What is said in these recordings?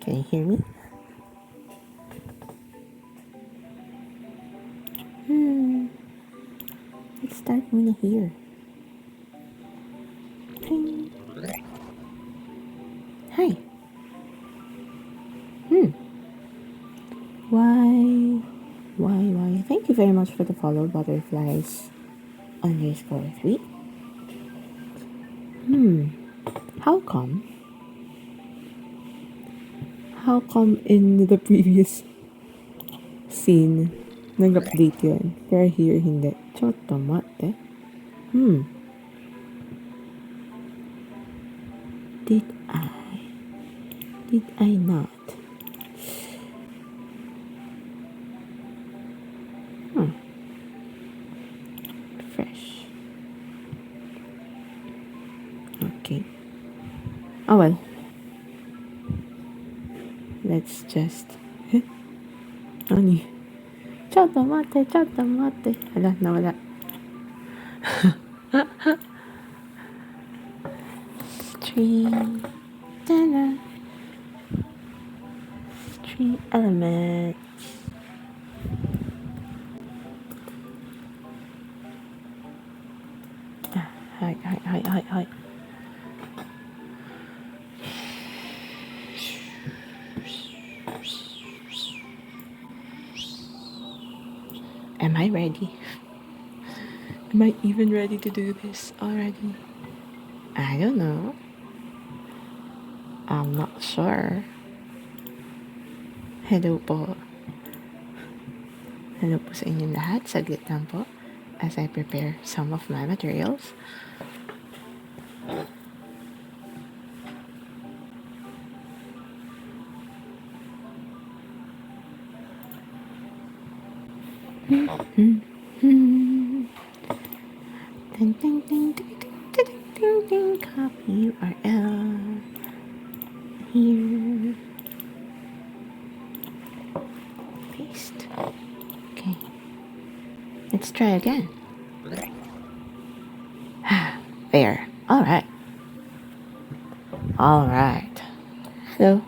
Can you hear me? Let's start muna here. Ping. Hi. Why? Thank you very much for the follow, butterflies_3. How come? How come in the previous scene, nag-update yun? Pero here, hindi. Chotto mate. Did I? Did I not? Fresh. Okay. Oh well. Let's just... Ani? Chotto mate. Hala, nawala. Three. Ta-da. 3 elements. Hi. Am I ready? Am I even ready to do this already? I don't know. I'm not sure. Hello po. Hello po sa inyong lahat. Saglit lang po as I prepare some of my materials. Copy URL here. Paste. Okay. Let's try again. There. All right. Hello.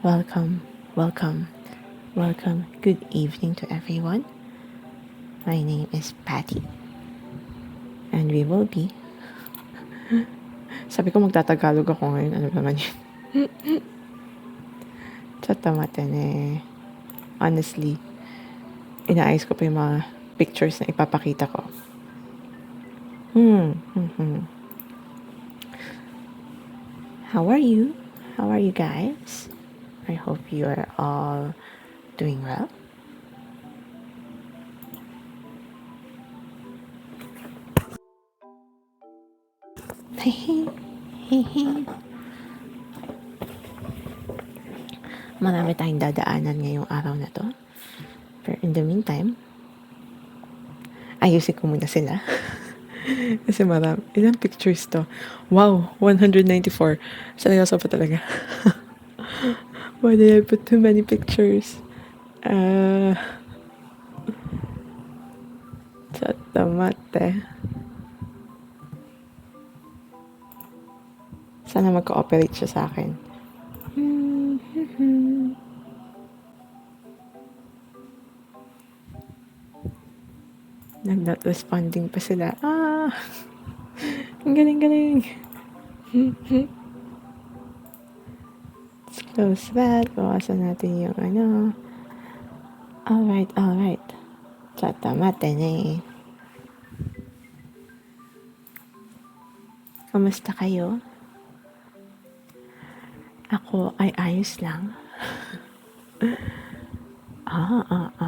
Welcome. Good evening to everyone. My name is Patty. And we will be... Sabi ko magtatagalog ako ngayon. Ano naman yun? Chatamatan eh. Honestly, inaayos ko pa yung mga pictures na ipapakita ko. How are you? How are you guys? I hope you are all doing well. Marami tayong dadaanan ngayong araw na to. Pero in the meantime, ayusin ko muna sila. Kasi marami. Ilang pictures to? Wow, 194. Seryoso pa talaga. Why did I put too many pictures? Chatamate. Sana mag-cooperate siya sa akin. Nag-not responding pa sila. Ang galing. Let's close that. Bawasan natin yung ano. Alright. Chatamate ne. Kamusta kayo? Ako ay ayos lang. Aha.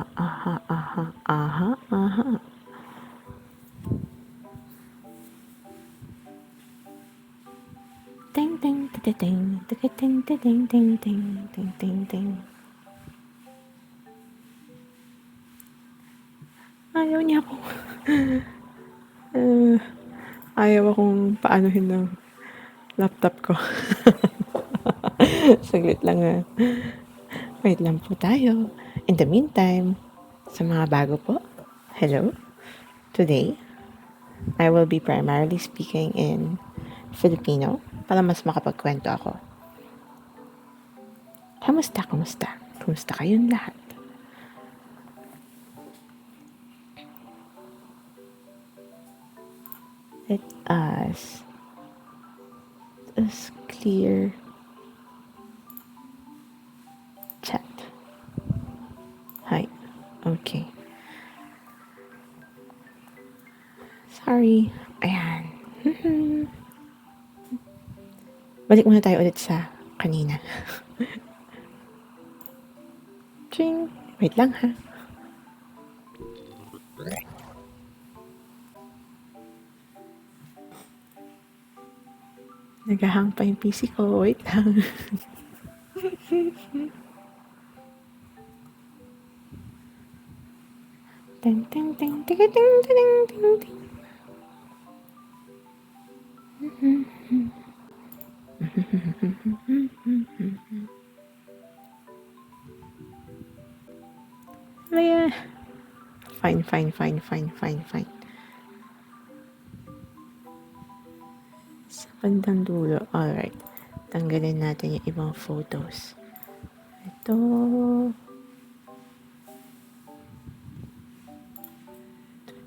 Ting. Ayaw niya ako. Ayaw akong paanuhin ng laptop ko. Saglit lang. Wait lang po tayo. In the meantime, sa mga bago po, hello. Today, I will be primarily speaking in Filipino para mas makapagkwento ako. Kamusta? Kamusta kayong lahat? Let us clear chat. Hi. Okay. Sorry. Ayan. Balik muna tayo ulit sa kanina. Ching! Wait lang ha. Nagahang pa yung PC ko. Wait lang. Ting ting ting ting ting ting ting ting. Maya. Fine. Sa bandang dulo. Alright. Tanggalin natin yung ibang photos. Ito.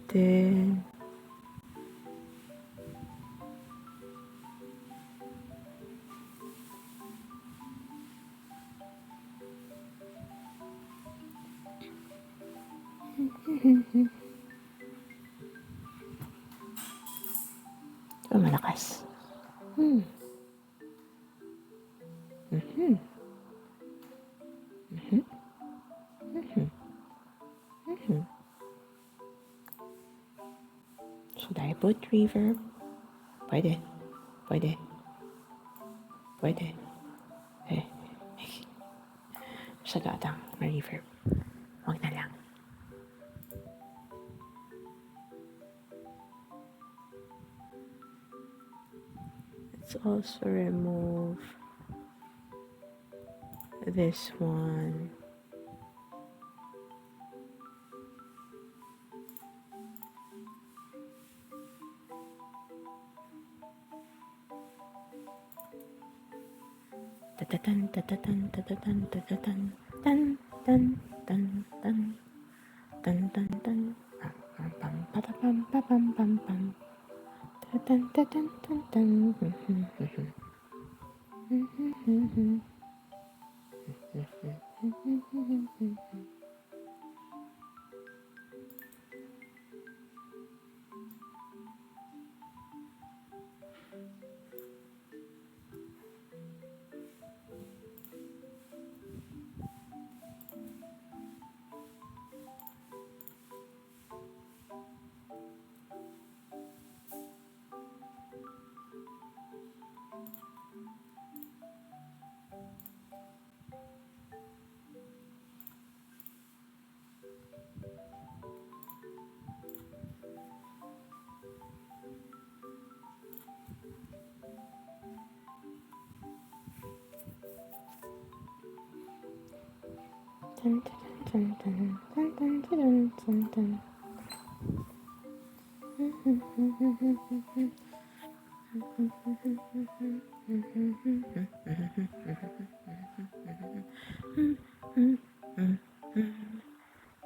Then, ito malakas. Should I put reverb? Pwede. Masyado ma-reverb. Wag na lang. Let's also remove this one. Ta-ta-tan, ta-ta-tan, ta-ta-tan, ta-ta-tan, tan, tan, tan, tan, tan, tan, tan, pam, pam, pam, pam, pam, pam, ta-tan, ta-tan, tan, tan. Dun, dun, dun, dun, dun, dun, dun, dun.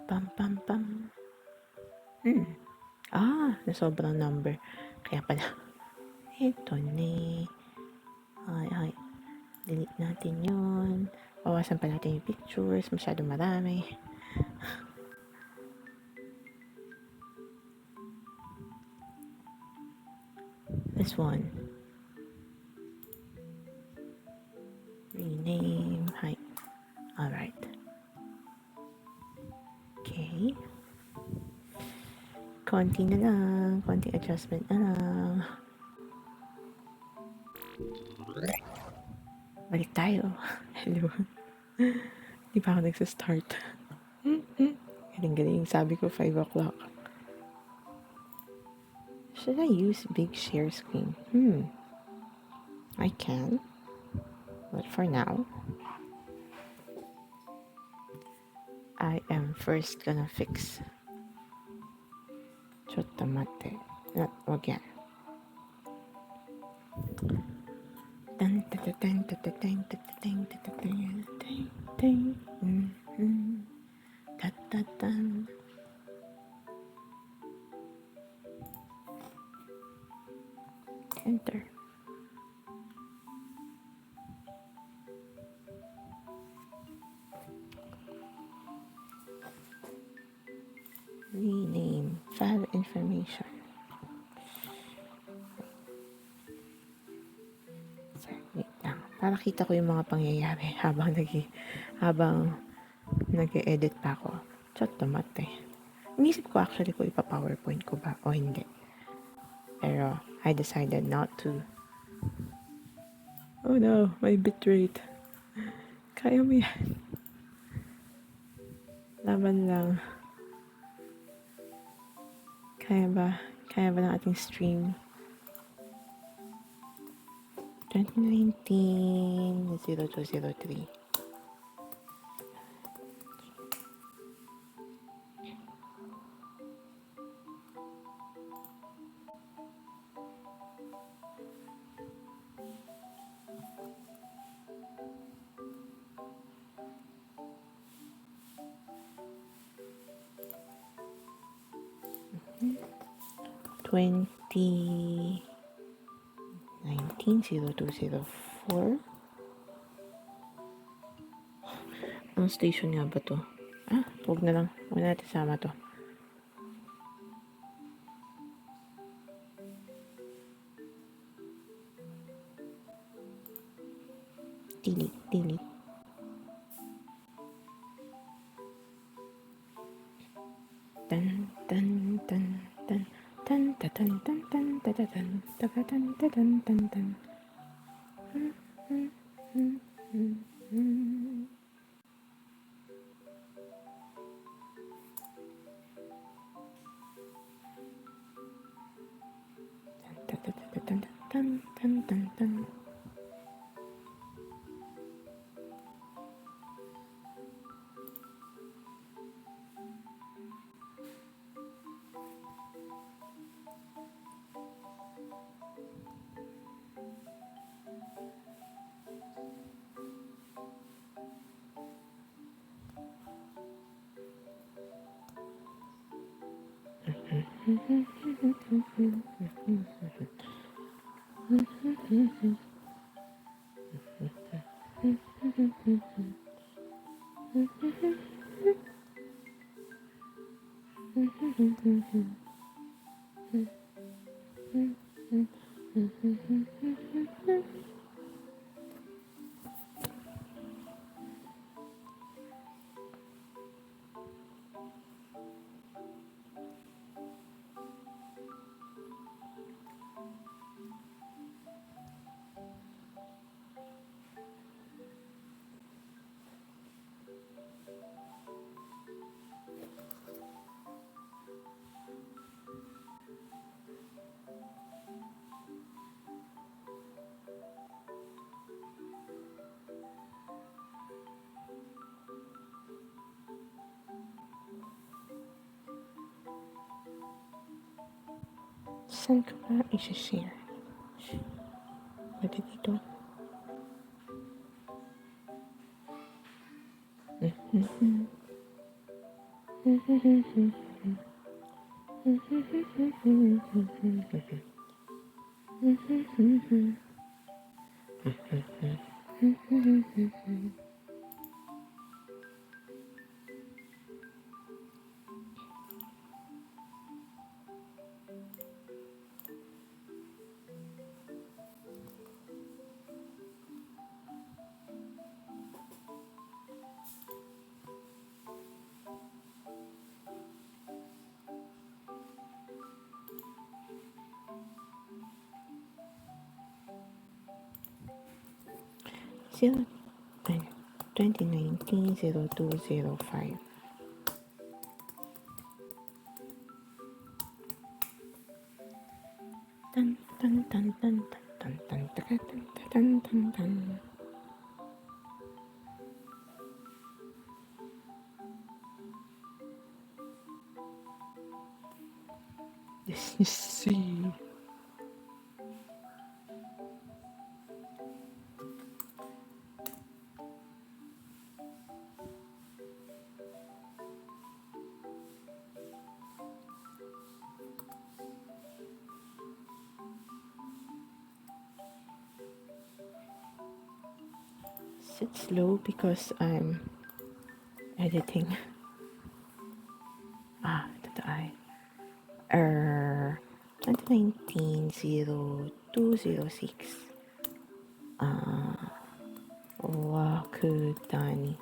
Pam, pam, pam. Na sobrang number. Kaya pala. Ito ni. Ay. Delete natin yun. Bawasan pa natin yung pictures. Masyado marami. This one. Rename. Hi. Alright. Okay. Konti na lang. Konti adjustment na lang. Balik tayo. Hello. Di pa ako nagsastart. Galing-galing. Sabi ko 5 o'clock. Should I use big share screen? I can. But for now, I am first gonna fix. Chotto matte. Wag yan. Dun, dun, dun, dun, dun, dun, dun, dun, dun, dun, dun, dun, dun. Da, da, dun. Enter. Rename file information. Sorry, wait lang. Para kita ko yung mga pangyayari habang nag-edit pa ako. Chat tomate. Inisip ko actually kung ipa-PowerPoint ko ba o hindi. Pero I decided not to. Oh no, my bitrate. Kaya mo yan. Laban lang. Kaya ba? Kaya ba ng ating stream? 2019-0203. Twenty 190204. Ang station nga ba to? Huwag na lang. Huwag natin sama to. Delete. Tan tan tan tan tan tan tan tan tan tan tan tan tan tan tan. Saan ko ba i-share? Pwede dito. Zero 2019-0205. Tan tan tan tan tan tan tan tan tan tan. Yes, you see. Is it slow because I'm editing? Ito tayo. 2019-0206. ワクダニ。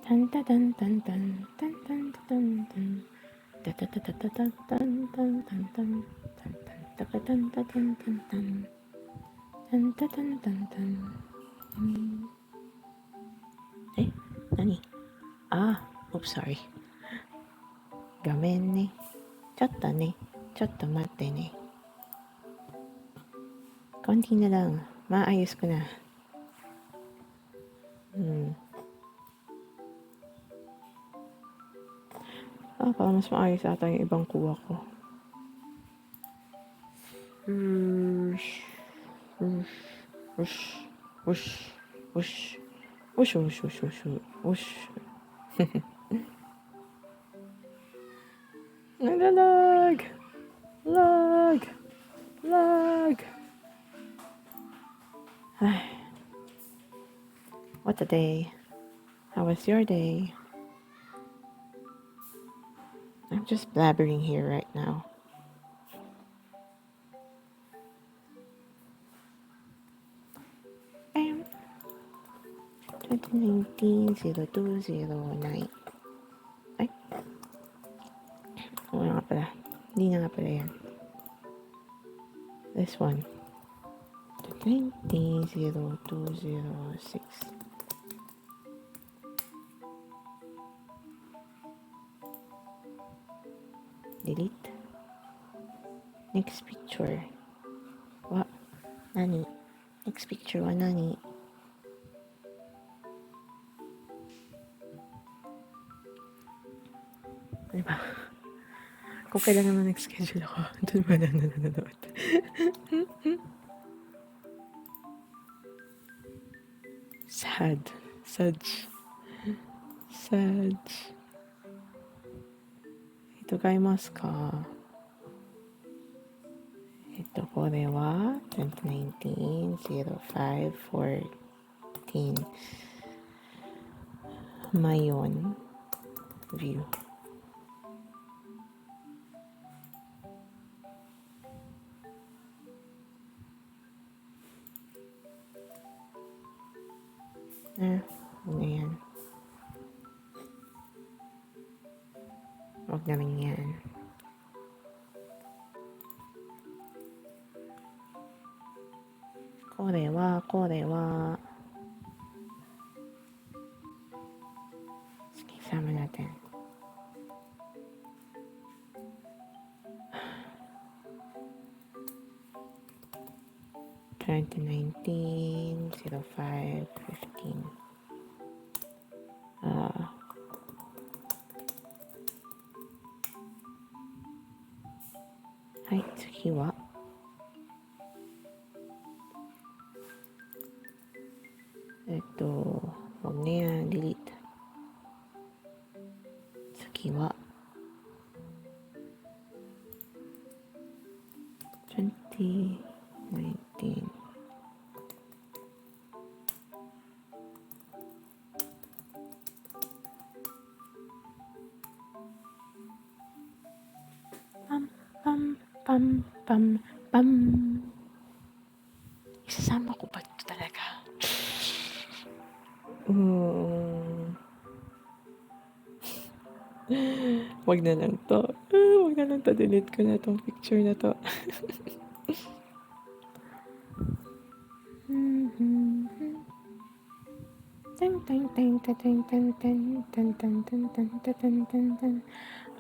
タンタタンタンタンタンタンタンタンタタタタタタタンタンタンタンタンタタタンタタンタンタンタンタタンタンタン。何？oops, sorry. 画面ね。ちょっと待ってね。konti na lang. Maayos ko na. Parang mas maayos ata yung ibang kuha ko. Whoosh, whoosh, whoosh, whoosh, whoosh, whoosh, whoosh, whoosh, whoosh. Naglalag! Lag! What a day. How was your day? I'm just blabbering here right now. Bam! 2019-0209. Ay. Oo nga pala. Hindi na nga pala yan. This one. 2019-0206. Delete. Next picture. Wa? Nani? Next picture wa nani? Diba? Kung kailan naman nag-schedule ako, doon ba na nanonood? Sad. Ito gaimasu ka? Ito, これは 2019-05-14 Mayon view. Ano yan? Huwag na rin yan. Kore wa. Sige, sama natin. Twenty 19-05-15. Hai, tsugi wa? Huwag na yan, delete. Tsugi wa 2019. Pam. Isasama ko ba ito talaga? Wag na lang to. Delete ko na tong picture na to.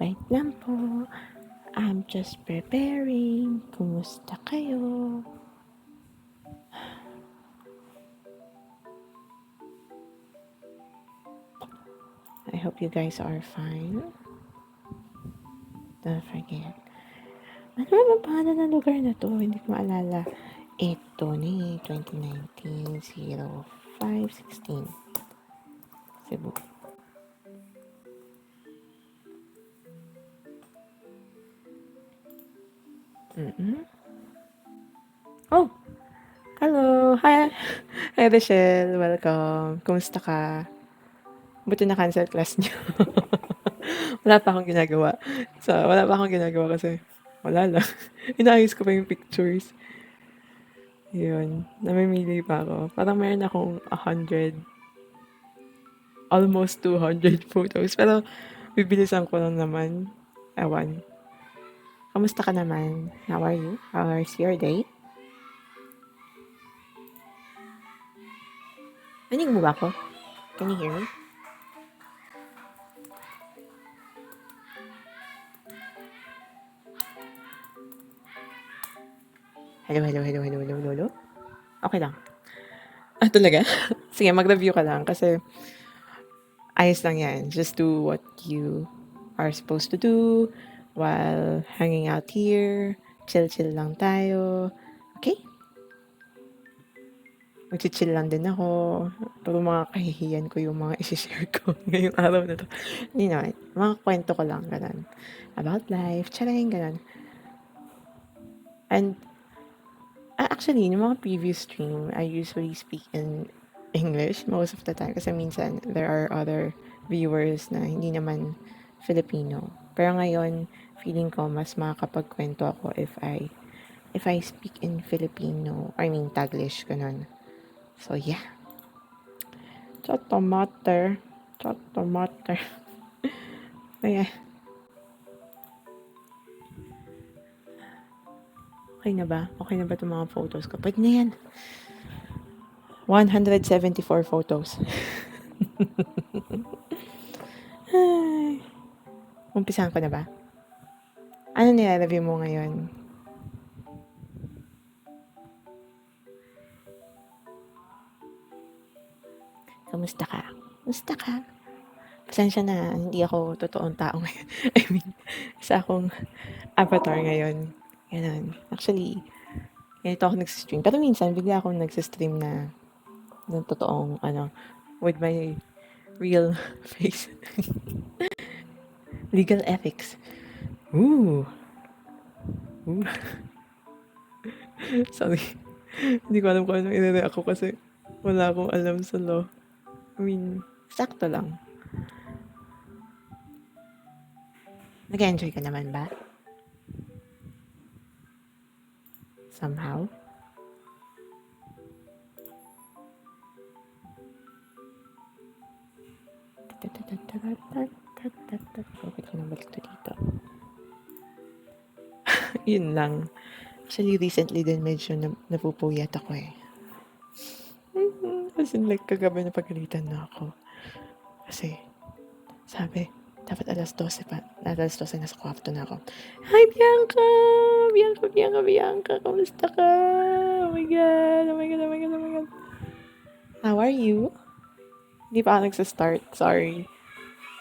Wait lang po. I'm just preparing. Kumusta kayo? I hope you guys are fine. Don't forget. Ano ba pangalan ng lugar na to? Hindi ko maalala. Ito na 2019 05/16 Cebu. Oh, hello! Hi! Hi, Rochelle! Welcome! Kumusta ka? Buti na-cancel class niyo. Wala pa akong ginagawa. Wala pa akong ginagawa kasi wala lang. Inaayos ko pa yung pictures. Yun. Namimili pa ako. Parang meron akong 100, almost 200 photos. Pero bibilisan ko lang naman. Ewan. Kamusta ka naman? How are you? How's your day? Narinig mo ba ako? Can you hear me? Hello. Okay lang. Ah, talaga? Sige, mag-review ka lang kasi ayos lang yan. Just do what you are supposed to do while hanging out here. Chill-chill lang tayo. Okay? Magchichill lang din ako. Pero mga kahihiyan ko yung mga isi-share ko ngayong araw na to. Hindi naman. Mga kwento ko lang, ganun. About life, charing, ganun. And actually, in mga previous stream, I usually speak in English most of the time kasi minsan there are other viewers na hindi naman Filipino. Pero ngayon, feeling ko mas makakapagkwento ako if I speak in Filipino, I mean Taglish, ganun. So yeah. Chotomater. Ayan. Okay na ba? Okay na ba itong mga photos ko? Pwede na yan. 174 photos. Ay. Umpisahan ko na ba? Ano nire-review mo ngayon? Kamusta ka? Pasensya na, hindi ako totoong tao ngayon. I mean, isa akong avatar ngayon. Ganun. Actually, ganito ako nag-stream. Pero minsan, bigla akong nag-stream na ng totoong, with my real face. Legal ethics. Ooh. Sorry. Hindi ko alam kung anong i-react ako kasi wala akong alam sa law. I mean, sakto lang. Nag-enjoy ka naman ba? Somehow? Bakit ko nabalik to dito? Yun lang. Actually, recently din medyo napupuyat ako eh. As in, like, kagabi napagalitan na ako. Kasi, sabi, dapat alas 12 pa. Alas 12 nasa kwarto na ako. Hi, Bianca! Bianca! Kamusta ka? Oh my God! How are you? Hindi pa ako nagsastart. Sorry.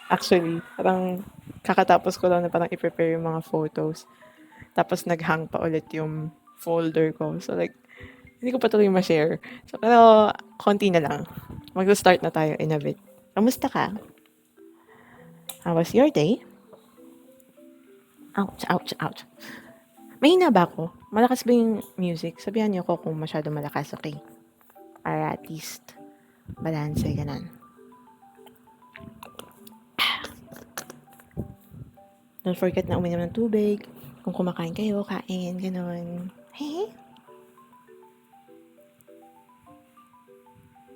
Actually, parang kakatapos ko lang na parang i-prepare yung mga photos. Tapos nag-hang pa ulit yung folder ko. So like, hindi ko pa tuloy ma-share. So, pero konti na lang. Mag-start na tayo in a bit. Kamusta ka? How was your day? Ouch. Mahina ba ako? Malakas ba yung music? Sabihan niyo ako kung masyado malakas, okay? Para at least balance, ganun. Don't forget na uminom ng tubig. Kung kumakain kayo, kain, ganun. Hey?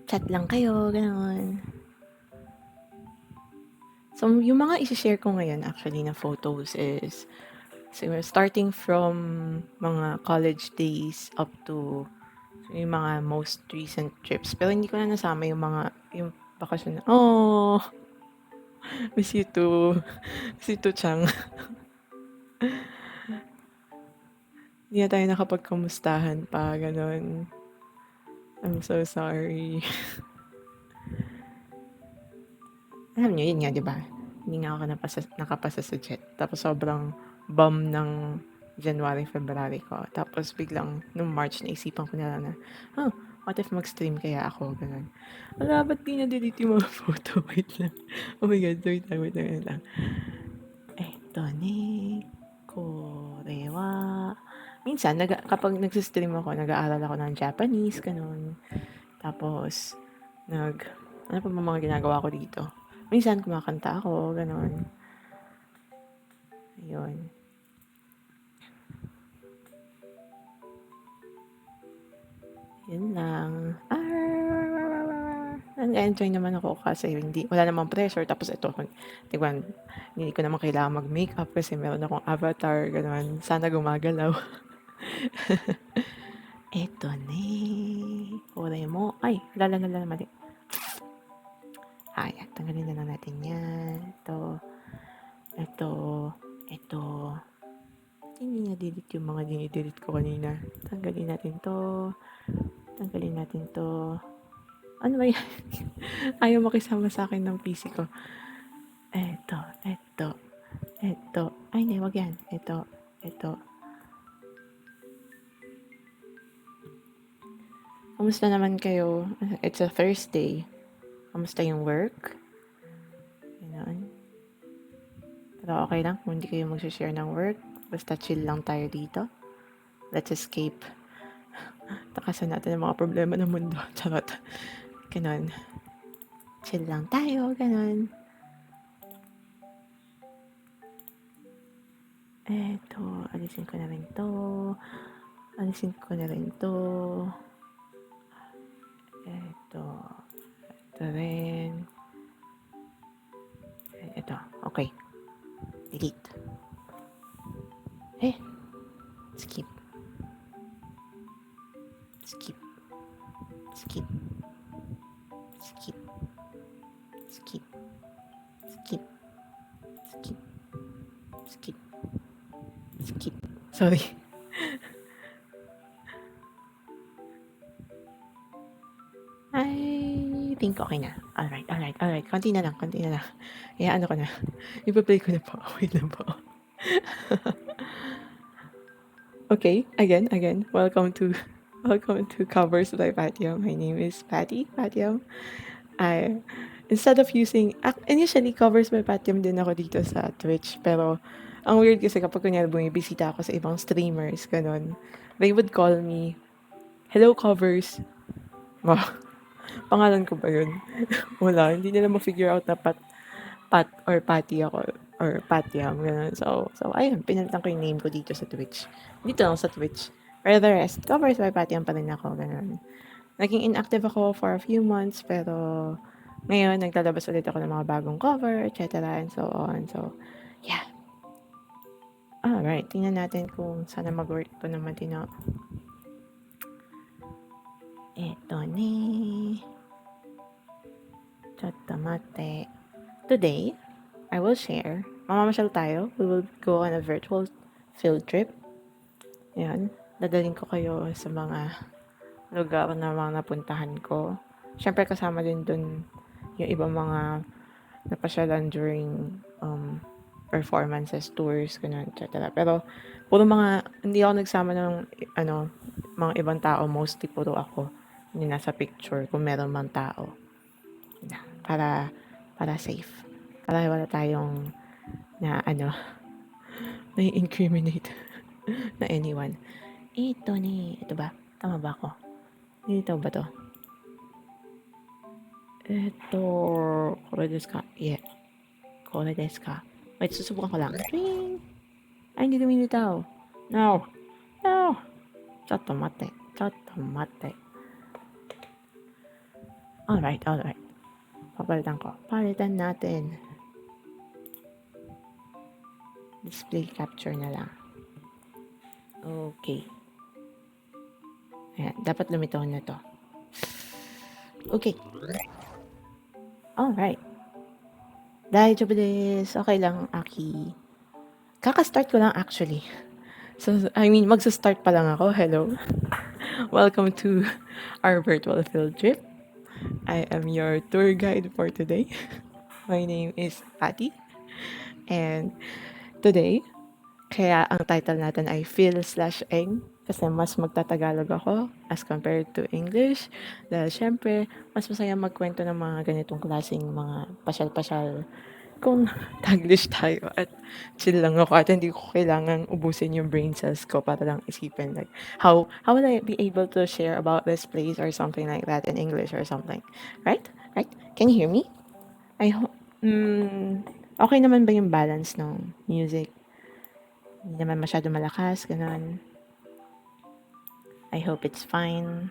Chat lang kayo, ganun. So, yung mga isi-share ko ngayon actually na photos is starting from mga college days up to yung mga most recent trips. Pero hindi ko na nasama yung bakasyon na. Oh! Miss you too. Chang. Hindi na tayo nakapagkamustahan pa, ganun. I'm so sorry. Alam niyo, yun nga, di ba? Hindi nga ako nakapasa sa jet. Tapos sobrang bum ng January, February ko. Tapos biglang, nung March, naisipan ko na lang na, oh, what if mag-stream kaya ako? Ganun. Wala, ba't di na-delete yung mga photo? Wait lang. Oh my God, wait lang. Eto ni Korewa. Minsan, kapag nagsistream ako, nag-aaral ako ng Japanese, ganun. Tapos, ano pa ba mga ginagawa ko dito? Minsan, kumakanta ako, ganun. Ayun. Yun lang. Nag-enjoy naman ako kasi wala namang pressure. Tapos ito, tigwan, hindi ko naman kailangan mag-makeup kasi meron akong avatar, ganun. Sana gumagalaw. Eto ne. Kulay mo. Ay, lala, mali. Ay, tanggalin na lang natin yan. Ito. Hindi na-delete yung mga dinidelete ko kanina. Tanggalin natin to. Ano ba yan? Ayaw makisama sa akin ng PC ko. Eto. Ay, hindi, wag yan. Ito. Kamusta naman kayo? It's a Thursday. Kamusta yung work? Ganun. Pero okay lang kung hindi kayo mag-share ng work. Basta chill lang tayo dito. Let's escape. Takasan natin ang mga problema ng mundo. Charot. Ganun. Chill lang tayo. Ganun. Eto. Alisin ko na rin to. Ito rin. Ito. Okay. Delete. Skip. Sorry. I think okay na. Alright. Konti na lang. Ano ko na. Ipa-play ko na po. Wait lang po. Okay, again. Welcome to Covers by Patiam. My name is Patty Patiam. Instead of initially Covers by Patiam din ako dito sa Twitch. Pero, ang weird kasi kapag kunyari bumibisita ako sa ibang streamers, ganun, they would call me, hello Covers. Pangalan ko ba yun? Wala, hindi nila ma-figure out na Pat or Patty ako or Patiam, ganun. So ayun, pinalitan ko yung name ko dito sa Twitch. Dito lang sa Twitch. For the rest, Covers by Patiam pa rin ako, ganun. Naging inactive ako for a few months, pero ngayon, naglalabas ulit ako ng mga bagong cover, etc. and so on. So, yeah. Alright, tingnan natin kung sana mag-work ito naman din. Ito ni. Chotomate. Today, I will share. Mamamasyal tayo. We will go on a virtual field trip. Yan. Dadalhin ko kayo sa mga lugar na mga napuntahan ko. Siyempre, kasama din dun yung ibang mga napasyalan during performances, tours, ganun, etc. Pero, puro hindi ako nagsama ng, mga ibang tao. Mostly, puro ako. Hindi nasa picture kung meron mang tao. Para safe. Para wala tayong na-incriminate na anyone. Ito ba? Tama ba ako? Dito ba to? Ito, kore desu ka? Yeah. Kore desu ka? Wait, susubukan ko lang. Ring! Ay, hindi lumilitaw. No! Chotomate. Alright. Palitan natin. Display capture na lang. Okay. Ayan, dapat lumitaw na to. Okay. Alright. Daijoubu desu. Okay lang, Aki. Kaka-start ko lang actually. So, magsa-start pa lang ako. Hello. Welcome to our virtual field trip. I am your tour guide for today. My name is Patty. And today, Kaya ang title natin ay Phil/Eng kasi mas magtatagalog ako as compared to English. Dahil syempre, mas masaya magkwento ng mga ganitong klaseng mga pasyal-pasyal kung Taglish tayo at chill lang ako at hindi ko kailangang ubusin yung brain cells ko para lang isipin like how will I be able to share about this place or something like that in English or something. Right? Right? Can you hear me? I hope okay naman ba yung balance ng music? Hindi naman masyado malakas, ganun. I hope it's fine.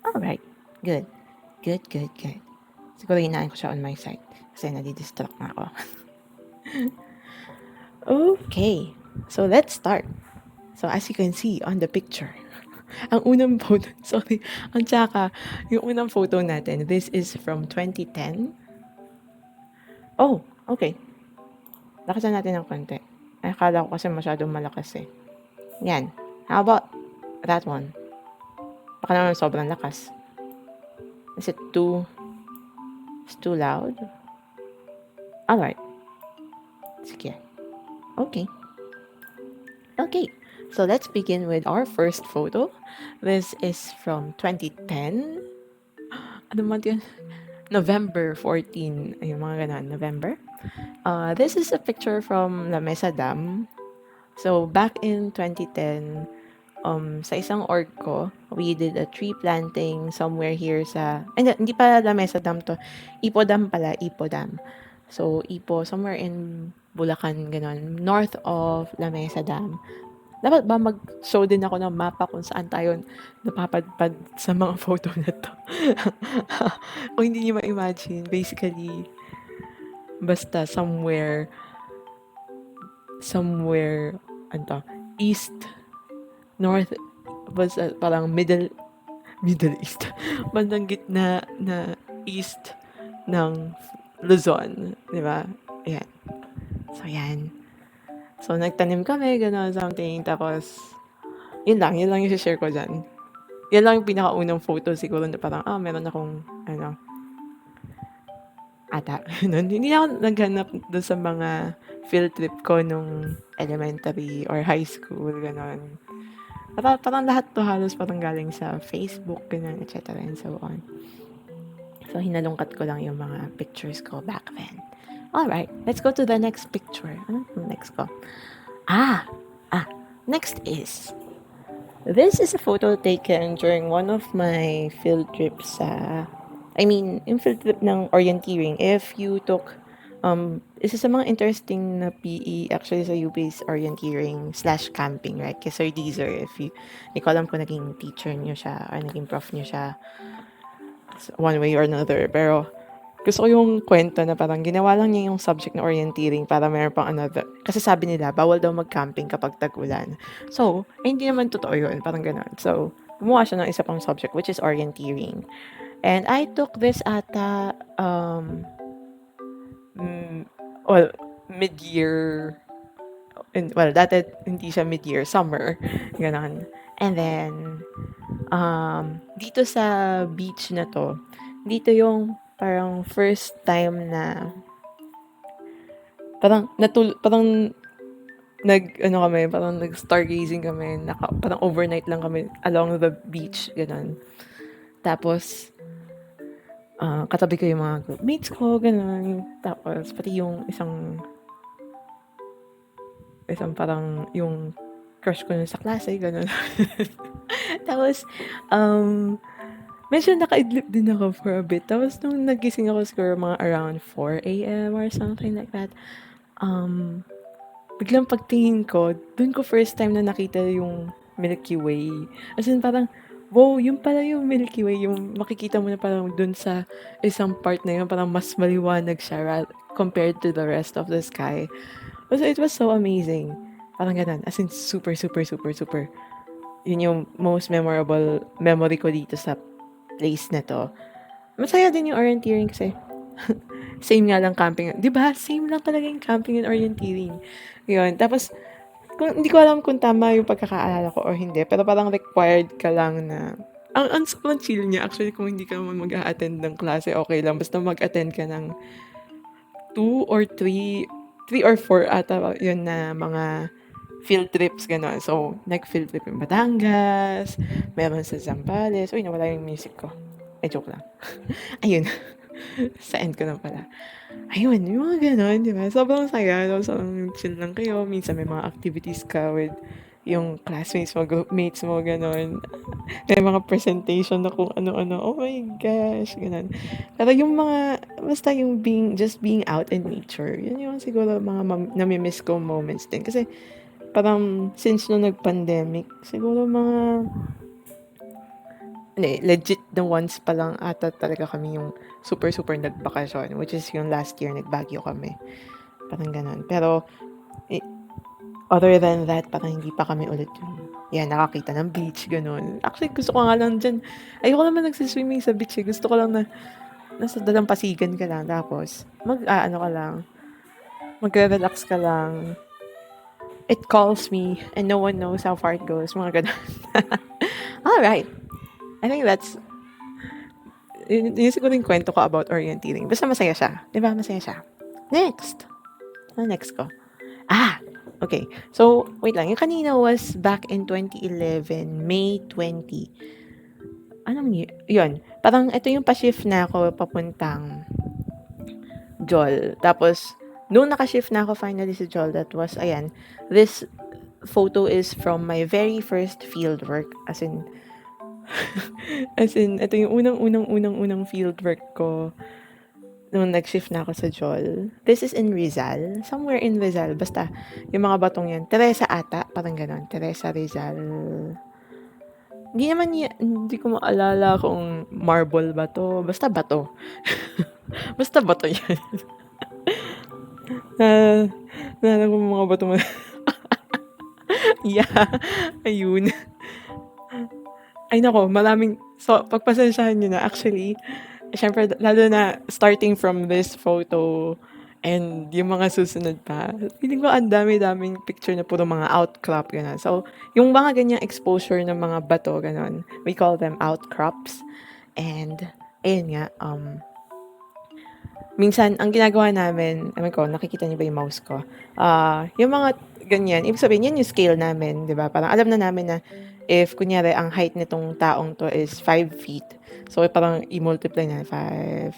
Alright. Good. Good, good, good. Siguro hinaan ko siya on my side kasi nadidistract na ako. Okay. So let's start. So as you can see on the picture, ang unang photo, sorry, ang tsaka, yung unang photo natin, this is from 2010. Oh, okay. Lakasan natin ng konti. Ay, akala ko kasi masyadong malakas eh. Yan. How about that one? Baka naman sobrang lakas. Is it too... It's too loud? Alright. Sige. Okay. Okay. So let's begin with our first photo. This is from 2010. Ano man yun? November 14. Ayun, mga ganun. November. This is a picture from La Mesa Dam. So, back in 2010, sa isang org ko, we did a tree planting somewhere here sa... Hindi pala La Mesa Dam to. Ipo Dam pala, Ipo Dam. So, Ipo, somewhere in Bulacan, ganun. North of La Mesa Dam. Dapat ba mag-show din ako ng mapa kung saan tayo napapadpad sa mga photo na to? Kung hindi niyo ma-imagine, basically, basta somewhere, east, north, basta parang Middle East. Bandang gitna na east ng Luzon, di ba? Ayan. So, yan. So, nagtanim kami, gano'n, something. Tapos, yun lang yung share ko dyan. Yan lang yung pinakaunang photo siguro na parang, meron akong, ata. Hindi ako naghanap doon sa mga field trip ko nung elementary or high school, gano'n. Parang lahat to halos parang galing sa Facebook, gano'n, etc. and so on. So, hinalungkat ko lang yung mga pictures ko back then. Alright, let's go to the next picture. Ano next ko? Next is... This is a photo taken during one of my field trips yung field trip ng orienteering. If you took... isa sa mga interesting na PE actually sa UP's orienteering/camping, right? Kay Sir Deezer, hindi ko alam kung naging teacher niyo siya or naging prof niyo siya one way or another. Pero gusto ko yung kwento na parang ginawa lang niya yung subject na orienteering para meron pang another. Kasi sabi nila, bawal daw mag-camping kapag tag-ulan. So, hindi naman totoo yun. Parang ganun. So, gumawa siya ng isa pang subject, which is orienteering. And I took this at mid-year. Dati hindi siya mid-year, summer. Ganon. And then, dito sa beach na to, dito yung parang first time na parang nag-stargazing kami, parang overnight lang kami along the beach, ganun. Tapos, katabi ko yung mga group mates ko, ganun. Tapos, pati yung isang parang yung crush ko sa klase, ganun. Tapos, medyo nakaidlip din ako for a bit. Tapos, nung nagising ako siguro mga around 4 a.m. or something like that, biglang pagtingin ko, dun ko first time na nakita yung Milky Way. As in, parang, wow, yung pala yung Milky Way, yung makikita mo na parang dun sa isang part na yun, parang mas maliwanag siya compared to the rest of the sky. So, it was so amazing. Parang ganun. As in, super, super, super, super. Yun yung most memorable memory ko dito sa place na to. Masaya din yung orienteering kasi same nga lang camping. Diba? Same lang talaga yung camping and orienteering. Yun. Tapos, hindi ko alam kung tama yung pagkakaalala ko or hindi. Pero parang required ka lang na... Ang sobrang chill niya. Actually, kung hindi ka naman mag-a-attend ng klase, okay lang. Basta mag-attend ka ng 2 or 3 or 4 ata yun na mga field trips, gano'n. So, nag-field trip yung Batangas, meron sa Zambales. Uy, nawala yung music ko. Joke lang. Ayun. Sa end ko lang pala. Ayun, yung mga gano'n, di ba? Sobrang saya. No? Sobrang chill lang kayo. Minsan may mga activities ka with yung classmates mo, groupmates mo, gano'n. May mga presentation na kung ano-ano. Oh my gosh, gano'n. Pero yung mga, basta yung just being out in nature, yun yung siguro mga nami-miss ko moments din. Kasi parang since nung nag-pandemic, siguro mga legit na once pa lang ata talaga kami yung super nagbakasyon, which is yung last year nag-Baguio kami. Parang ganun. Pero other than that, parang hindi pa kami ulit yung nakakita ng beach, ganun. Actually, gusto ko nga lang dyan. Ayoko naman nagsiswimming sa beach. Gusto ko lang na nasa dalampasigan ka lang. Tapos, ka lang. Magre-relax ka lang. It calls me and no one knows how far it goes. Mga ganun. Alright. I think that's yun siguro yung kwento ko about orienteering. Basta masaya siya. Diba? Masaya siya. Next. Ano next ko? Okay. So, wait lang. Yung kanina was back in 2011, May 20. Anong year? Yun. Parang ito yung pa-shift na ako papuntang Jol. Tapos, nung naka-shift na ako finally sa Jol, that was, ayan, this photo is from my very first field work. As in, ito yung unang field work ko nung nag-shift na ako sa Jol. This is in Rizal. Somewhere in Rizal. Basta, yung mga batong yan. Teresa ata. Parang ganon. Teresa Rizal. Hindi ko maalala kung marble ba to. Basta bato. Basta bato yan. Naalala ko mga bato mo. Yeah. Ayun. Ay nako, maraming, so pagpasensyahan nyo na actually, syempre lalo na starting from this photo and yung mga susunod pa, feeling ko ang dami-daming picture na puro mga outcrop, gano'n. So, yung mga ganyang exposure ng mga bato, gano'n, we call them outcrops. And, ayun nga, minsan, ang ginagawa namin, nakikita niyo ba yung mouse ko? Yung mga ganyan, ibig sabihin, yan yung scale namin, di ba? Parang alam na namin na if, kunyari, ang height nitong taong to is 5 feet. So, parang i-multiply na 5,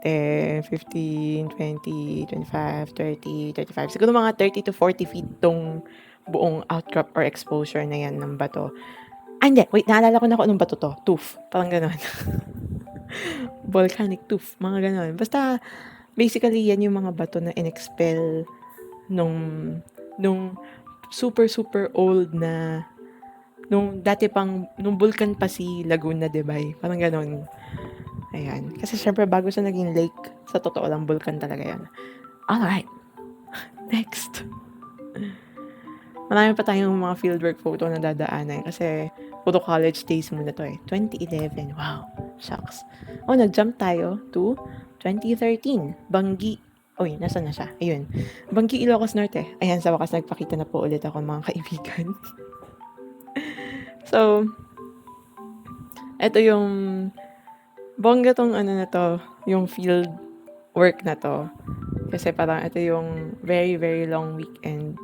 10, 15, 20, 25, 30, 35. Siguro mga 30 to 40 feet tong buong outcrop or exposure na yan ng bato. Hindi. Wait, naalala ko na kung anong bato to. Tooth. Parang gano'n. Volcanic tooth. Mga gano'n. Basta, basically, yan yung mga bato na in-expel nung super old na nung dati pang nung vulkan pa si Laguna de Bay. Parang gano'n. Ayan. Kasi syempre bago siya naging lake, sa totoo lang vulkan talaga yan. Alright. Next. Marami pa tayong mga fieldwork photo na dadaanan kasi puro college days muna to 2011. Wow. Shucks. Nag-jump tayo to 2013. Banggi. Uy, nasa na siya? Ayun. Banggi, Ilocos Norte. Ayan, sa wakas nagpakita na po ulit ako mga kaibigan. So, ito yung bongga tong na to, yung field work na to. Kasi parang ito yung very long weekend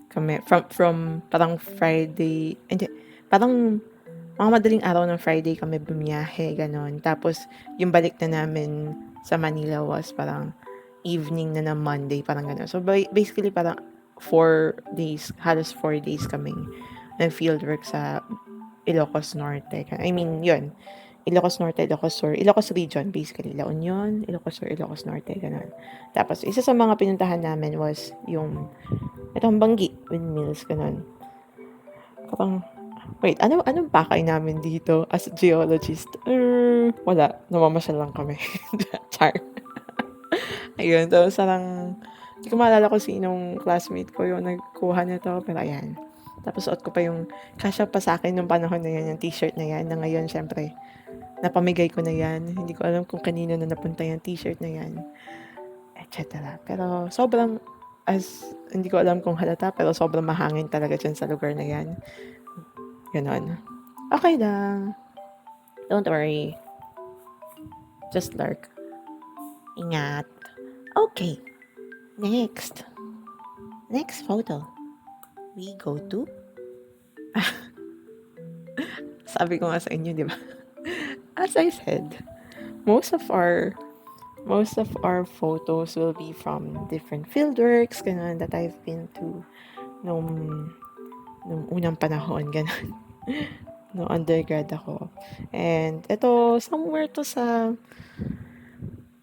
kami. From parang Friday, hindi, parang mga madaling araw ng Friday kami bumiyahe, ganon. Tapos, yung balik na namin sa Manila was parang evening na ng Monday, parang ganon. So, basically, parang 4 days, halos 4 days kaming nag-fieldwork sa Ilocos Norte. I mean, yun. Ilocos Norte, Ilocos Sur, Ilocos Region, basically. La Union, Ilocos Sur, Ilocos Norte, ganon. Tapos, isa sa mga pinuntahan namin was yung itong Banggi windmills, ganon. Kapang, wait, anong pakay namin dito as geologist? Wala, namamasyal lang kami. Char. Ayun, so sarang, hindi ko maalala kung sinong classmate ko yung nagkuha nito, pero ayan. Tapos suot ko pa yung, kasya pa sa akin nung panahon na yan, yung t-shirt na yan, na ngayon, syempre, napamigay ko na yan. Hindi ko alam kung kanino na napunta yung t-shirt na yan, etc. Pero sobrang, hindi ko alam kung halata, pero sobrang mahangin talaga dyan sa lugar na yan. Ganon. Okay lang. Don't worry. Just lurk. Ingat. Okay. Next photo. we go to? Sabi ko nga sa inyo, di ba? As I said, most of our photos will be from different fieldworks, ganun, that I've been to nung unang panahon, ganun. No undergrad ako. And ito, somewhere to sa,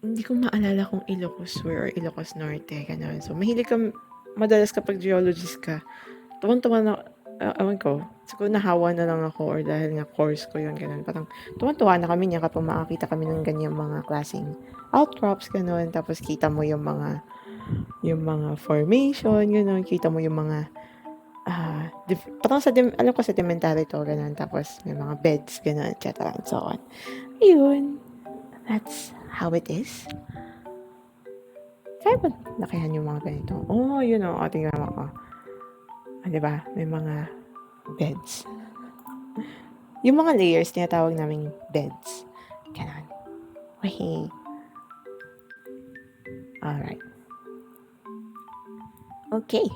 hindi ko maalala kung Ilocos Sur or Ilocos Norte, ganun. So, mahilig ka, madalas kapag geologist ka, tuwan-tuwa na, ewan ko, siguro nahawa na lang ako or dahil nga course ko yun, ganun. Parang tuwan-tuwa na kami niya kapag makakita kami ng ganyang mga klaseng outcrops, ganun. Tapos kita mo yung mga formation, ganun. Kita mo yung mga, parang alam ko sa cemetery to, ganun. Tapos may mga beds, ganun, etc. and so on. Ayun. That's how it is. Kaya ba nakayahan yung mga ganito? Oh, yun o. Tingnan mo ko. Diba? May mga beds. Yung mga layers, tinatawag naming beds. Ganon. Wahey. Alright. Okay.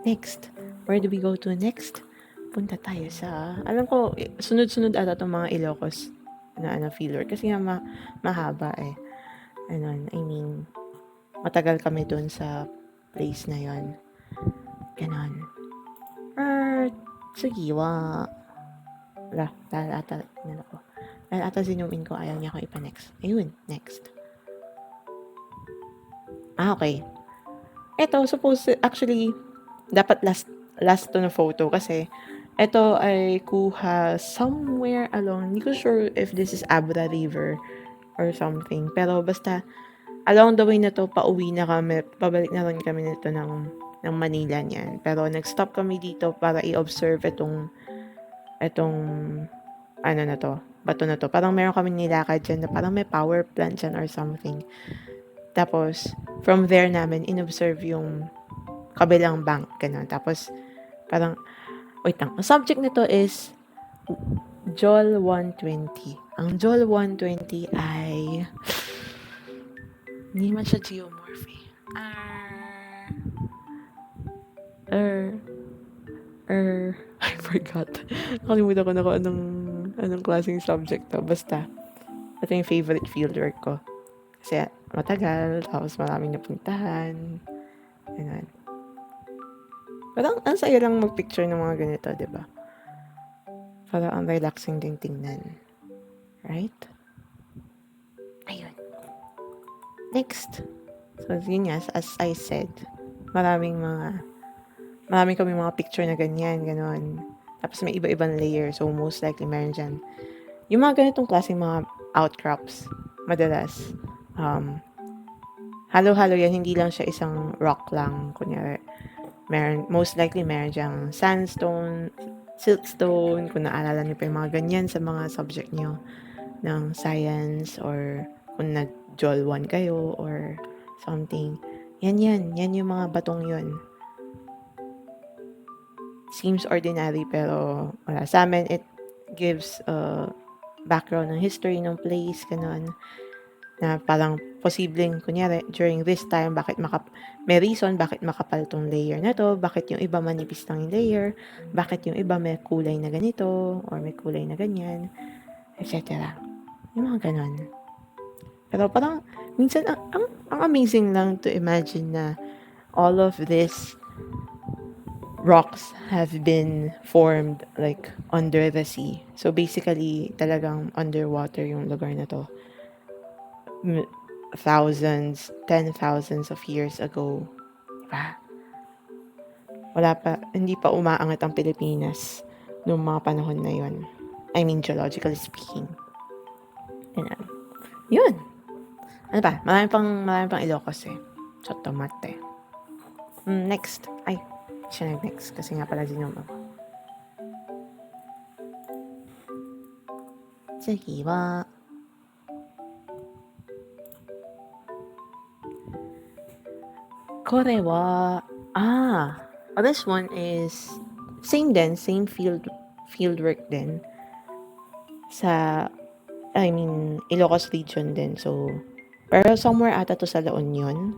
Next. Where do we go to next? Punta tayo sa, alam ko, sunod-sunod ata itong mga Ilocos na fieldwork. Kasi nga mahaba eh. Anon, I mean, matagal kami dun sa place na yon. Ganon. Sige, wala, dahil ata zoom in ko, ayaw niya ako ipa-next. Ayun, next. Okay. Ito, actually, dapat last to na photo kasi ito ay kuha somewhere along, hindi ko sure if this is Abra River or something, pero basta along the way na to, pauwi na kami, pabalik na rin kami nito ng Manila niyan. Pero nag-stop kami dito para i-observe itong ano na to, bato na to. Parang meron kami nilakad dyan na parang may power plant dyan or something. Tapos, from there namin, in-observe yung kabilang bank, ganun. Tapos, parang, wait lang, ang subject nito is Joel 120. Ang Joel 120 ay hindi man siya geomorphy. I forgot. Nakalimutan ko na kung anong klaseng subject to. Basta, ito yung favorite fieldwork ko. Kasi matagal, tapos maraming napuntahan. Ganun. Parang ang saya lang mag-picture ng mga ganito, diba? Parang ang relaxing din tingnan. Right? Ayun. Next. So, yun nga, as I said, marami kami mga picture na ganyan, ganon. Tapos may iba-ibang layer, so most likely meron dyan. Yung mga ganitong klaseng mga outcrops, madalas, halo-halo yan, hindi lang siya isang rock lang, kunyari. Most likely meron dyang sandstone, siltstone, kung naalala niyo pa yung mga ganyan sa mga subject niyo ng science, or kung nag-Jol 1 kayo, or something. Yan yung mga batong yun. Seems ordinary, pero wala. Sa amin, it gives background ng history ng place, ganon. Na parang posibleng, kunyari, during this time, may reason bakit makapal tong layer na to, bakit yung iba manipis lang yung layer, bakit yung iba may kulay na ganito, or may kulay na ganyan, etc. Yung mga ganon. Pero parang, minsan, ang amazing lang to imagine na all of this rocks have been formed like under the sea. So basically, talagang underwater yung lugar na to. Thousands, 10,000s of years ago. Diba? Hindi pa umaangat ang Pilipinas noong mga panahon na yun. I mean, geologically speaking. Yun. Ano ba? Marami pang Ilocos eh. So, tomate. Next. Ay, siya nag-next. Kasi nga pala din yung Sige ba? Korewa. This one is same field work din. Ilocos region din. So, pero somewhere ata to sa La Union.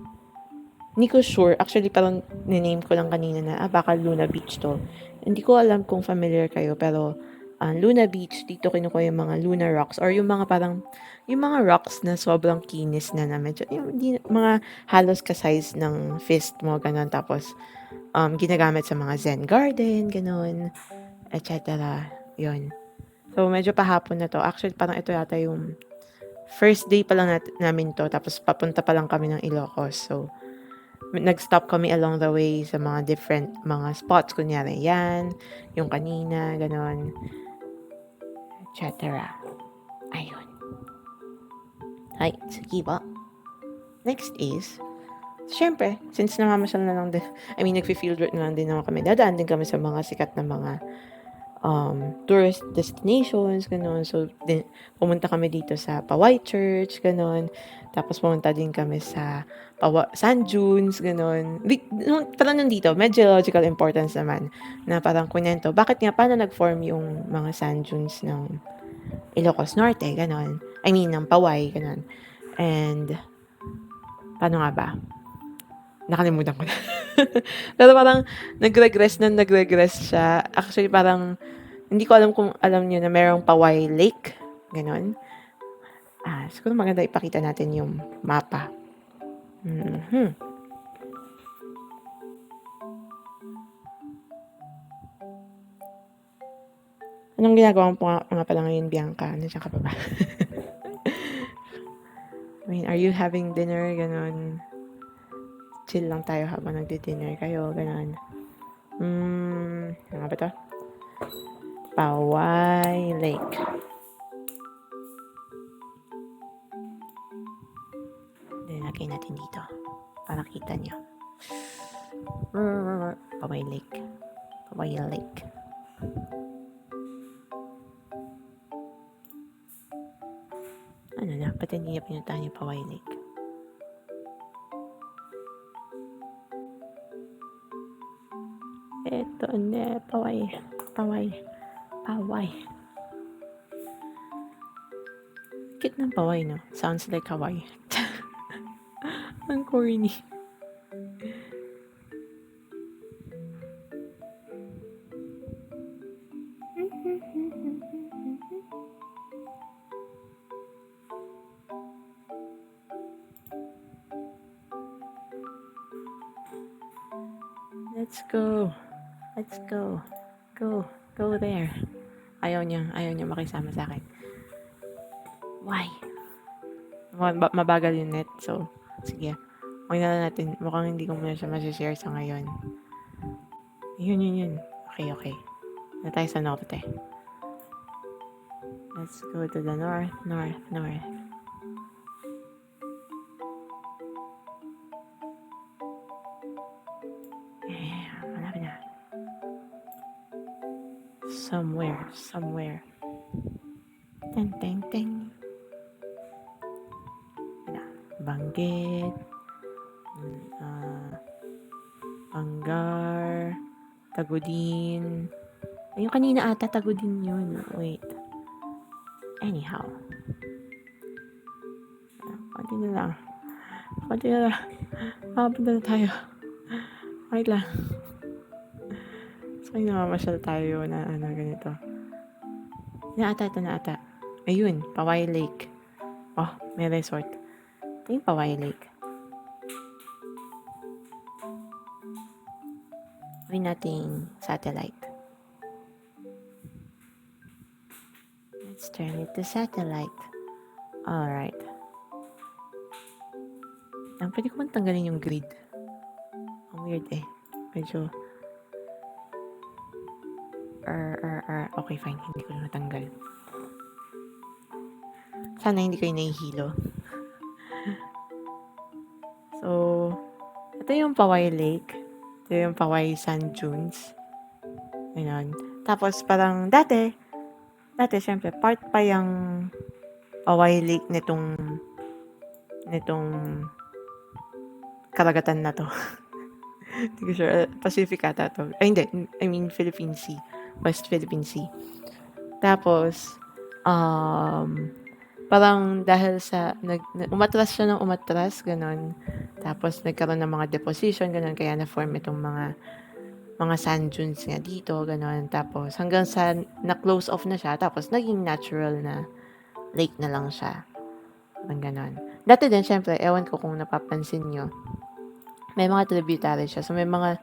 Hindi ko sure. Actually, parang niname ko lang kanina na, baka Luna Beach to. Hindi ko alam kung familiar kayo, pero Luna Beach, dito kinukuha yung mga Luna rocks or yung mga parang, yung mga rocks na sobrang kinis na medyo, yung mga halos ka-size ng fist mo, ganun. Tapos, ginagamit sa mga Zen garden, ganun, etc. Yun. So, medyo pahapon na to. Actually, parang ito yata yung first day pa lang namin to. Tapos, papunta pa lang kami ng Ilocos. So, nag-stop kami along the way sa mga different mga spots. Kunyari, yan, yung kanina, ganon, etc. Ayun. Hi, sige ba? Next is, syempre, since namamasyal na lang din, nag-field work na lang din naman kami. Dadaan din kami sa mga sikat na mga tourist destinations, ganon. So, pumunta kami dito sa Paway Church, ganon. Tapos, pumunta din kami sa sand dunes, ganon. Parang nandito, medyo logical importance naman, na parang kunento, bakit nga, paano nag-form yung mga sand dunes ng Ilocos Norte, ganon. Ng Paway, ganon. And, paano nga ba? Nakalimutan ko na. Pero parang, nag-regress siya. Actually, parang, hindi ko alam kung alam niyo na merong Paway Lake. Ganon. Siguro maganda ipakita natin yung mapa. Anong ginagawa mo nga pala ngayon, Bianca? Nandiyan ka pa ba? Are you having dinner? Ganon. Chill lang tayo habang nagdi-dinner kayo. Ganon. Ano ba ito? Paway Lake. Lagay natin dito para kita nyo. Paway Lake. Paway Lake. Ano na? Ba't hindi niya pinuntahan yung Paway Lake? Ito na. Paway. Cute ng Paway, no? Sounds like Hawaii. Ang corny. Let's go. Go there. Ayaw niya makisama sa akin. Why? Mabagal yung net, so sige. Huwag na lang natin. Mukhang hindi ko muna siya masishare sa ngayon. Yun. Okay. Na tayo sa norte. Let's go to the north. Malapit na. Somewhere. Teng. Banggit. Anggar. Tagudin. Yung kanina ata Tagudin yun. Wait. Anyhow. Konti na lang. Punta na tayo. Wait lang. So, namamasyal tayo na ganito. Na ata. Ayun, Paway Lake. Oh, may resort. Ito yung Paway Lake. Gawin nating satellite. Let's turn it to satellite. Alright. Pwede ko man tanggalin yung grid. Ang weird eh. Medyo okay, fine. Hindi ko na natanggal. Sana hindi kayo nahihilo. So, ito yung Paway Lake. Ito yung Paway Sand Dunes. Ayun. Tapos, parang dati, syempre, part pa yung Paway Lake nitong karagatan na to. Hindi ko sure. Pacific ata to. Hindi. Philippine Sea. West Philippine Sea. Tapos, Parang dahil sa umatras siya ng umatras, gano'n. Tapos nagkaroon ng mga deposition, gano'n, kaya na-form itong mga sand dunes nga dito, gano'n. Tapos hanggang sa na-close off na siya, tapos naging natural na lake na lang siya. Ang gano'n. Dati din, syempre, ewan ko kung napapansin nyo, may mga tributary siya. So, may mga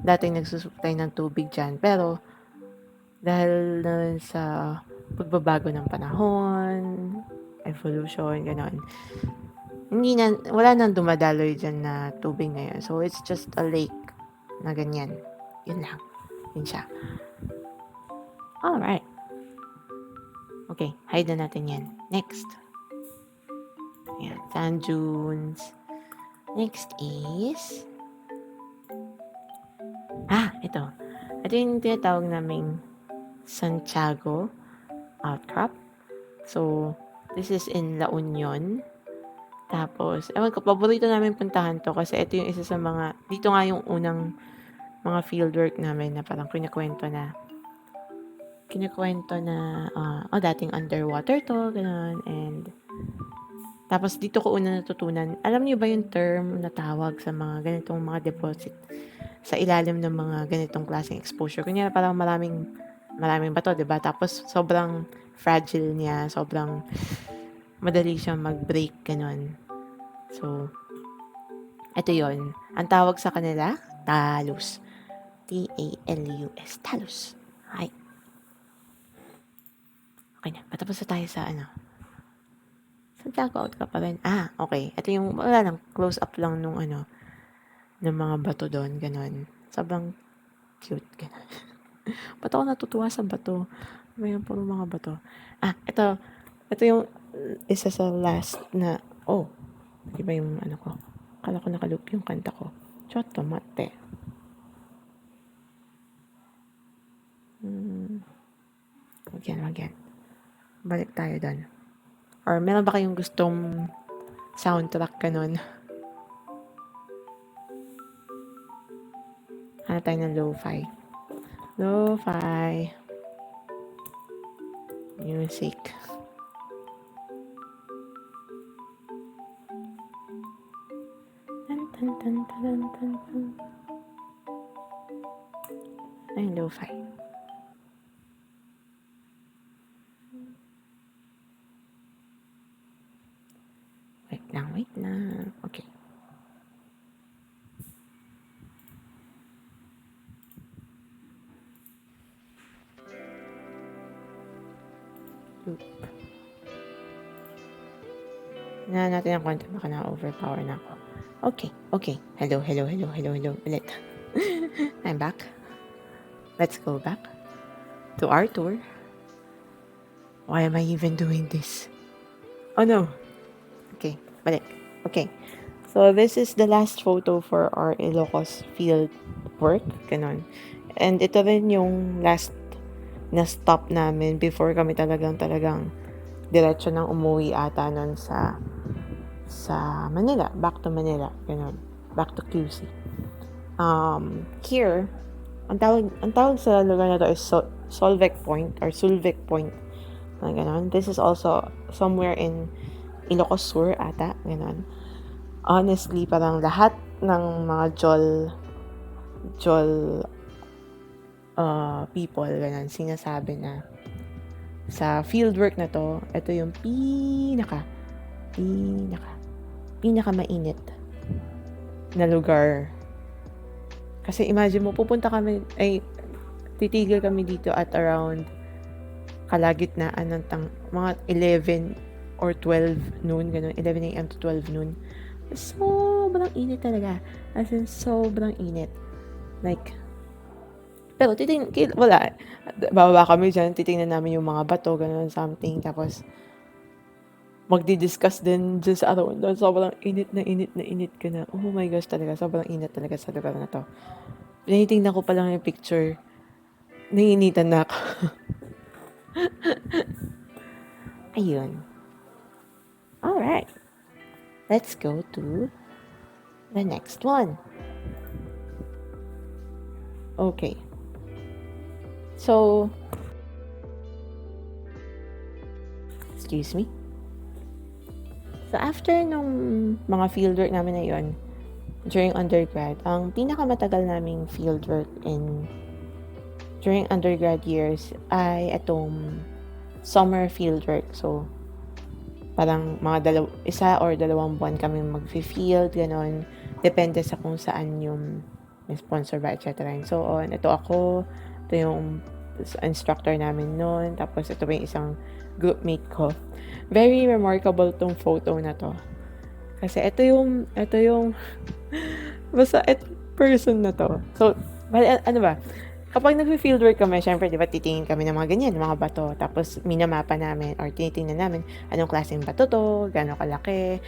dating nagsusupply ng tubig dyan. Pero, dahil na rin sa pagbabago ng panahon, evolution, gano'n, wala nang dumadaloy dyan na tubig ngayon. So, it's just a lake na ganyan. Yun lang. Yun siya. Alright. Okay, hide na natin yan. Next. Ayan, sand dunes. Next is... ito. Ito yung tinatawag naming Santiago outcrop. So, this is in La Union. Tapos, ewan ko, paborito namin puntahan to kasi ito yung isa sa mga, dito nga yung unang mga fieldwork namin na parang kinakwento na, dating underwater to, gano'n, and tapos dito ko una natutunan, alam niyo ba yung term na tawag sa mga ganitong mga deposit sa ilalim ng mga ganitong klaseng exposure? Kunya parang maraming bato, 'di ba? Tapos sobrang fragile niya, sobrang madali siyang mag-break ganun. So, ito 'yon. Ang tawag sa kanila, talus. T-A-L-U-S, talus. Ay. Okay na, patapos na tayo sa Santiago out ka pa rin. Okay. Ito yung, wala lang, close up lang nung ng mga bato doon, ganun. Sobrang cute, ganun. Ba't ako natutuwa sa bato? May puro mga bato. Ito yung isa sa last na, iba yung ko. Akala ko nakaloop yung kanta ko. Choto mate. Wag yan. Balik tayo doon. Or meron ba kayong gustong soundtrack ganun? Hanap tayo ng lo-fi. Lo-fi. Music. Ay, lo-fi. Wait lang. Okay. Loop. Na natin ang konti, baka na-overpower na ako. Okay. Hello. Ulit. I'm back. Let's go back to our tour. Why am I even doing this? Oh no. Okay, balik. Okay. So, this is the last photo for our Ilocos field work. Ganon. And ito rin yung last na stop namin before kami talagang diretso nang umuwi ata nun sa Manila. Back to Manila. Ganon. Back to QC. Here, ang tawag sa lugar na to is Solvec Point or Sulvec Point. Ganon. This is also somewhere in Ilocos Sur ata. Ganon. Honestly, parang lahat ng mga Jol people, ganon, sinasabi na sa fieldwork na to, ito yung pinaka mainit na lugar. Kasi imagine mo, titigil kami dito at around kalagitnaan ng mga 11 or 12 noon, ganun, 11 a.m. to 12 noon. Sobrang init talaga. As in, sobrang init. Like, pero wala. Bababa kami dyan, titingnan namin yung mga bato, ganun, something. Tapos, magdi-discuss din dyan sa araw. Sobrang init ka na. Oh my gosh, talaga. Sobrang init talaga sa lugar na to. Pinitingnan ko pa lang yung picture. Nanginitan na ako. Ayun. Alright. Let's go to the next one. Okay. So, excuse me. So, after nung mga fieldwork namin na yun, during undergrad, ang pinakamatagal naming fieldwork during undergrad years ay itong summer fieldwork. So, parang mga isa or dalawang buwan kami mag-field, ganon. Depende sa kung saan yung may sponsor ba, etc. And so on. Ito ako, ito yung instructor namin noon. Tapos ito pa yung isang groupmate ko. Very remarkable tong photo na to. Kasi ito yung, basta itong person na to. So, ano ba? Kapag nag-fieldwork kami, syempre, di ba, titingin kami ng mga ganyan, ng mga bato. Tapos, minamapa namin or tinitingnan namin anong klaseng bato to, gano'ng kalaki,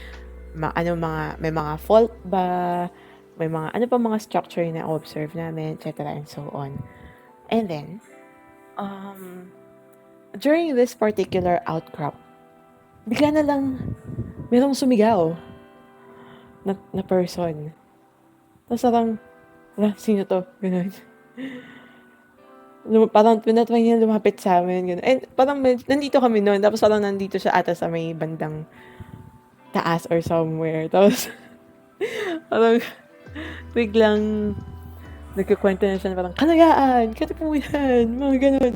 may mga fault ba, may mga, ano pa mga structure na observe namin, etc. and so on. And then, during this particular outcrop, bigla na lang, merong sumigaw na person. Tapos parang, sino to? Ganun. Parang pinatry niya lumapit sa amin. Ganun. And parang nandito kami noon. Tapos parang nandito siya ata sa may bandang taas or somewhere. Tapos parang biglang nagkikwento na siya na parang kalayaan, katipunan, mga ganun.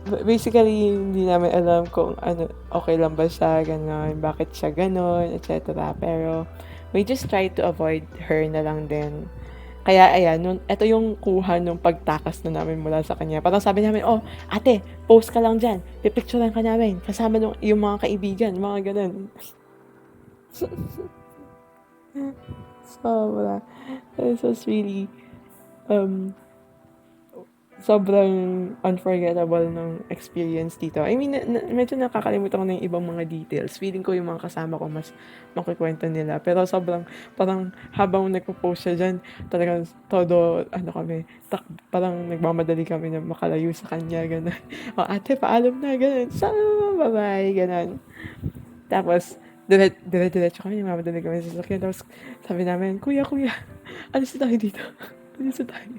Basically, hindi namin alam kung ano, okay lang ba siya, gano'n, bakit siya gano'n, etc. Pero, we just try to avoid her na lang din. Kaya, ayan, ito yung kuha nung pagtakas na namin mula sa kanya. Parang sabi namin, oh, ate, post ka lang dyan. Pipicturean ka namin. Kasama yung mga kaibigan, mga ganun. Sobra. This was really, sobrang unforgettable ng experience dito. I mean, medyo nakakalimutan ko na yung ibang mga details. Feeling ko yung mga kasama ko mas makikwento nila. Pero sobrang, parang habang nagpo-post siya dyan, talagang todo, parang nagmamadali kami na makalayo sa kanya, gano'n. O, ate, paalam na, gano'n. Bye-bye, gano'n. Tapos, diretso kami, nagmamadali kami sa sasakyan. Tapos, sabi namin, kuya, alis na tayo dito. Alis na tayo.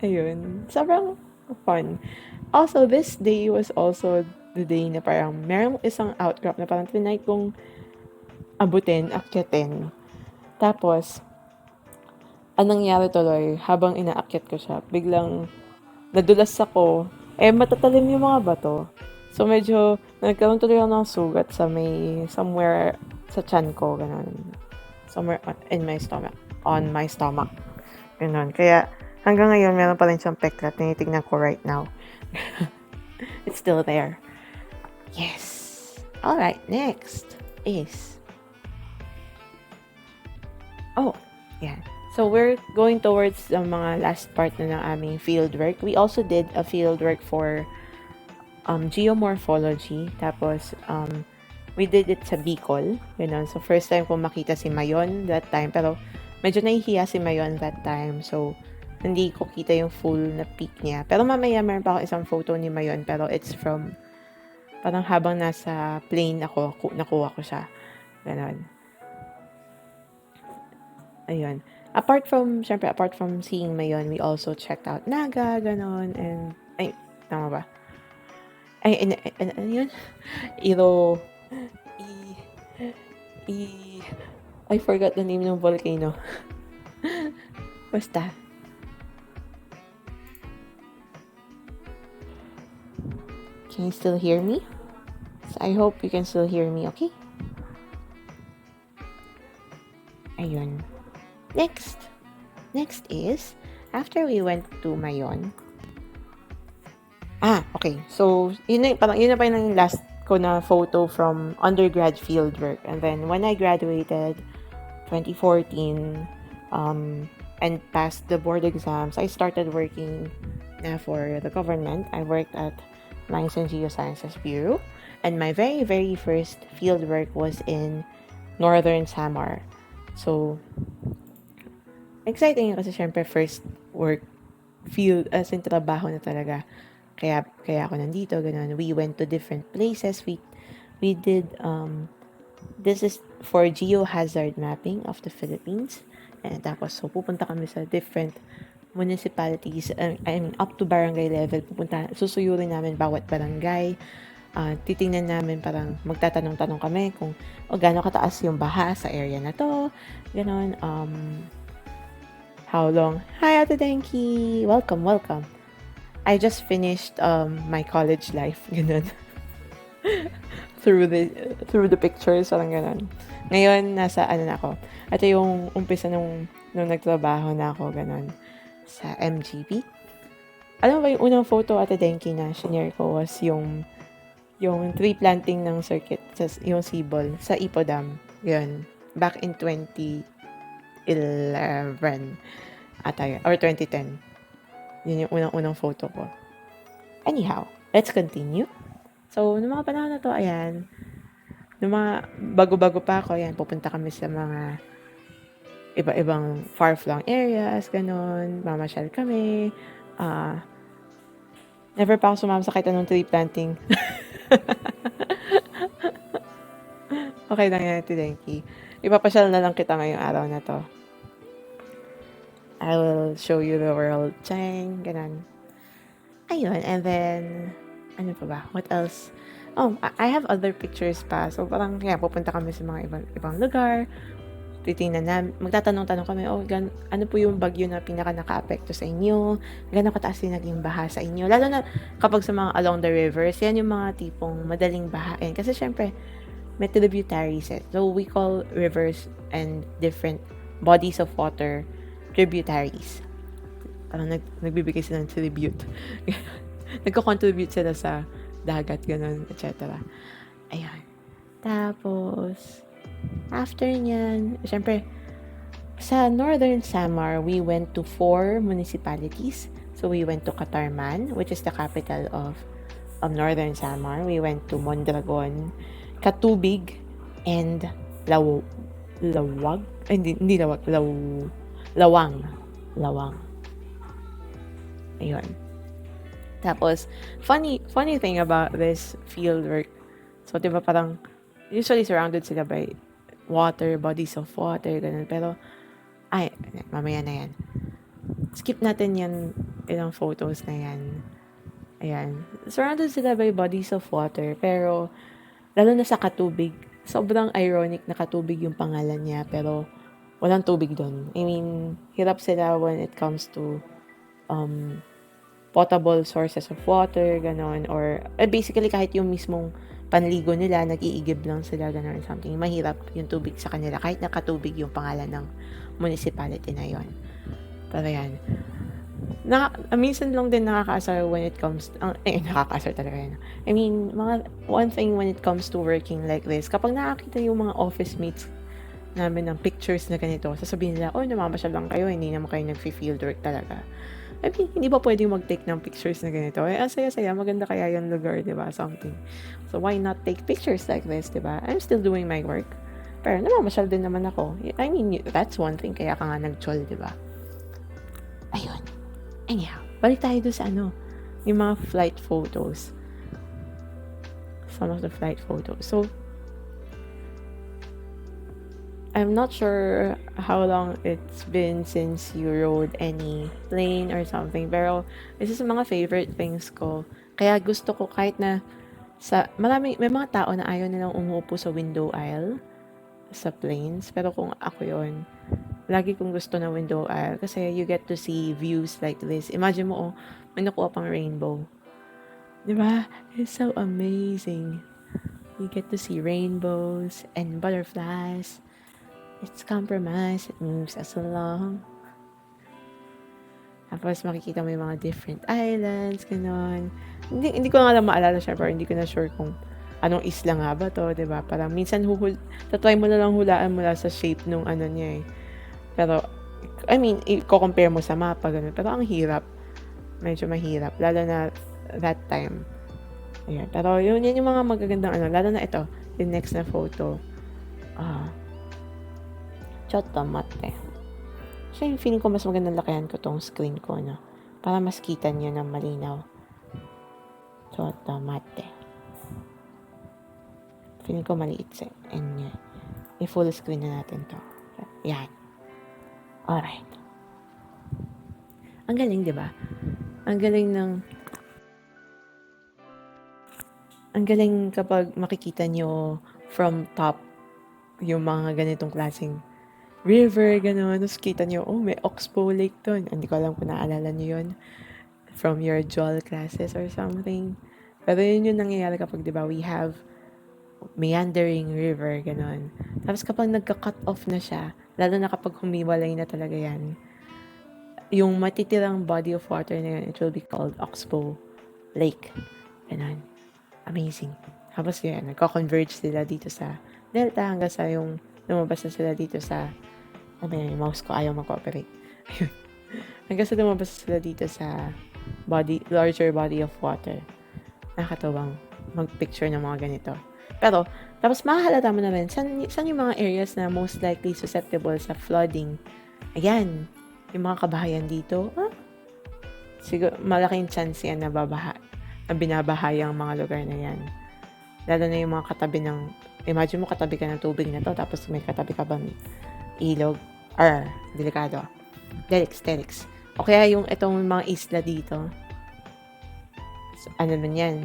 Ayun. Sobrang fun. Also, this day was also the day na parang merong isang outcrop na parang tinay kong akyatin. Tapos, anong nangyari tuloy, habang inaakyat ko siya, biglang nadulas ako. Matatalim yung mga bato. So, medyo nagkaroon tuloy ako ng sugat sa somewhere sa tiyan ko, ganun. Somewhere in my stomach. On my stomach. Ganun. Kaya, hanggang ngayon, meron pa rin siyang peklat. Tinitignan ko right now. It's still there. Yes. Alright, next is... Oh, yeah. So, we're going towards the mga last part na ng aming fieldwork. We also did a fieldwork for geomorphology. Tapos, we did it sa Bicol. Ganun. So, first time ko makita si Mayon that time. Pero, medyo nahihiya si Mayon that time. So, hindi ko kita yung full na peak niya. Pero mamaya, meron pa ako isang photo ni Mayon. Pero it's from, parang habang nasa plane ako, nakuha ko siya. Ganon. Ayun. Apart from seeing Mayon, we also checked out Naga, ganon. And, tama ba? Ano yun? I forgot the name ng volcano. Basta. Can you still hear me? So I hope you can still hear me, okay? Ayun. Next is, after we went to Mayon. Okay. So, yun na pa yung last ko na photo from undergrad fieldwork. And then, when I graduated, 2014, and passed the board exams, I started working for the government. I worked at Mines and Geosciences Bureau. And my very, very first fieldwork was in Northern Samar. So, exciting yun kasi syempre first work field as in trabaho na talaga. Kaya ako nandito, ganun. We went to different places. We did, this is for geohazard mapping of the Philippines. And tapos, so pupunta kami sa different municipalities, I mean, up to barangay level, susuyurin namin bawat barangay. Titingnan namin, parang magtatanong-tanong kami kung gaano kataas yung baha sa area na to, ganon. How long? Hi, Ate Denki! Welcome, welcome. I just finished my college life, ganon. through the pictures, parang ganon. Ngayon, nasa na ako. Ito yung umpisa nung nagtrabaho na ako, ganon, sa MGB. Alam mo ba yung unang photo, Ate Denki, na shinare ko was yung tree planting ng circuit, yung Sibol, sa Ipo Dam. Yun. Back in 2011 ata yun, or 2010. Yun yung unang photo ko. Anyhow, let's continue. So, nung mga panahon na to, ayan, nung mga bago-bago pa ako, ayan, pupunta kami sa mga iba-ibang far-flung areas, ganon, mamasyal kami. Never pa ako sumama sa kahit anong tree planting. Okay lang yan, Tidenki. Ipapasyal na lang kita ngayong araw na to. I will show you the world. Chang, ganon. Ayun, and then, ano pa ba? What else? Oh, I have other pictures pa. So, parang, pupunta kami sa mga ibang lugar. Titingnan na, magtatanong-tanong kami, ano po yung bagyo na pinaka naka-apekto sa inyo? Gano'ng kataas din naging baha sa inyo? Lalo na kapag sa mga along the rivers, yan yung mga tipong madaling bahain. Kasi syempre, may tributaries. So, we call rivers and different bodies of water tributaries. Parang nagbibigay sila ng tribute. Nagko-contribute sila sa dagat, ganun, etc. Ayan. Tapos, after nyan, syempre, sa Northern Samar, we went to 4 municipalities. So, we went to Catarman, which is the capital of Northern Samar. We went to Mondragon, Katubig, and Lawag? Hindi Lawag. Lawang. Ayun. Tapos, funny thing about this field work, so, diba parang, usually surrounded sila by water, bodies of water, ganun. Pero, mamaya na yan. Skip natin yan, ilang photos na yan. Ayan. Surrounded sila by bodies of water, pero, lalo na sa Katubig, sobrang ironic na Katubig yung pangalan niya, pero, walang tubig doon. I mean, hirap sila when it comes to, potable sources of water, ganon, or basically kahit yung mismong panligo nila, nag-iigib lang sila, ganon, something. Mahirap yung tubig sa kanila, kahit nakatubig yung pangalan ng municipality na yon. Pero yan. Minsan lang din nakakaasar when it comes, nakakaasar talaga yan. I mean, one thing when it comes to working like this, kapag nakakita yung mga office mates namin ng pictures na ganito, sasabihin nila, namamasyal lang kayo, hindi naman kayo nag-field work talaga. I mean, hindi ba pwedeng mag-take ng pictures na ganito? Ang saya-saya, maganda kaya yung lugar, diba? Something. So, why not take pictures like this, diba? I'm still doing my work. Pero namamasyal din naman ako. I mean, that's one thing, kaya ka nga nag-chol, diba? Ayun. Anyhow, balik tayo doon sa yung mga flight photos. Some of the flight photos. So, I'm not sure how long it's been since you rode any plane or something, pero this is mga favorite things ko. Kaya gusto ko kahit na may mga tao na ayaw nilang umuupo sa window aisle sa planes, pero kung ako yon, lagi kong gusto na window aisle kasi you get to see views like this. Imagine mo, may nakuha pang rainbow. Diba? It's so amazing. You get to see rainbows and butterflies. It's compromise. It moves us along. Tapos makikita mo yung mga different islands, gano'n. Hindi ko nga lang maalala siya, pero hindi ko na sure kung anong isla nga ba to, diba? Parang minsan tatry mo na lang hulaan mula sa shape nung niya eh. Pero, I mean, i-compare mo sa mapa, gano'n. Pero ang hirap. Medyo mahirap. Lalo na that time. Ayan. Pero yan yung mga magagandang lalo na ito, yung next na photo. Chota mate. So, yung feeling ko mas magandang lakihan ko tong screen ko, no? Para mas kita niyo ng malinaw. Chota mate. Feeling ko maliit sa inyo. I-full screen na natin to. Yan. Alright. Ang galing, di ba? Ang galing kapag makikita nyo from top yung mga ganitong klaseng river, gano'n. Tapos kita nyo, oh, may Oxbow Lake doon. Hindi ko alam kung naalala nyo yun from your geol classes or something. Pero yun yung nangyayari kapag, di ba, we have meandering river, gano'n. Tapos kapag nagka-cut off na siya, lalo na kapag humiwalay na talaga yan, yung matitirang body of water na yun, it will be called Oxbow Lake. Gano'n. Amazing. Tapos yun, nagko-converge sila dito sa delta hanggang sa yung lumabas na sila dito sa yung mouse ko ayaw mag-cooperate. Hanggang sa lumabas sila dito sa larger body of water. Nakakatawang mag-picture ng mga ganito. Pero, tapos makahalata mo na rin, saan yung mga areas na most likely susceptible sa flooding? Ayan, yung mga kabahayan dito, siguro, malaking chance yan na binabahayang mga lugar na yan. Lalo na yung mga katabi ng, imagine mo katabi ka ng tubig na to, tapos may katabi ka bang ilog, delikado. Delix. O kaya yung itong mga isla dito, so, ano man yan,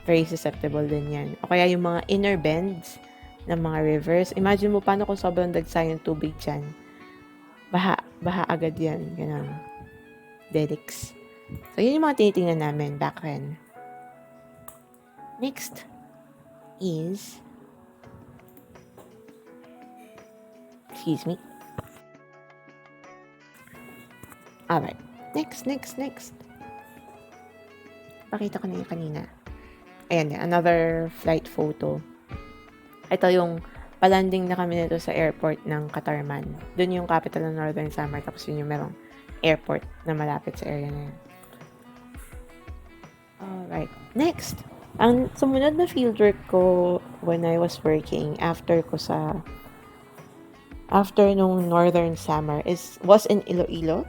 very susceptible din yan. O kaya yung mga inner bends ng mga rivers, imagine mo paano kung sobrang dagsa yung tubig dyan. Baha agad yan, ganun. Delix. So, yun yung mga tinitingnan namin back then. Next is, excuse me. Alright. Next. Pakita ko na yung kanina. Ayan, another flight photo. Ito yung palanding na kami nito sa airport ng Katarman. Doon yung capital ng Northern Samar. Tapos yun yung merong airport na malapit sa area na yan. Alright. Next. Ang sumunod na fieldwork ko when I was working after nung Northern Samar was in Iloilo.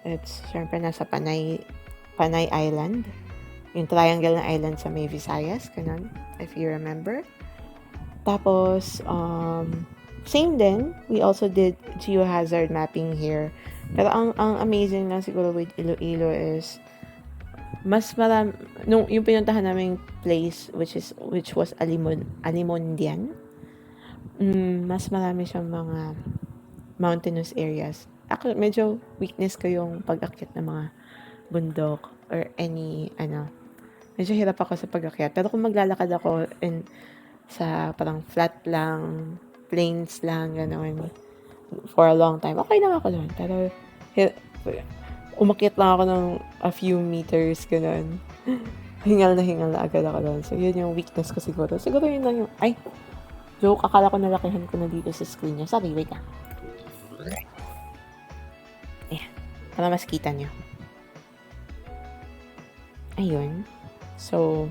It's, syempre, nasa Panay Island. Yung triangle na island sa may Visayas, ganun, if you remember. Tapos, same din, we also did geohazard mapping here. Pero ang amazing lang siguro with Iloilo is, mas marami, yung pinuntahan naming place, which was Alimondian, mas marami siyang mga mountainous areas. Ako, medyo weakness ko yung pag-akyat ng mga bundok or any, medyo hirap ako sa pag-akyat. Pero kung maglalakad ako sa parang flat lang, plains lang, gano'n, for a long time, okay lang ako doon. Pero, umakyat lang ako ng a few meters, gano'n. Hingal na agad ako doon. So, yun yung weakness ko siguro. Siguro yun lang yung, joke, akala ko nalakihan ko na dito sa screen niya. Sorry, wait lang. Ayan, para mas kita nyo. Ayun. So,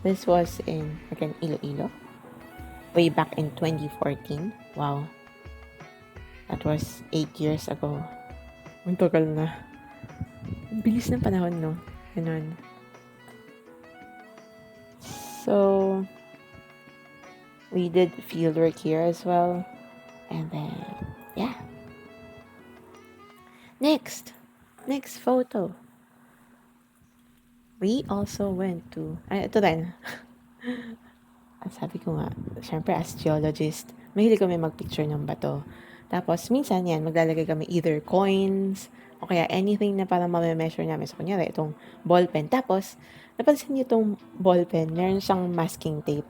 this was in, again, Iloilo. Way back in 2014. Wow. That was 8 years ago. Ang tagal na. Bilis ng panahon, no? Ganun. So, we did fieldwork here as well. And then, yeah. Next photo. We also went to, ito rin. Sabi ko nga, syempre as geologist, mahilig kami magpicture ng bato. Tapos, minsan yan, maglalagay kami either coins, o kaya anything na parang ma-measure namin. So, kunyari, itong ballpen. Tapos, napansin niyo itong ballpen, meron siyang masking tape.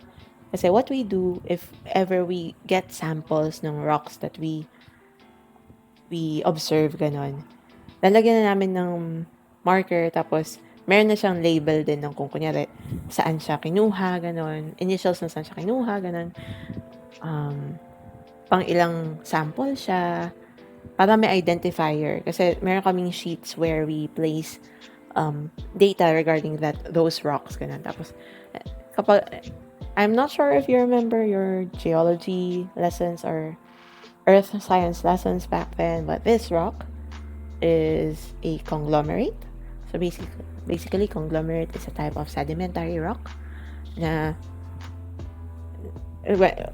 Kasi what we do, if ever we get samples ng rocks that we observe, ganon, lalagyan na namin ng marker, tapos meron na siyang label din ng kung kunyari saan siya kinuha, ganon, initials na saan siya kinuha, ganon, pang ilang sample siya, para may identifier. Kasi meron kaming sheets where we place data regarding those rocks, ganon. Tapos, kapag, I'm not sure if you remember your geology lessons or earth science lessons back then, but this rock is a conglomerate. So basically conglomerate is a type of sedimentary rock na,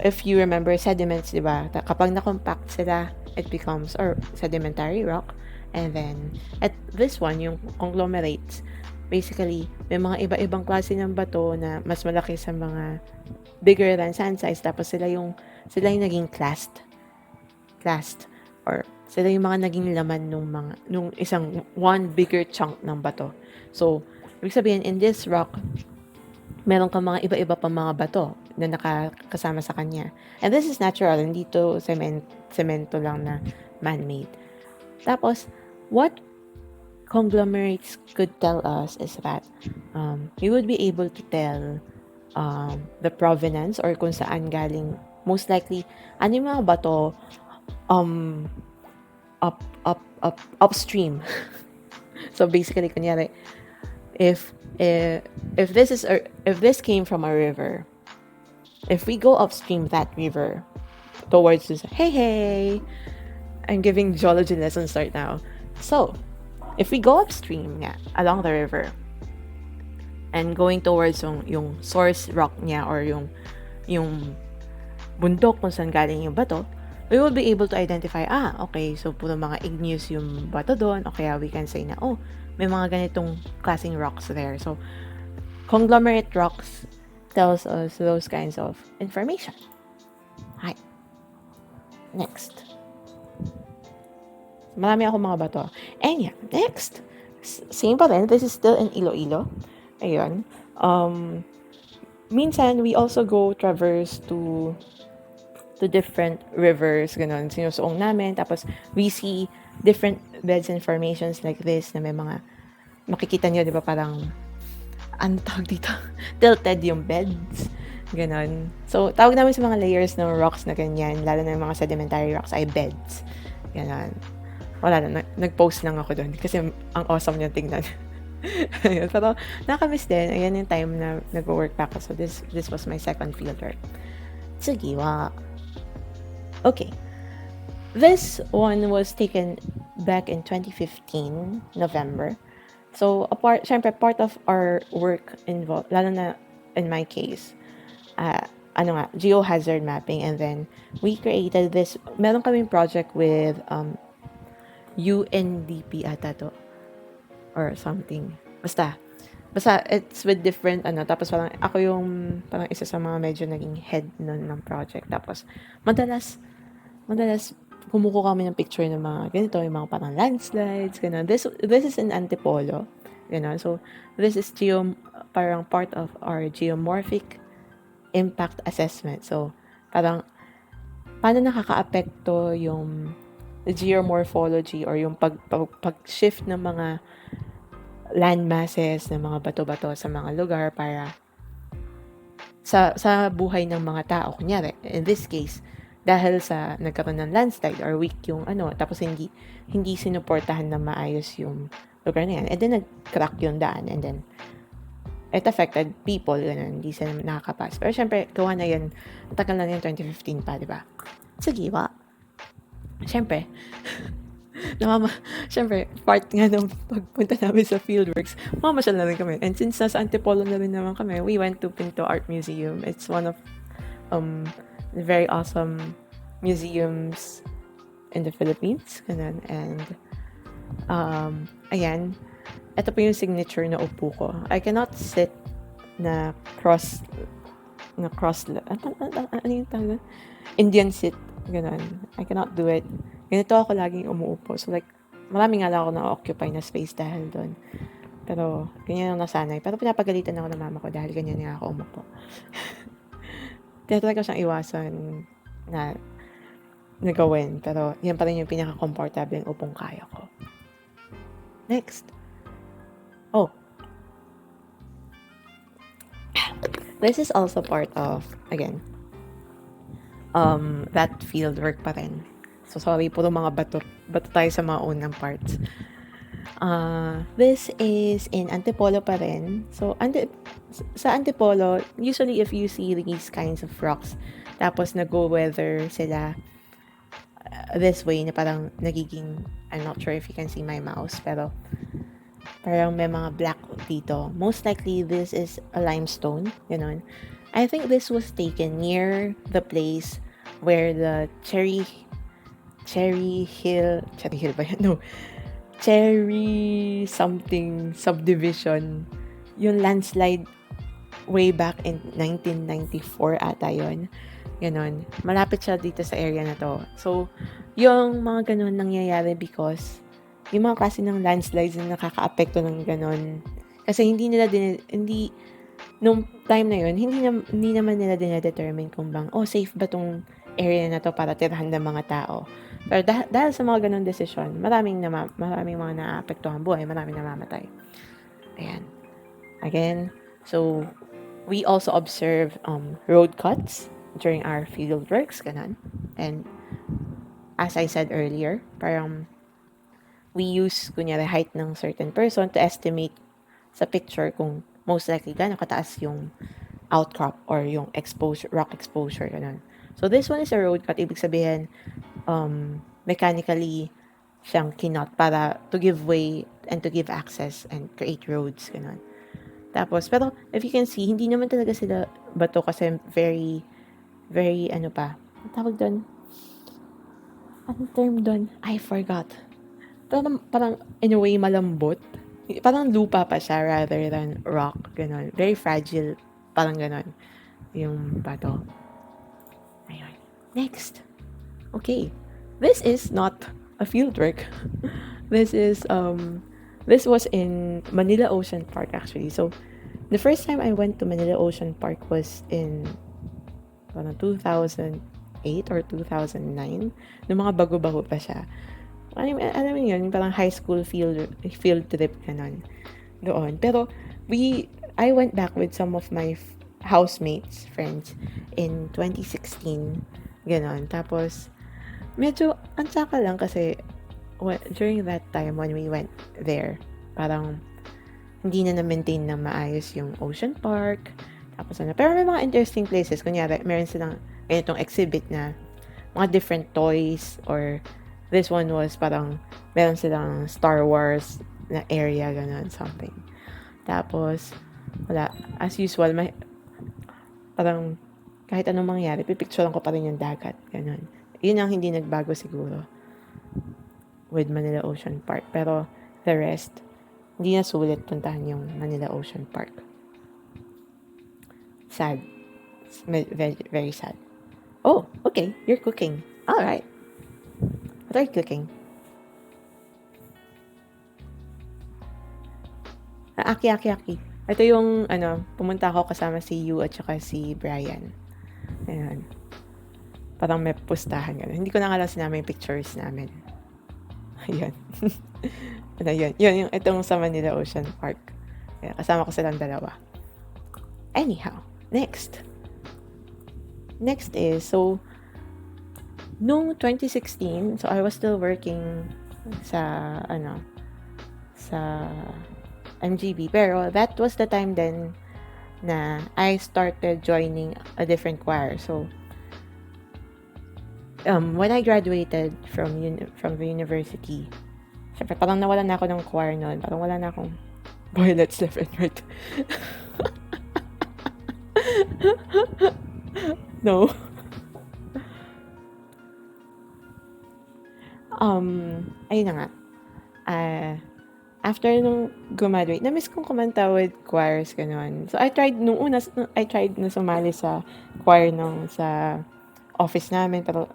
if you remember sediments, diba, kapag na-compact sila, it becomes, or sedimentary rock, And then, at this one, yung conglomerates, basically, may mga iba-ibang klase ng bato na mas malaki sa mga bigger than sand size. Tapos sila yung naging classed, or sila yung mga naging laman nung isang one bigger chunk ng bato. So, ibig sabihin, in this rock, meron kang mga iba-iba pang mga bato na nakakasama sa kanya. And this is natural, hindi to semento lang na man-made. Tapos, what conglomerates could tell us is that we would be able to tell the provenance or kung saan galing, most likely, ano yung mga bato upstream. So basically, kunyari, if this came from a river, if we go upstream that river towards this, hey, I'm giving geology lessons right now. So, if we go upstream along the river and going towards yung source rock niya or yung bundok kung saan galing yung bato, we will be able to identify, okay, so puro mga igneous yung bato doon, o kaya we can say na, may mga ganitong klaseng rocks there. So, conglomerate rocks tells us those kinds of information. Hi. Next. Marami ako mga bato. And yeah, next. Same pa rin. This is still in Iloilo. Ayun. Minsan, we also go traverse to different rivers, ganun. Sinusuong namin. Tapos, we see different beds and formations like this na may mga, makikita nyo, di ba, parang, ano tawag dito? Tilted yung beds. Ganon. So, tawag namin sa mga layers ng rocks na ganyan, lalo na yung mga sedimentary rocks, ay beds. Ganon. Wala na, nag-post lang ako doon kasi ang awesome niya tingnan. Pero, nakamiss din. Ayan yung time na nag-work pa ako. So, this was my second field work. Sige, okay. This one was taken back in 2015, November. So, syempre, part of our work involved, lalo na in my case, geohazard mapping, and then we created this, meron kaming project with UNDP ata to, or something. Basta, it's with different, tapos parang ako yung, parang isa sa mga medyo naging head nun ng project. Tapos, madalas, kumukuha kami ng picture ng mga ganito, yung mga parang landslides, gano'n. This is in Antipolo, gano'n. So, this is parang part of our geomorphic impact assessment. So, parang, paano nakaka-apekto yung geomorphology or yung pag-shift ng mga land masses, ng mga bato-bato sa mga lugar para sa buhay ng mga tao. Kunyari, in this case, dahil sa nagkaroon ng landslide or weak yung tapos hindi sinuportahan na maayos yung lugar na yan. And then, nag-crack yung daan. And then, it affected people. Ganun, hindi sila nakakapas. Pero syempre, gawa na yan. Tagal na yan, 2015 pa, di ba? Sige, syempre, syempre, part nga ng pagpunta namin sa fieldworks, mamasyal na rin kami. And since nasa Antipolo na rin naman kami, we went to Pinto Art Museum. It's one of very awesome museums in the Philippines. Ganun. And, ayan, ito po yung signature na upo ko. I cannot sit na cross, ano yung tawag? Indian sit. Ganun. I cannot do it. Ganito ako laging umuupo. So like, marami nga lang ako na-occupy na space dahil doon. Pero, ganyan ang nasanay. Pero pinapagalitan ako ng mama ko dahil ganyan nga ako umupo. Tinatry ko siyang iwasan na gawin. Pero, yan pa rin yung pinaka-comfortable yung upong kaya ko. Next. This is also part of, again, that field work pa rin. So, sorry, puro mga bato tayo sa mga unang parts. This is in Antipolo pa rin. So, sa Antipolo, usually if you see these kinds of rocks, tapos nag-weather sila this way, na parang nagiging, I'm not sure if you can see my mouse, pero parang may mga black dito. Most likely, this is a limestone. Ganun. I think this was taken near the place where the Cherry Hill ba yan? No. Cherry something subdivision. Yung landslide way back in 1994 ata yun. Ganon. Malapit siya dito sa area na to. So, yung mga ganon nangyayari because yung mga klase ng landslides na nakaka-apekto ng ganon. Kasi hindi, nung time na yun, hindi naman nila dine-determine kung bang, safe ba tong area na to para tirahan ng mga tao. Pero dahil sa mga ganon desisyon, maraming mga naapektuhan buhay, maraming namamatay. Ayan. Again, so, we also observe road cuts during our field works, ganon. And as I said earlier, parang we use, kunyari, height ng certain person to estimate sa picture kung most likely gaano kataas yung outcrop or yung rock exposure, ganon. So, this one is a road cut. Ibig sabihin, mechanically siyang kinot para to give way and to give access and create roads, ganon. Tapos, pero if you can see, hindi naman talaga sila bato kasi very, very, ano pa, ang tawag doon? Anong term doon? I forgot. Pero parang, in a way, malambot. Parang lupa pa siya rather than rock, ganon. Very fragile, parang ganon, yung bato. Ayun. Next. Okay. This is not a field work. This was in Manila Ocean Park, actually. So, the first time I went to Manila Ocean Park was in 2008 or 2009. Nung mga bago-bago pa siya. Alam mo yun, parang high school field trip ganon. Doon. Pero, I went back with some of my housemates, friends, in 2016. Ganon. Tapos, medyo, ang tsaka lang kasi, during that time when we went there, parang, hindi na na-maintain na maayos yung Ocean Park. Tapos ano. Pero may mga interesting places. Kunyari, meron silang ganitong exhibit na mga different toys or this one was parang meron silang Star Wars na area, ganun, something. Tapos, wala. As usual, parang kahit anong mangyari, pipicturean ko pa rin yung dagat. Ganun. Yun ang hindi nagbago siguro with Manila Ocean Park. Pero the rest, hindi na sulit puntahan yung Manila Ocean Park. Sad. Very, very sad. Oh, okay. You're cooking. Alright. What are you cooking? Aki. Ito yung, pumunta ako kasama si Yu at saka si Brian. Ayan. Parang may pustahan. Ganun. Hindi ko na nga lang sinama yung pictures namin. Ayan. Yun, itong sa Manila Ocean Park. Ayan, kasama ko silang dalawa. Anyhow, next is, so, nung 2016, so I was still working sa MGB. Pero that was the time then na I started joining a different choir. So, when I graduated from the university, syempre parang nawalan na ako ng choir noon. Parang wala na akong boylets left and right. No. Ayun na nga. After nung graduate, na-miss kong kumanta with choirs, gano'n. So, I tried na sumali sa choir sa office namin, pero,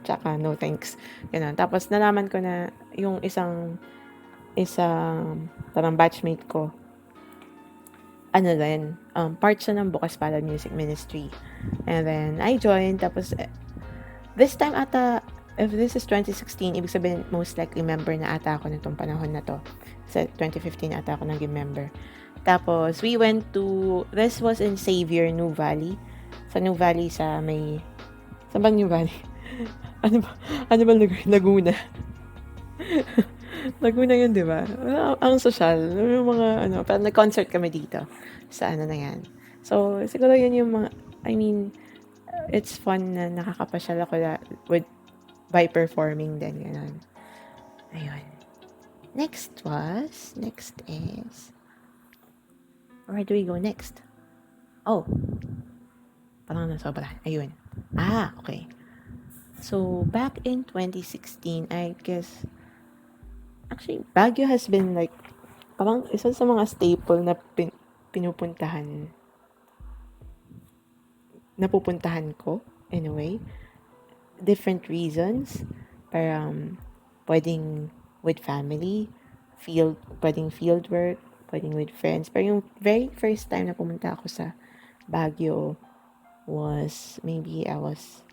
tsaka, no thanks. Gano'n. Tapos, nalaman ko na yung isang parang batchmate ko, part siya ng Bukas Palad Music Ministry. And then, I joined, tapos, this time ata, if this is 2016, ibig sabihin, most likely member na ata ako nitong panahon na to. Sa 2015 ata ako naging member. Tapos, we went to, this was in Xavier, New Valley. Sa New Valley, sa bang New Valley? Ano ba lugar? Laguna. Laguna yun, di ba? Ang social. Yung mga, parang nag-concert kami dito. Sa na yan. So, siguro yun yung mga, it's fun na nakakapasyal ako by performing din, gano'n. Ayun. Next is, where do we go next? Oh, parang nasobra. Ayun. Okay. So, back in 2016, I guess, Actually, Baguio has been like, parang isa sa mga staple na pinupuntahan, napupuntahan ko, in a way. Different reasons. Parang, pwedeng with family, pwedeng field work, pwedeng with friends. Pero yung very first time na pumunta ako sa Baguio was, maybe I was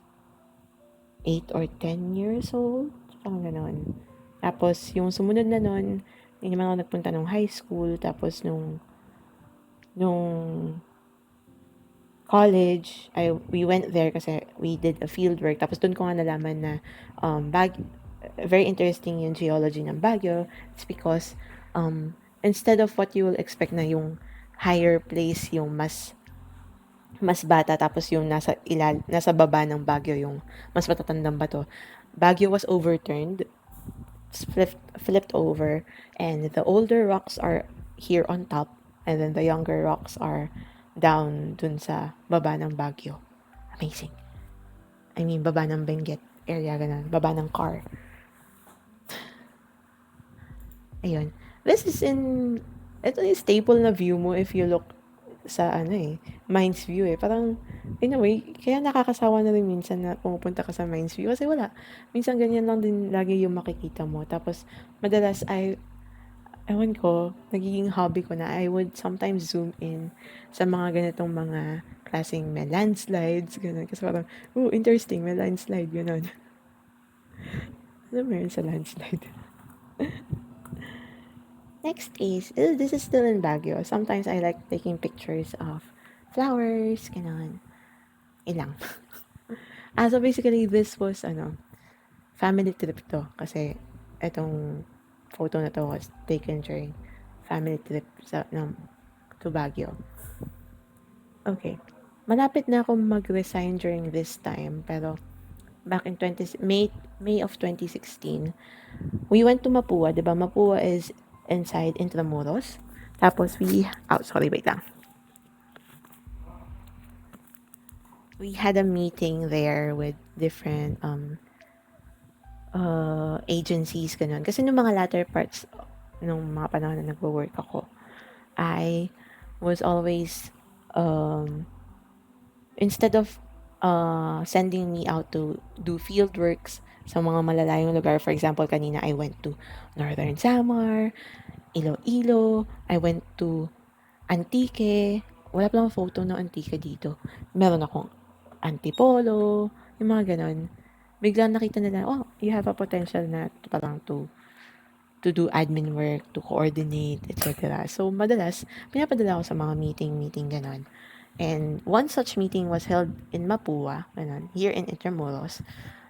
8 or 10 years old. Parang ganon. Tapos, yung sumunod na nun, hindi naman ako nagpunta nung high school. Tapos, nung college, we went there kasi we did a field work. Tapos, dun ko nga nalaman na very interesting yung geology ng Baguio. It's because, instead of what you will expect na yung higher place, yung mas bata, tapos yung nasa baba ng Baguio, yung mas matatandang bato. Baguio was overturned, flipped over, and the older rocks are here on top, and then the younger rocks are down dun sa baba ng Baguio. Amazing. I mean, baba ng Benguet area, ganun. Baba ng car. Ayun. This is ito yung staple na view mo if you look sa Mines View Parang, in a way, kaya nakakasawa na rin minsan na pumupunta ka sa Mines View kasi wala. Minsan ganyan lang din lagi yung makikita mo. Tapos, madalas ewan ko, nagiging hobby ko na I would sometimes zoom in sa mga ganitong mga klaseng may landslides, gano'n. Kasi parang, interesting, may landslide, gano'n. Ano meron sa landslide? Next is, this is still in Baguio. Sometimes I like taking pictures of flowers, gano'n. Ilang. So basically, this was, family trip to. Kasi, etong photo na to was taken during family trip to Baguio. Okay. Malapit na akong mag-resign during this time, pero back in May of 2016, we went to Mapua, diba? Mapua is inside Intramuros. Tapos wait lang. We had a meeting there with different agencies, ganun. Kasi nung mga latter parts, nung mga panahon na nagwo-work ako, I was always, instead of sending me out to do field works sa mga malalayong lugar, for example, kanina I went to Northern Samar, Iloilo, I went to Antique. Wala pa lang photo ng Antique dito. Meron akong Antipolo, yung mga ganon. Biglang nakita nila, you have a potential na parang to do admin work, to coordinate, etc. So, madalas, pinapadala ako sa mga meeting, ganon. And one such meeting was held in Mapua, ganon, here in Intramuros.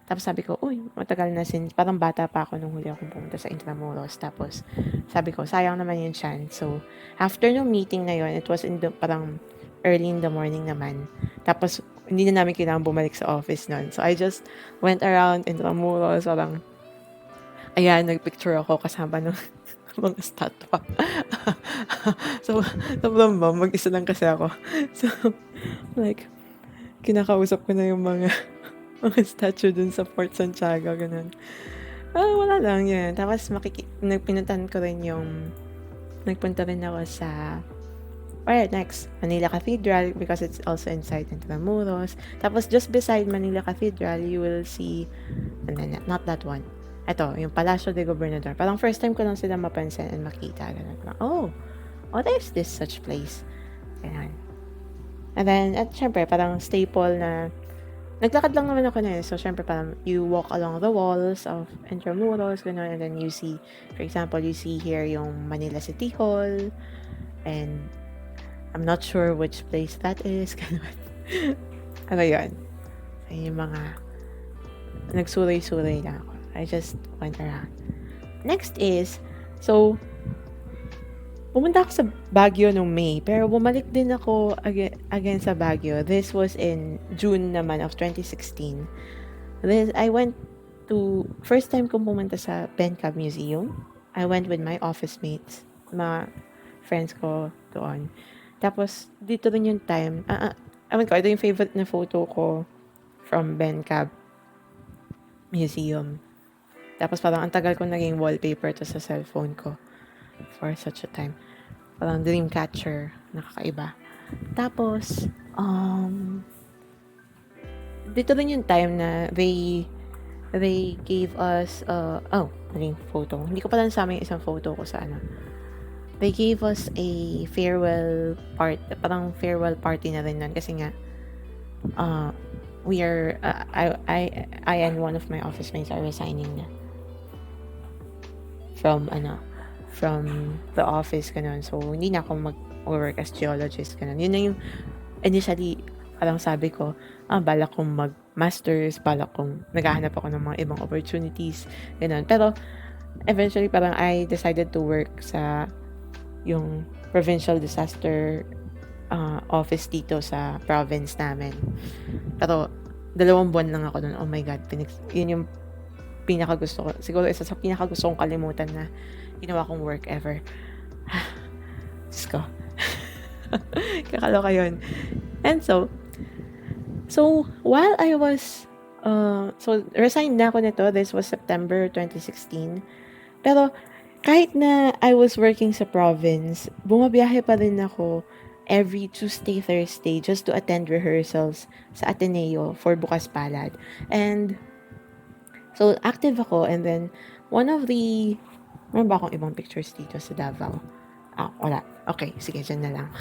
Tapos sabi ko, matagal na since, parang bata pa ako nung huli akong pumunta sa Intramuros. Tapos sabi ko, sayang naman yung chance. So, after nung meeting na yon, it was parang early in the morning naman. Tapos, hindi na namin kailangan bumalik sa office nun. So, I just went around Intramuros, parang, ayan, nagpicture ako kasama ng mga statwa. So, sobrang mag-isa lang kasi ako. So, like, kinakausap ko na yung mga statue dun sa Fort Santiago, ganun. Wala lang, yan. Tapos, nagpunta rin ako sa, next, Manila Cathedral, because it's also inside Intramuros. Tapos, just beside Manila Cathedral, you will see, not that one. Ito, yung Palacio de Gobernador. Parang first time ko lang sila mapansin and makita. Ganun. Parang, there's this such place. Ganun. And then, at syempre, parang staple na, naglakad lang naman ako na So, syempre, parang you walk along the walls of Intramuros, gano'n, and then you see, for example, you see here yung Manila City Hall, and I'm not sure which place that is, gano'n. Ano yun? So, yung mga, nagsuray-suray lang ako. I just went around. Next is, so, pumunta ako sa Baguio noong May, pero bumalik din ako again sa Baguio. This was in June naman of 2016. I went to, first time kong pumunta sa Bencab Museum. I went with my office mates, mga friends ko doon. Tapos, dito rin yung time, ito yung favorite na photo ko from Bencab Museum. Tapos parang ang tagal ko naging wallpaper to sa cellphone ko for such a time. Parang dream catcher, nakakaiba. Tapos, dito rin yung time na they gave us, naging photo. Hindi ko pa lang sa amin isang photo ko sa ano. They gave us a parang farewell party na rin nun kasi nga, we are, I and one of my office mates are resigning na from the office, ganun. So, hindi na ako mag-work as geologist, ganun. Yun na yung, initially, parang sabi ko, balak kong mag-masters, balak kong naghahanap ako ng mga ibang opportunities, ganun. Pero, eventually, parang I decided to work sa yung provincial disaster office dito sa province namin. Pero, 2 buwan lang ako doon. Oh my God, yun yung pinakagusto ko. Siguro isa sa pinakagusto kong kalimutan na ginawa kong work ever. Diyos ko. Kakaloka yun. And so while I was, resigned na ako nito. This was September 2016. Pero, kahit na I was working sa province, bumabiyahe pa rin ako every Tuesday, Thursday just to attend rehearsals sa Ateneo for Bukas Palad. And, so, active ako. And then, meron ba akong ibang pictures dito sa Davao? Wala. Okay, sige, dyan na lang.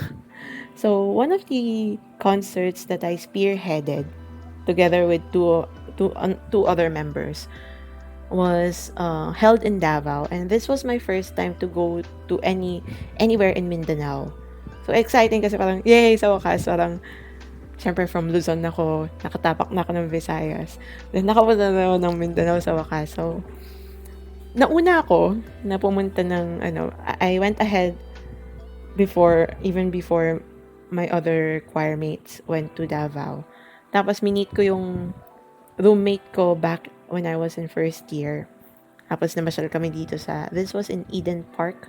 So, one of the concerts that I spearheaded together with two other members was held in Davao, and this was my first time to go to anywhere in Mindanao. So, exciting kasi parang, yay, sa wakas, parang, syempre from Luzon ako, nakatapak na ako ng Visayas. Then, nakapunta na ako ng Mindanao sa wakas. So, nauna ako na pumunta ng, I went ahead even before my other choir mates went to Davao. Tapos, minit ko yung roommate ko back when I was in first year. Tapos, namasyal kami dito this was in Eden Park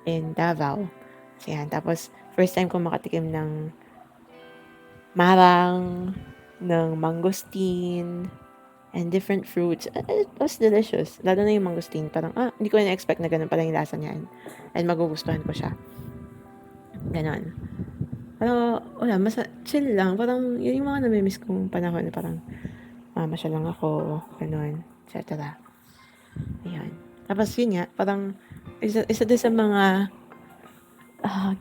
in Davao. So, yan. Tapos, first time ko makatikim ng marang, ng mangosteen, and different fruits. It was delicious. Lalo na yung mangosteen. Parang, hindi ko na-expect na ganun pala yung lasa niyan. And magugustuhan ko siya. Ganon. Pero, wala, chill lang. Parang, yun yung mga namimiss kong panahon na parang, mamasya lang ako, ganon, etc. Ayan. Tapos, yun nga, parang, isa din sa mga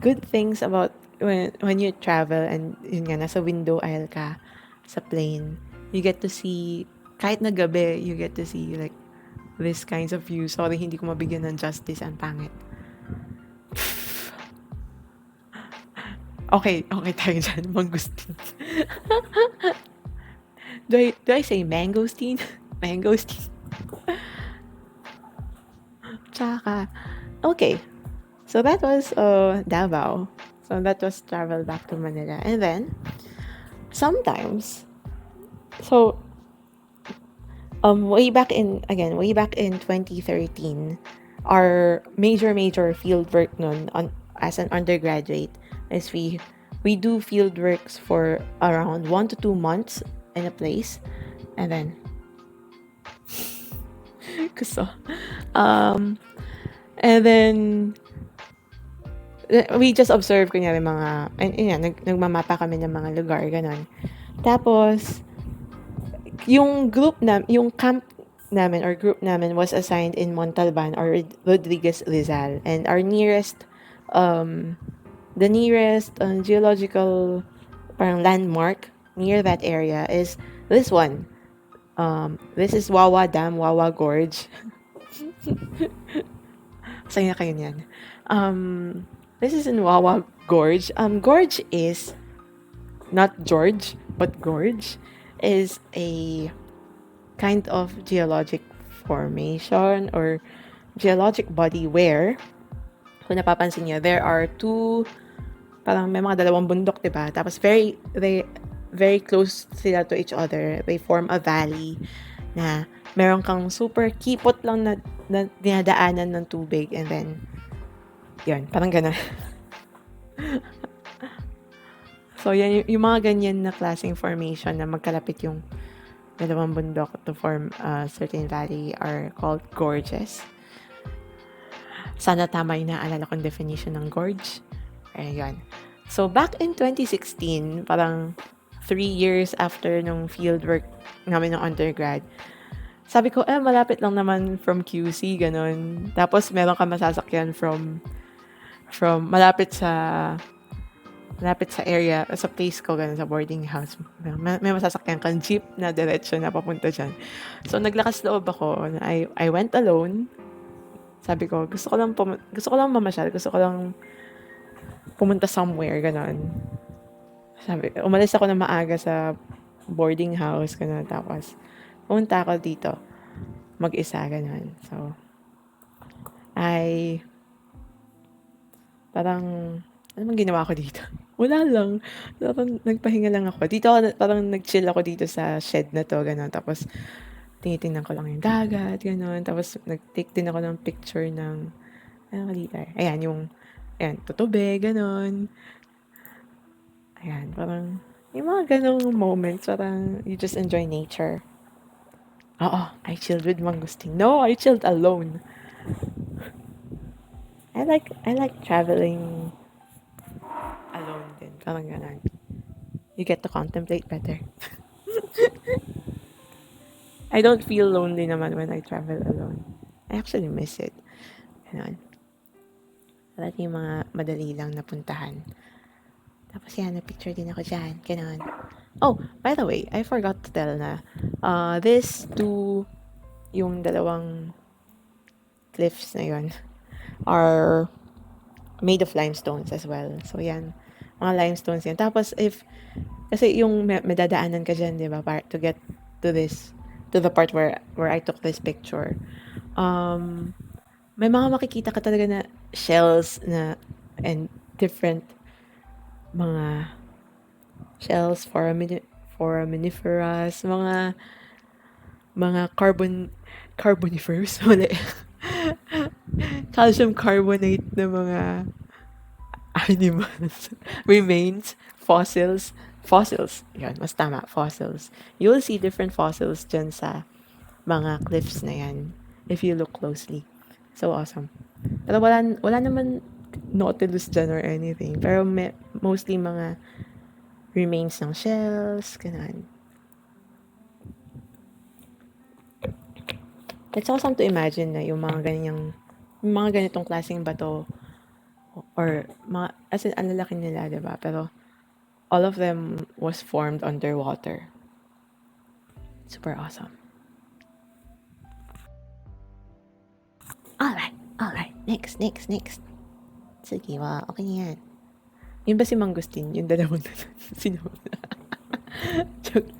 good things about when you travel and yun nga, nasa window aisle ka sa plane, you get to see, kahit na gabi, you get to see like these kinds of views. Sorry, hindi ko mabigyan ng justice, ang pangit. Okay tayo dyan, mangosteen. do I say mangosteen? Mangosteen. Tsaka, okay. So that was Davao. So that was travel back to Manila. And then, sometimes, so, way back in 2013, our major field work nun as an undergraduate is we do field works for around 1 to 2 months in a place, and then and then we just observe kunyari mga, nagmamapa kami ng mga lugar, ganon. Tapos, yung camp namin or group namin was assigned in Montalban or Rodriguez Rizal, and our nearest geological parang landmark near that area is this one. This is Wawa Dam, Wawa Gorge. Saya kayo niyan. This is in Wawa Gorge. Gorge is not George, but Gorge is a kind of geologic formation or geologic body where, kung napapansin niyo, there are parang may mga 2 bundok, diba? Tapos very close sila to each other. They form a valley na meron kang super kipot lang na dinadaanan ng tubig, and then yun, parang gano'n. So, yan yung mga ganyan na klaseng formation na magkalapit yung dalawang bundok to form a certain valley are called gorges. Sana tama yung naalala kong definition ng gorge. Ayun. So, back in 2016, parang 3 years after nung fieldwork namin ng undergrad, sabi ko, malapit lang naman from QC, ganun. Tapos, meron ka masasakyan from malapit sa area, sa place ko, ganun, sa boarding house. May masasakyan kang jeep na diretso na papunta dyan. So, naglakas loob ako. I went alone. Sabi ko, gusto ko lang mamasyal. Gusto ko lang pumunta somewhere, ganun. Umalis ako na maaga sa boarding house, ganun. Tapos, pumunta ako dito. Mag-isa, ganun. So, parang, ano man ginawa ko dito? Wala lang. Parang nagpahinga lang ako. Parang nag-chill ako dito sa shed na to, ganun. Tapos, tinitingnan ko lang yung dagat, ganun. Tapos, nag-take din ako ng picture ng, ayan, tutube, ganun. Ayan, parang, yung mga ganong moments, parang, you just enjoy nature. Oo, I chilled with Mangustin. No, I chilled alone. I like traveling alone din. Parang ganun. You get to contemplate better. I don't feel lonely naman when I travel alone. I actually miss it. Ganun. Parang yung mga madali lang napuntahan. Tapos yan, na-picture din ako dyan. Ganun. Oh, by the way, I forgot to tell na, this two, yung dalawang cliffs na yun, are made of limestones as well. So yan, mga limestones yan. Tapos kasi yung may dadaanan ka dyan, di ba, to get to the part where I took this picture. May mga makikita ka talaga na shells and different mga shells, foraminiferous, mga carboniferous, wala. Calcium carbonate na mga animals, remains, fossils, yan, mas tama, fossils. You will see different fossils dyan sa mga cliffs na yan, if you look closely. So awesome. Pero wala naman nautilus dyan or anything. Pero mostly mga remains ng shells, ganun. It's awesome to imagine na yung mga ganitong klaseng bato or as in, ang lalaki nila, diba? Pero all of them was formed underwater. Super awesome. Alright. Next. Sige, okay na yan. Yun ba si Mangustin? Yung dalawang Joke.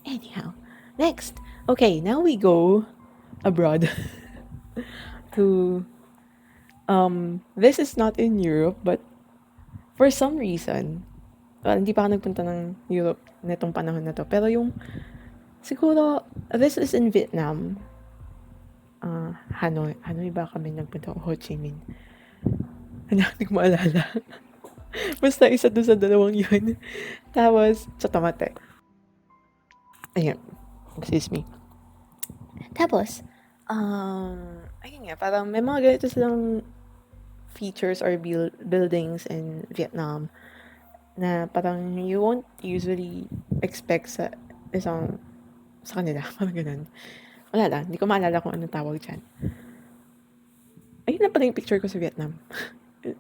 Anyhow, next. Okay, now we go abroad to this is not in Europe, but for some reason hindi pa ako nagpunta ng Europe netong panahon na to, pero siguro this is in Vietnam. Hanoi ba kami nagpunta? Ho Chi Minh. Hindi ko maalala. Basta isa doon sa dalawang yun. Tapos sa Tamate. Ayan, excuse me. Tapos ayun nga, parang may mga ganito silang features or buildings in Vietnam na parang you won't usually expect sa kanila. Parang ganun. Wala lang, hindi ko maalala kung anong tawag dyan. Ayun na pala yung picture ko sa Vietnam.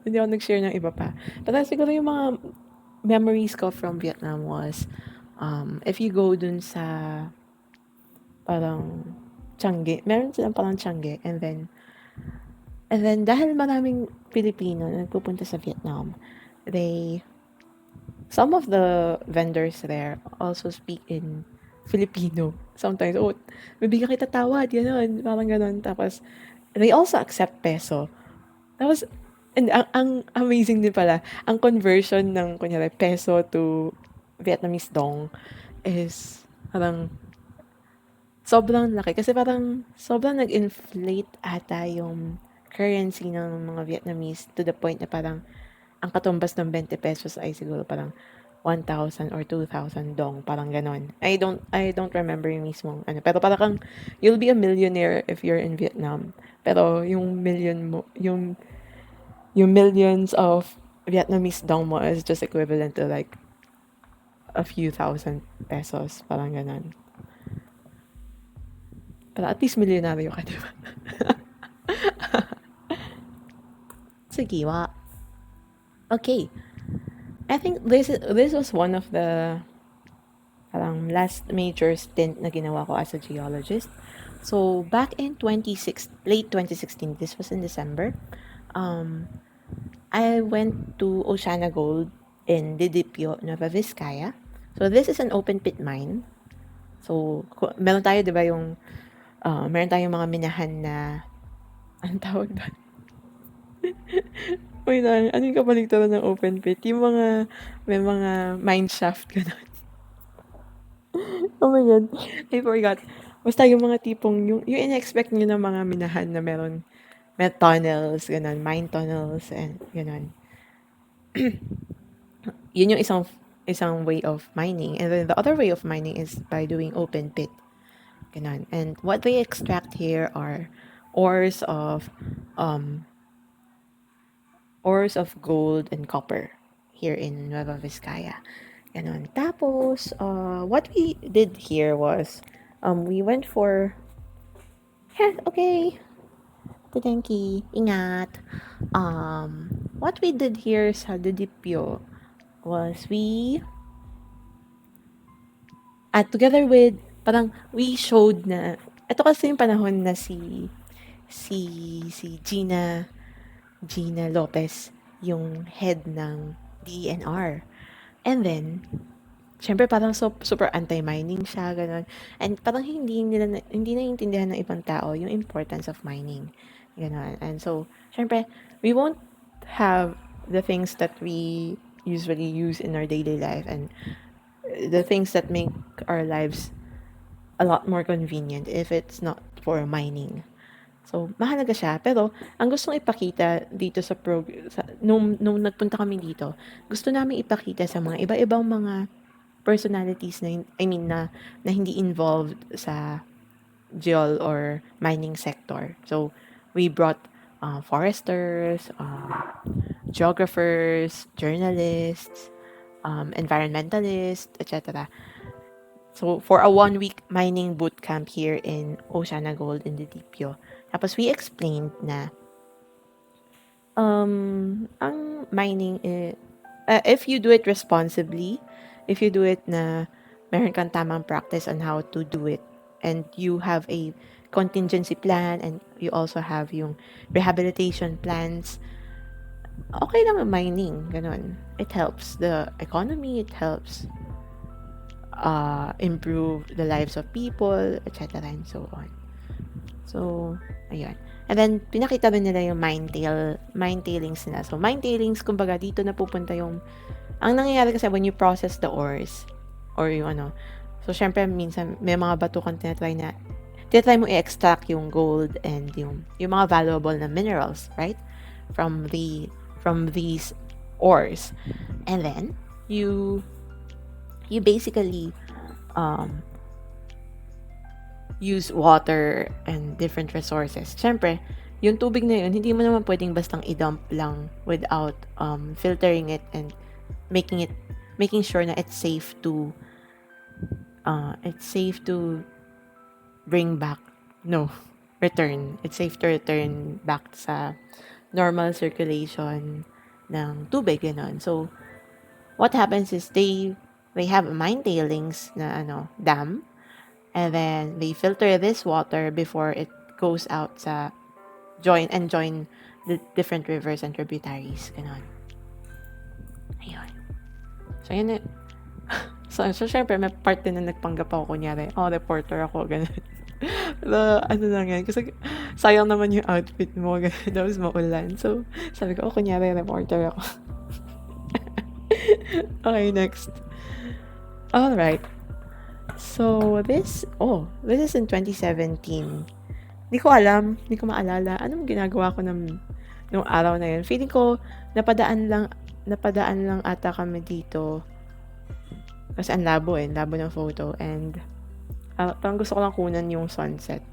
Hindi ako nag-share ng iba pa. Pero siguro yung mga memories ko from Vietnam was, if you go dun sa parang Changi, meron silang parang Changi, and then dahil maraming Pilipino na nagpupunta sa Vietnam, some of the vendors there also speak in Filipino. Sometimes, bibigyan kita tawad, gano'n, parang gano'n. Tapos, they also accept peso. Tapos, and ang amazing din pala, ang conversion ng, kunyari, peso to Vietnamese dong is parang sobrang laki. Kasi parang sobrang nag-inflate ata yung currency ng mga Vietnamese to the point na parang ang katumbas ng 20 pesos ay siguro parang 1,000 or 2,000 dong, parang ganon. I don't remember yung mismong ano, pero parang kang, you'll be a millionaire if you're in Vietnam. Pero yung yung millions of Vietnamese dong mo is just equivalent to like a few thousand pesos, parang ganon. Pero at least milyonaryo ka, di ba? Sige, wa. Okay. I think this was one of the parang last major stint na ginawa ko as a geologist. So, back in late 2016, this was in December, um, I went to Oceana Gold in Didipio, Nueva Vizcaya. So, this is an open pit mine. So, meron tayo, di ba, meron tayong mga minahan na, anong tawag doon? Wait lang, ano yung kabaligtaran ng open pit? Yung may mga mine shaft, gano'n. Oh my God, I forgot. Basta yung mga tipong, yung in-expect nyo ng mga minahan na may tunnels, gano'n, mine tunnels, and gano'n. Yun yung isang way of mining. And then the other way of mining is by doing open pit. Ganun. And what they extract here are ores of um gold and copper here in Nueva Vizcaya. Ganun. Tapos what we did here was we went for okay. Thanky, ingat. What we did here sa Didipio was together with, parang we showed na, ito kasi yung panahon na si Gina Lopez, yung head ng DENR. And then, syempre parang super anti-mining siya, ganun. And parang hindi naiintindihan ng ibang tao yung importance of mining. Ganun. And so, syempre, we won't have the things that we usually use in our daily life and the things that make our lives a lot more convenient if it's not for mining. So, mahalaga siya. Pero, ang gustong ipakita dito nung nagpunta kami dito, gusto namin ipakita sa mga iba-ibang mga personalities na hindi involved sa geol or mining sector. So, we brought foresters, geographers, journalists, environmentalists, etc. So, for a 1-week mining boot camp here in Oceana Gold in Didipio. Tapos, we explained na ang mining, if you do it responsibly, if you do it na meron kang tamang practice on how to do it, and you have a contingency plan, and you also have yung rehabilitation plans, okay lang ang mining, ganun. It helps the economy, it helps improve the lives of people, etc. and so on. So, ayun. And then, pinakita rin nila yung mine tailings nila. So, mine tailings, kumbaga, dito na pupunta ang nangyayari kasi when you process the ores, or yung so, syempre, minsan, may mga bato kang tinatry mo i-extract yung gold and yung mga valuable na minerals, right? From these ores. And then, you basically use water and different resources. Siyempre, yung tubig na yun, hindi mo naman pwedeng bastang i-dump lang without filtering it and making sure na it's safe to return. It's safe to return back sa normal circulation ng tubig, gano'n. So, what happens is they have mine tailings na dam, and then they filter this water before it goes out join the different rivers and tributaries, ganon. Ayun. So, yun so syempre, may part din na nagpanggap ako, kunyari, reporter ako, ganon. Pero, lang yan, kasi sayang naman yung outfit mo, ganon, tapos maulan. So, sabi ko, kunyari, reporter ako. Okay, next. Alright. So, this is in 2017. Hindi ko maalala anong ginagawa ko nung araw na yun. Feeling ko, napadaan lang ata kami dito Kasi ang labo labo ng photo. And parang gusto ko lang kunan yung sunset.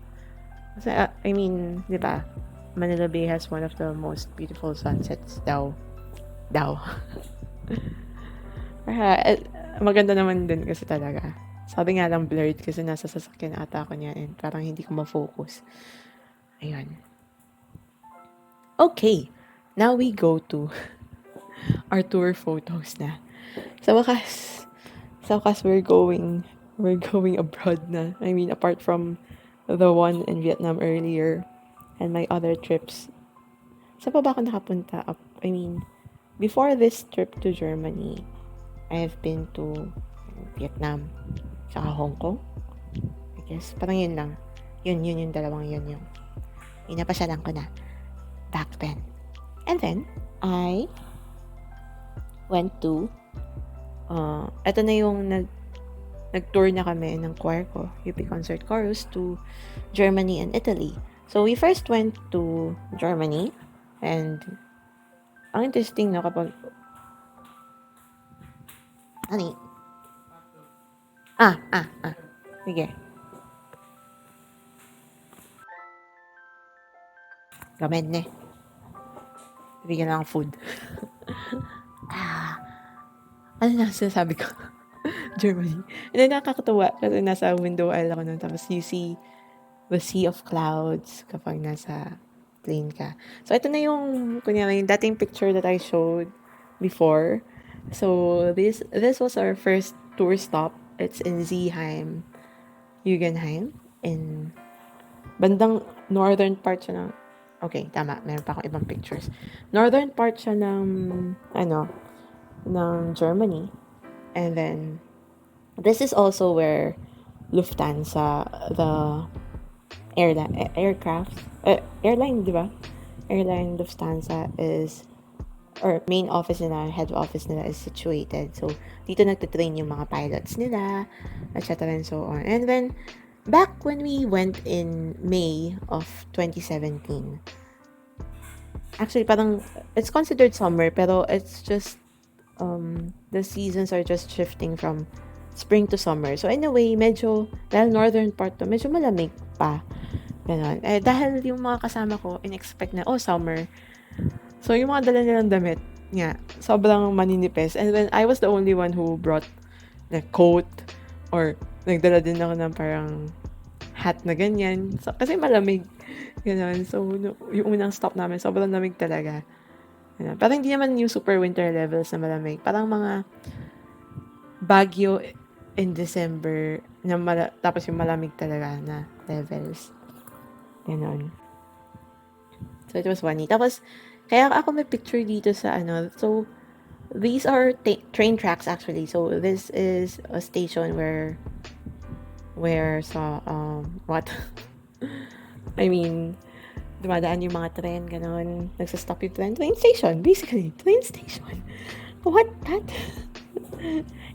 Kasi, I mean, di ba, Manila Bay has one of the most beautiful sunsets daw. Maganda naman din kasi talaga. Sabi nga lang blurred kasi nasa sasakyan ata ako niyan and parang hindi ko ma-focus. Ayun. Okay, now we go to our tour photos na. Sa wakas, we're going abroad na. I mean, apart from the one in Vietnam earlier and my other trips. Saan pa ba ako nakapunta? I mean, before this trip to Germany, I've been to Vietnam, saka Hong Kong. I guess, parang yun lang. Yun yung dalawang yun yung napasyalan ko na back then. And then, I went to, eto na yung nag-tour na kami ng choir ko, UP Concert Chorus, to Germany and Italy. So, we first went to Germany, and ang interesting na kapag ano sige. Gamed na. Bigyan lang food. Ano na sinasabi ko? Germany. And then nakakatuwa kasi nasa window aisle ako nun. Tapos you see the sea of clouds kapag nasa plane ka. So ito na yung kunyari yung dating picture that I showed before. So this was our first tour stop. It's in Zeeheim, Jugenheim, in bandang northern part siya ng, okay, tama, meron pa akong ibang pictures. Northern part siya ng, ng Germany. And then, this is also where Lufthansa, the airline, di ba? Airline Lufthansa is, or main office nila, head office nila is situated. So, dito nagtitrain yung mga pilots nila, etc. and so on. And then, back when we went in May of 2017, actually, parang, it's considered summer, pero it's just, the seasons are just shifting from spring to summer. So, in a way, medyo, dahil northern part to, medyo malamig pa. Ganon. Dahil yung mga kasama ko, in-expect na, summer. So, yung mga dala nilang damit, sobrang maninipis. And then, I was the only one who brought a coat, or nagdala din ako ng parang hat na ganyan. So, kasi malamig. Ganon. So, yung unang stop namin, sobrang lamig talaga. Ganon. Parang hindi naman yung super winter levels na malamig. Parang mga Baguio in December, tapos yung malamig talaga na levels. Ganon. So, it was funny. Tapos, kaya ako may picture dito sa so, these are train tracks actually. So, this is a station where what? I mean, dumadaan yung mga tren, ganon. Nagsastop yung tren. Train station, basically. Train station. What? That?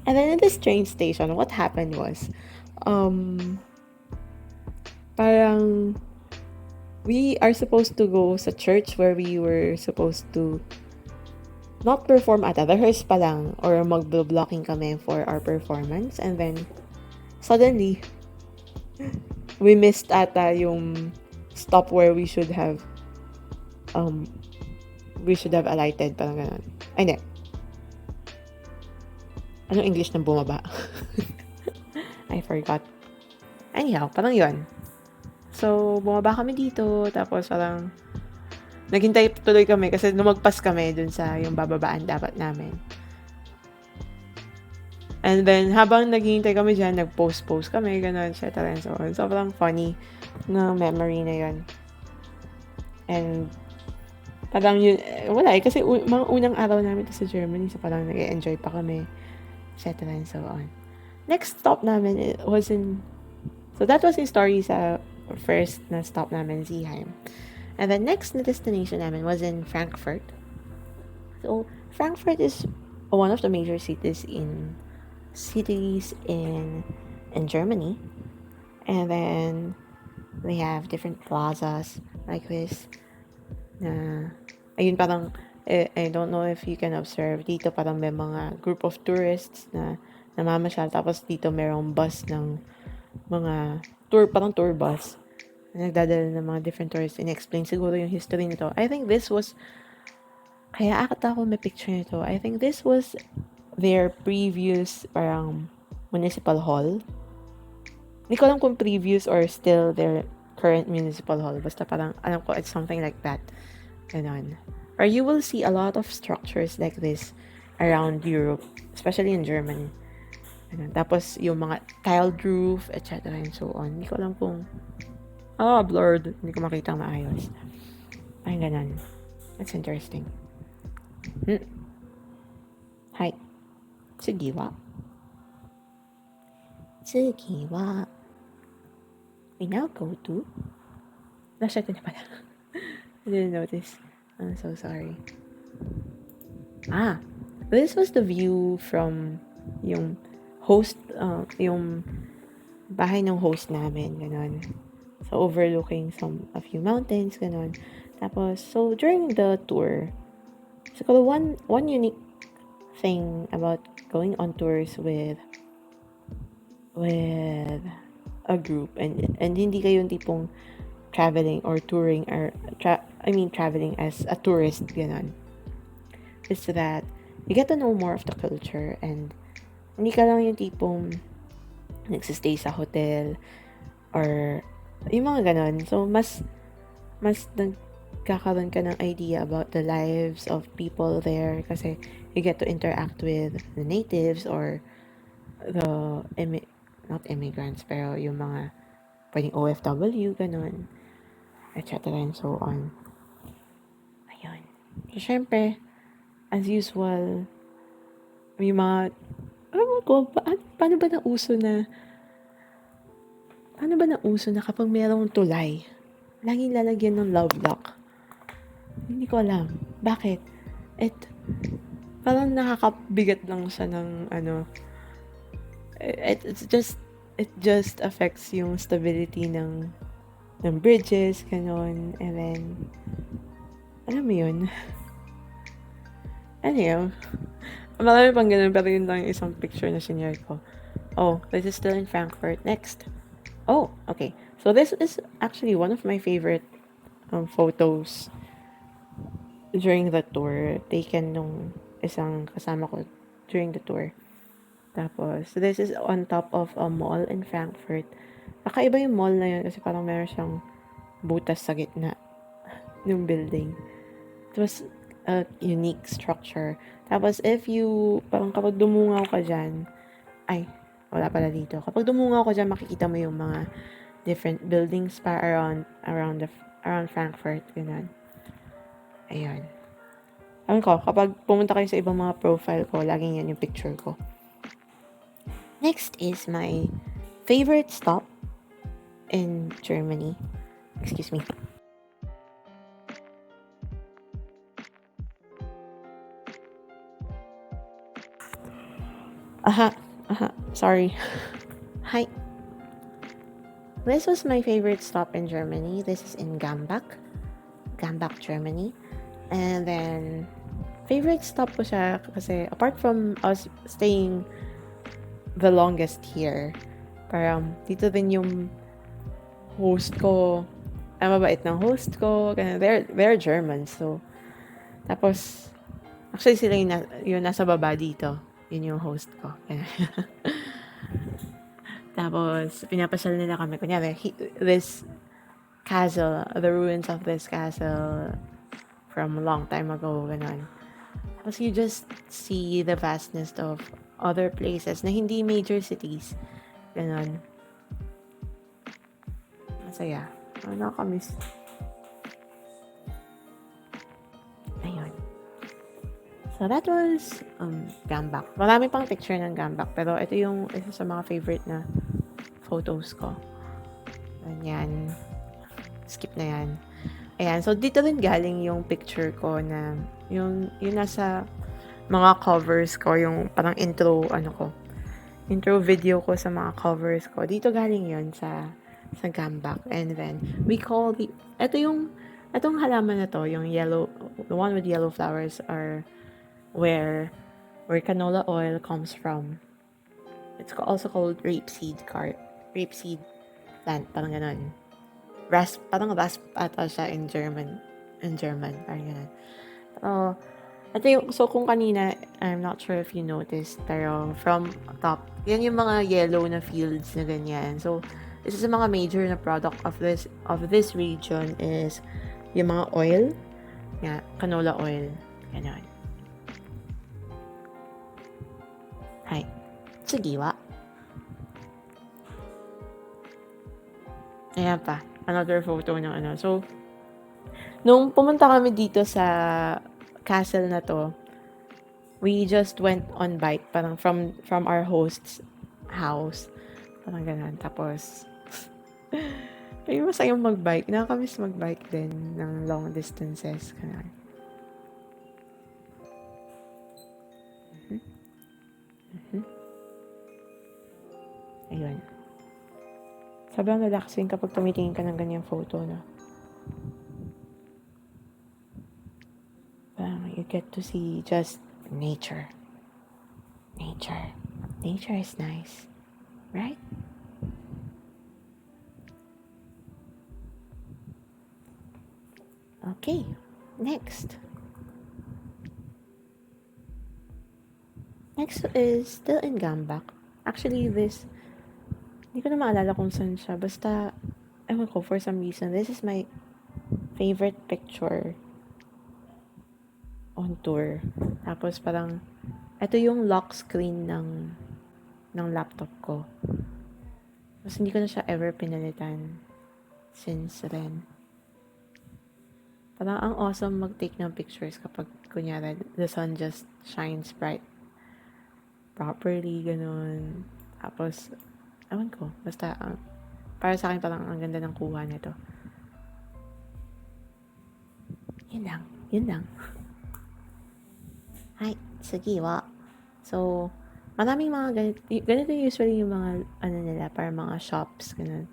And then in this train station, what happened was, parang, we are supposed to go sa church where we were supposed to not perform ata, rehearse pa lang, or mag-blocking kami for our performance. And then, suddenly, we missed ata yung stop where we should have alighted, parang ganun. Ay, hindi. Anong English ng bumaba? I forgot. Anyhow, parang yun. So, bumaba kami dito, tapos parang naghintay tuloy kami kasi lumagpas kami dun sa yung bababaan dapat namin. And then, habang naghihintay kami dyan, nag-post kami, gano'n, etc. and so on. Sobrang funny na memory na yun. And, parang yun, wala kasi mga unang araw namin sa Germany, so parang nag-enjoy pa kami, etc. and so on. Next stop namin was so that was yung story sa first na stop namin, Zeeheim. And the next na destination namin was in Frankfurt. So, Frankfurt is one of the major cities in Germany. And then, they have different plazas like this. Ayun parang, I don't know if you can observe, dito parang may mga group of tourists na namamasyal. Tapos dito merong bus ng mga tour, parang tour bus. Nagdadala ng mga different tourists. In-explain siguro yung history nito. I think this was, kaya akata ko may picture nito. I think this was their previous parang municipal hall. Hindi ko alam kung previous or still their current municipal hall. Basta parang, alam ko, it's something like that. Ganon. Or you will see a lot of structures like this around Europe, especially in Germany. Ganon. Tapos, yung mga tiled roof, etc. and so on. Hindi ko alam kung, blurred. Hindi ko makita maayos. Ay, ganon. That's interesting. Hi. Tsugiwa. Tsugiwa. We now go to... Nasa ito na pala. I didn't notice. I'm so sorry. This was the view from yung host, yung bahay ng host namin, ganon. So, overlooking a few mountains, ganon. Tapos, so, during the tour, so, one unique thing about going on tours with a group, and hindi kayo yung tipong traveling or touring, or traveling as a tourist, ganon, is that you get to know more of the culture, and hindi ka lang yung tipong nagsistay sa hotel or yung mga ganon. So, mas nagkakaroon ka ng idea about the lives of people there kasi you get to interact with the natives or the not immigrants, pero yung mga pwedeng OFW, ganon, etc. and so on. Ayun. So, syempre, as usual, may mga, paano ba nauso na kapag mayroong tulay, laging lalagyan ng love lock? Hindi ko alam. Bakit? Parang nakakabigat lang siya ng, it just affects yung stability ng bridges, ganon, and then, alam mo yun? Anyway, marami pang ganun, pero yun lang yung isang picture na sinare ko. Oh, this is still in Frankfurt. Next. Oh, okay. So this is actually one of my favorite photos during the tour, taken nung isang kasama ko during the tour. Tapos, this is on top of a mall in Frankfurt. Kakaiba yung mall na yun kasi parang meron siyang butas sa gitna ng building. It was a unique structure. Tapos, parang kapag dumungaw ka dyan, wala pala dito. Kapag dumungaw ka dyan, makikita mo yung mga different buildings pa around Frankfurt. Ganun. Ayan. Alam ko, kapag pumunta kayo sa ibang mga profile ko, laging yan yung picture ko. Next is my favorite stop in Germany. Excuse me. Sorry. Hi. This was my favorite stop in Germany. This is in Gambach, Germany. And then, favorite stop ko siya kasi apart from us staying the longest here, parang dito din yung host ko. Ang mabait ng host ko. They're German, so tapos actually sila yung nasa baba dito. Yun yung host ko. Tapos pinapasyal nila kami. Kunyari, this castle, the ruins of this castle from a long time ago, ganon. Tapos you just see the vastness of other places na hindi major cities. Ganon. Masaya. Nakakamiss. Ayun. So that was Gambach. Marami pang picture ng Gambach, pero ito yung isa sa mga favorite na photos ko. Ganyan. Skip na yan. Ayan. So dito rin galing yung picture ko na yung nasa mga covers ko, yung parang intro video ko sa mga covers ko. Dito galing yun sa Gambach. And then, we call itong halaman na to, yung yellow, the one with yellow flowers are where canola oil comes from. It's also called rapeseed plant, parang ganon. Parang rasp ata siya in German, parang ganon. Ito yung, so kung kanina, I'm not sure if you noticed, pero from top, yan yung mga yellow na fields na ganyan. So, isa sa mga major na product of this region is yung mga oil, canola oil, ganon. Hi. Sige wa. Ayan pa, another photo ng ano. So, nung pumunta kami dito sa castle na to, we just went on bike, parang from our host's house. Parang ganun. Tapos, ay masayang mag-bike. Nakakamiss mag-bike din ng long distances. Ganun. Ayun. Sobrang relaxing kapag tumitingin ka ng ganyang photo, no? You get to see just nature. Nature is nice. Right? Okay. Next is still in Gambak. Actually, hindi ko na maalala kung saan siya. Basta, ewan ko, for some reason, this is my favorite picture on tour. Tapos parang, ito yung lock screen ng laptop ko. Tapos hindi ko na siya ever pinalitan since then. Parang ang awesome mag-take ng pictures kapag, kunyari, the sun just shines bright properly, ganun. Tapos, ewan ko, basta, para sa akin parang ang ganda ng kuha nito. Yun lang. Hi, sige wa. So, maraming mga ganito usually yung mga, nila, para mga shops, ganun.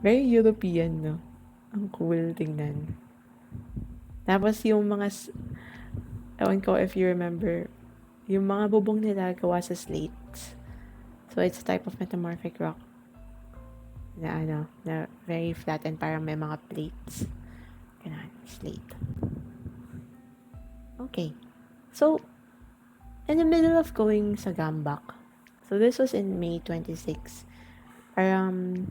Very European, no? Ang cool tingnan. Tapos yung mga, ewan ko if you remember, yung mga bubong nila gawa sa slates. So, it's a type of metamorphic rock na very flat and parang may mga plates. Ganun, slate. Okay. So, in the middle of going sa Gambak, so this was in May 26,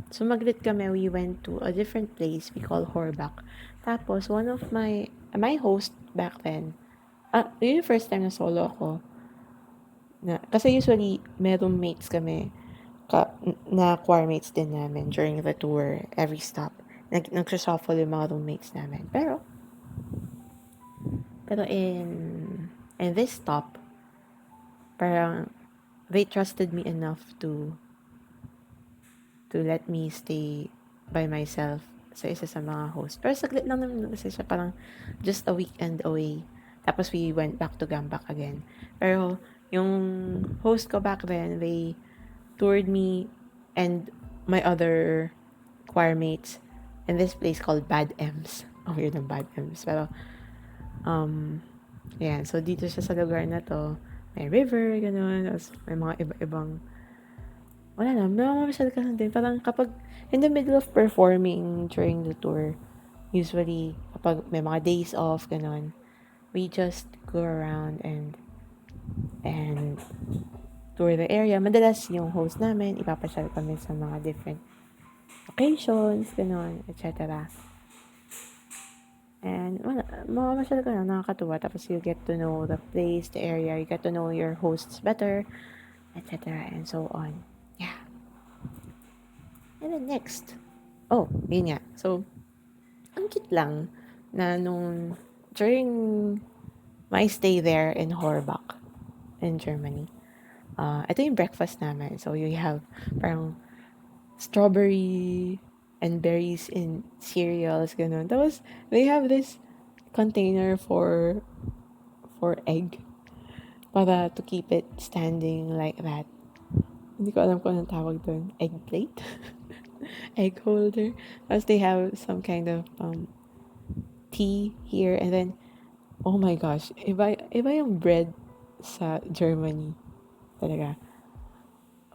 sumaglit kami, we went to a different place we call Horbak. Tapos, one of my host back then, yun yung first time na solo ako. Kasi usually, may roommates kami, na choir mates din namin during the tour, every stop. Nagsashuffle yung mga roommates namin. Pero in this stop, parang they trusted me enough to let me stay by myself sa isa sa mga host. Pero saglit lang naman kasi siya, parang just a weekend away. Tapos we went back to Gambak again. Pero yung host ko back then, they toured me and my other choir mates in this place called Bad Ems. Oh, yun ang Bad Ems. Pero, yeah, so dito siya sa lugar na to. May river, gano'n. Tapos may mga iba-ibang, wala na, namamasyal ka lang din. Parang kapag in the middle of performing during the tour, usually, kapag may mga days off, gano'n, we just go around and tour the area. Madalas yung host namin, ipapasyal kami sa mga different locations, gano'n, etc. And wala, mamamasyal ka na, nakakatuwa. Tapos you get to know the place, the area, you get to know your hosts better, etc. and so on. Yeah. And then next, yun nga. So, ang cute lang na during my stay there in Horbach, in Germany, ito yung breakfast namin. So, you have parang strawberry and berries in cereals, ganun. Tapos, they have this container for egg para to keep it standing like that. Hindi ko alam kung anong tawag doon. Egg plate? Egg holder. Tapos they have some kind of tea here. And then, oh my gosh, iba yung bread sa Germany. Talaga.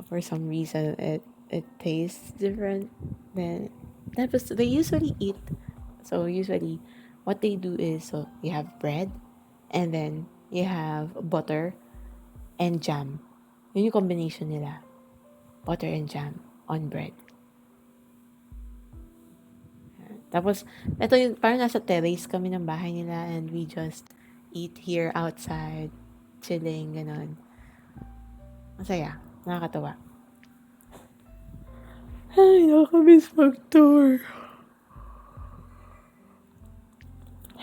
for some reason it tastes different than that was they usually eat. So usually what they do is, so you have bread and then you have butter and jam. Yun yung combination nila. Butter and jam on bread. Tapos, ito yung, parang nasa terrace kami ng bahay nila and we just eat here outside, chilling, ganon. Masaya. Nakakatawa. Ay, nakakamiss mag-tour.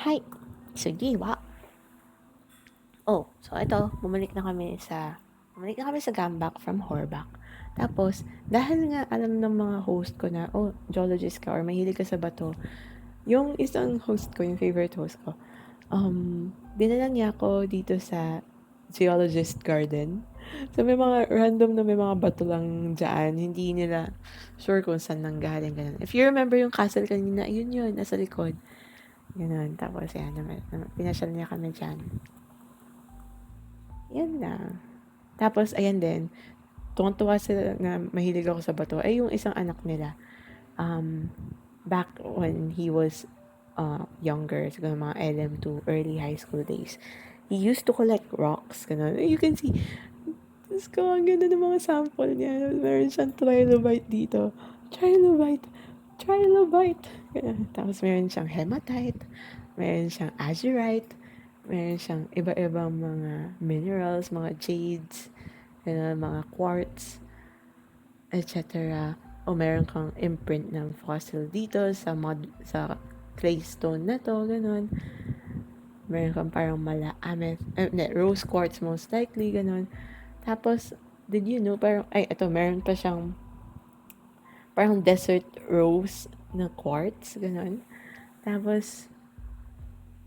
Hi! Sige, wa. Oh, so ito, bumalik na kami sa Gambak from Horbak. Tapos, dahil nga alam ng mga host ko na, oh, geologist ka or mahilig ka sa bato, yung isang host ko, yung favorite host ko, dinala niya ako dito sa geologist garden. So, may mga random na may mga bato lang dyan. Hindi nila sure kung saan nanggaling. Ganun. If you remember yung castle kanina, yun, nasa likod. Ganun. Tapos, yan, pinasyal niya kami dyan. Yan lang. Tapos, ayan din, tuwang-tuwa sila na mahilig ako sa bato. Ay, yung isang anak nila, back when he was younger, siguro mga LM2, early high school days, he used to collect rocks. Ganun. You can see, Diyos ko, ang ganda ng mga sample niya. Meron siyang trilobite dito. Trilobite. Ganun. Tapos meron siyang hematite. Meron siyang azurite. Meron siyang iba-ibang mga minerals, mga jades, ganun, mga quartz, etc. O meron kang imprint ng fossil dito sa clay stone na to, ganun. Meron kang parang rose quartz most likely, ganun. Tapos, did you know, meron pa siyang parang desert rose na quartz, ganun. Tapos,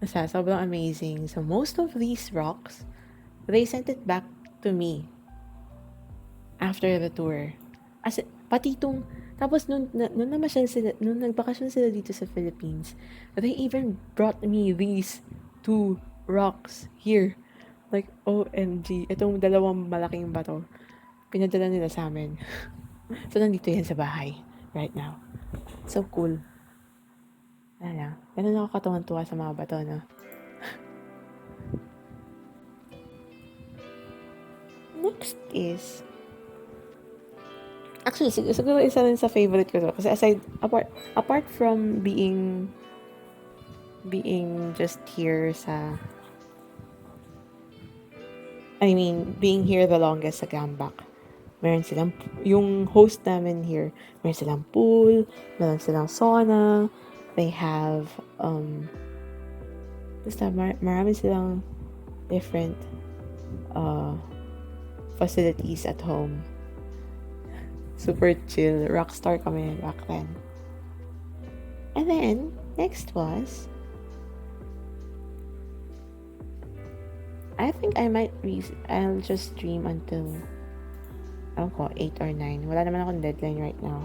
sobrang amazing. So, most of these rocks, they sent it back to me after the tour. Tapos nung nagbakasyon sila dito sa Philippines, they even brought me these 2 rocks here. Like, OMG, itong dalawang malaking bato, pinadala nila sa amin. So, nandito yan sa bahay right now. So cool. Wala lang. Ganun ako katuwan-tuwa sa mga bato, no? Next is, actually, siguro isa rin sa favorite ko to. Kasi apart from being just here being here the longest sa Gambak. Meron silang, yung host namin here, meron silang pool, meron silang sauna, they have, basta marami silang different facilities at home. Super chill. Rockstar kami back then. And then, next was, I think I'll just stream until, 8 or 9. Wala naman akong deadline right now.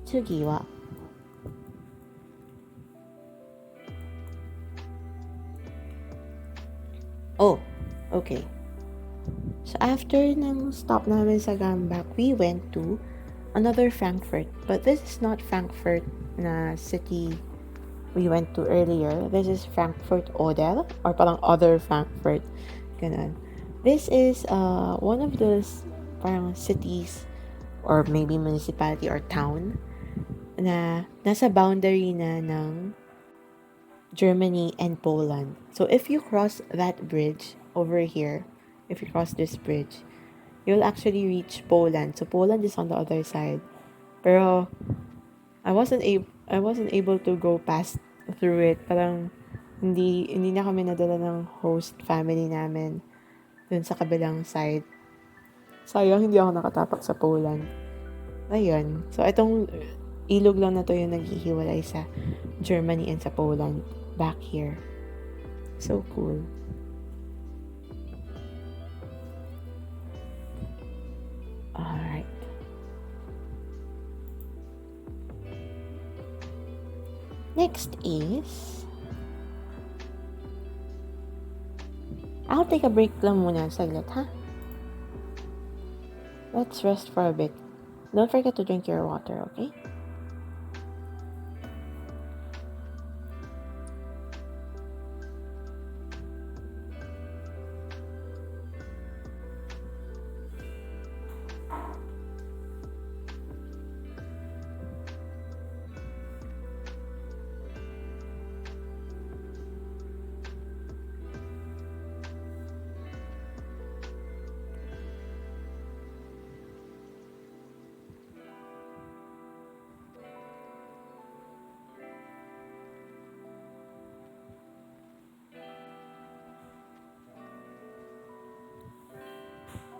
Sugiwa. Oh, okay. So, after ng stop namin sa Gambak, we went to another Frankfurt. But this is not Frankfurt na city we went to earlier. This is Frankfurt Oder, or parang other Frankfurt. Ganun. This is one of those parang cities, or maybe municipality or town, na nasa boundary na ng Germany and Poland. So, if you cross that bridge over here, if you cross this bridge, you'll actually reach Poland. So, Poland is on the other side. Pero, I wasn't able to go past through it. Parang, hindi na kami nadala ng host family namin dun sa kabilang side. Sayang, hindi ako nakatapak sa Poland. Ayun. So, itong ilog lang na to yung naghihiwalay sa Germany and sa Poland. Back here. So cool. Alright. Next is, I'll take a break lang muna saglit, ha? let's rest for a bit. Don't forget to drink your water, okay?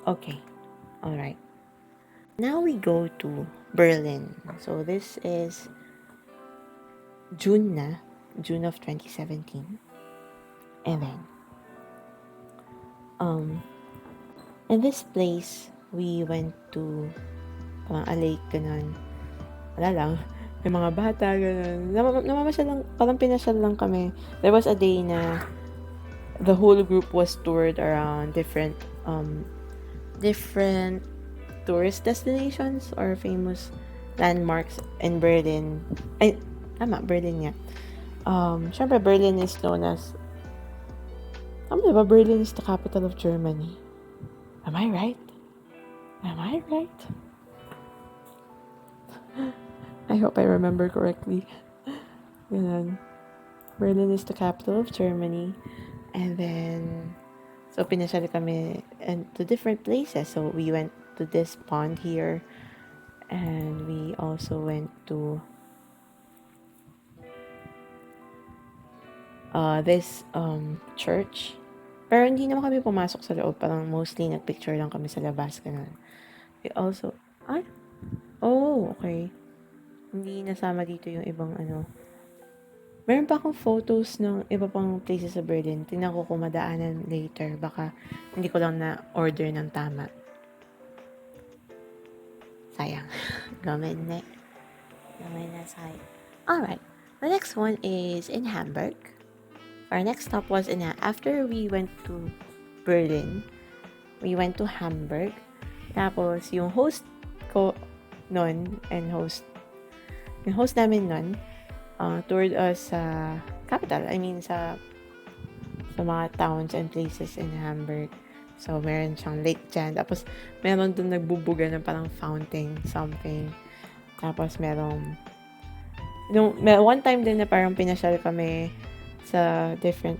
Okay, alright. Now we go to Berlin. So this is June of 2017. And then, um, in this place, we went to parang a lake, ganun. Wala lang. May mga bata, ganun. Namamasyal lang, parang pinasyal lang kami. There was a day na the whole group was toured around different tourist destinations or famous landmarks in Berlin. Ay, tama, Berlin nga. Syempre, Berlin is known as, diba, Berlin is the capital of Germany. Am I right? Am I right? I hope I remember correctly. Ganun. Berlin is the capital of Germany. And then, so pinasyal kami to different places. So we went to this pond here. And we also went to this church. Pero hindi naman kami pumasok sa loob. Parang mostly nagpicture lang kami sa labas. Ganun. We also, okay. Hindi nasama dito yung ibang ano. Meron pa akong photos ng iba pang places sa Berlin. Tingnan ko kung madaanan later. Baka hindi ko lang na-order ng tama. Sayang. Gamen na sayang. Alright. The next one is in Hamburg. Our next stop was after we went to Berlin, we went to Hamburg. Tapos, yung host ko nun, yung host namin nun, toured us sa capital. I mean, sa mga towns and places in Hamburg. So, meron siyang lake dyan. Tapos, meron dun nagbubuga ng parang fountain, something. Tapos, one time din na parang pinasyal kami sa different...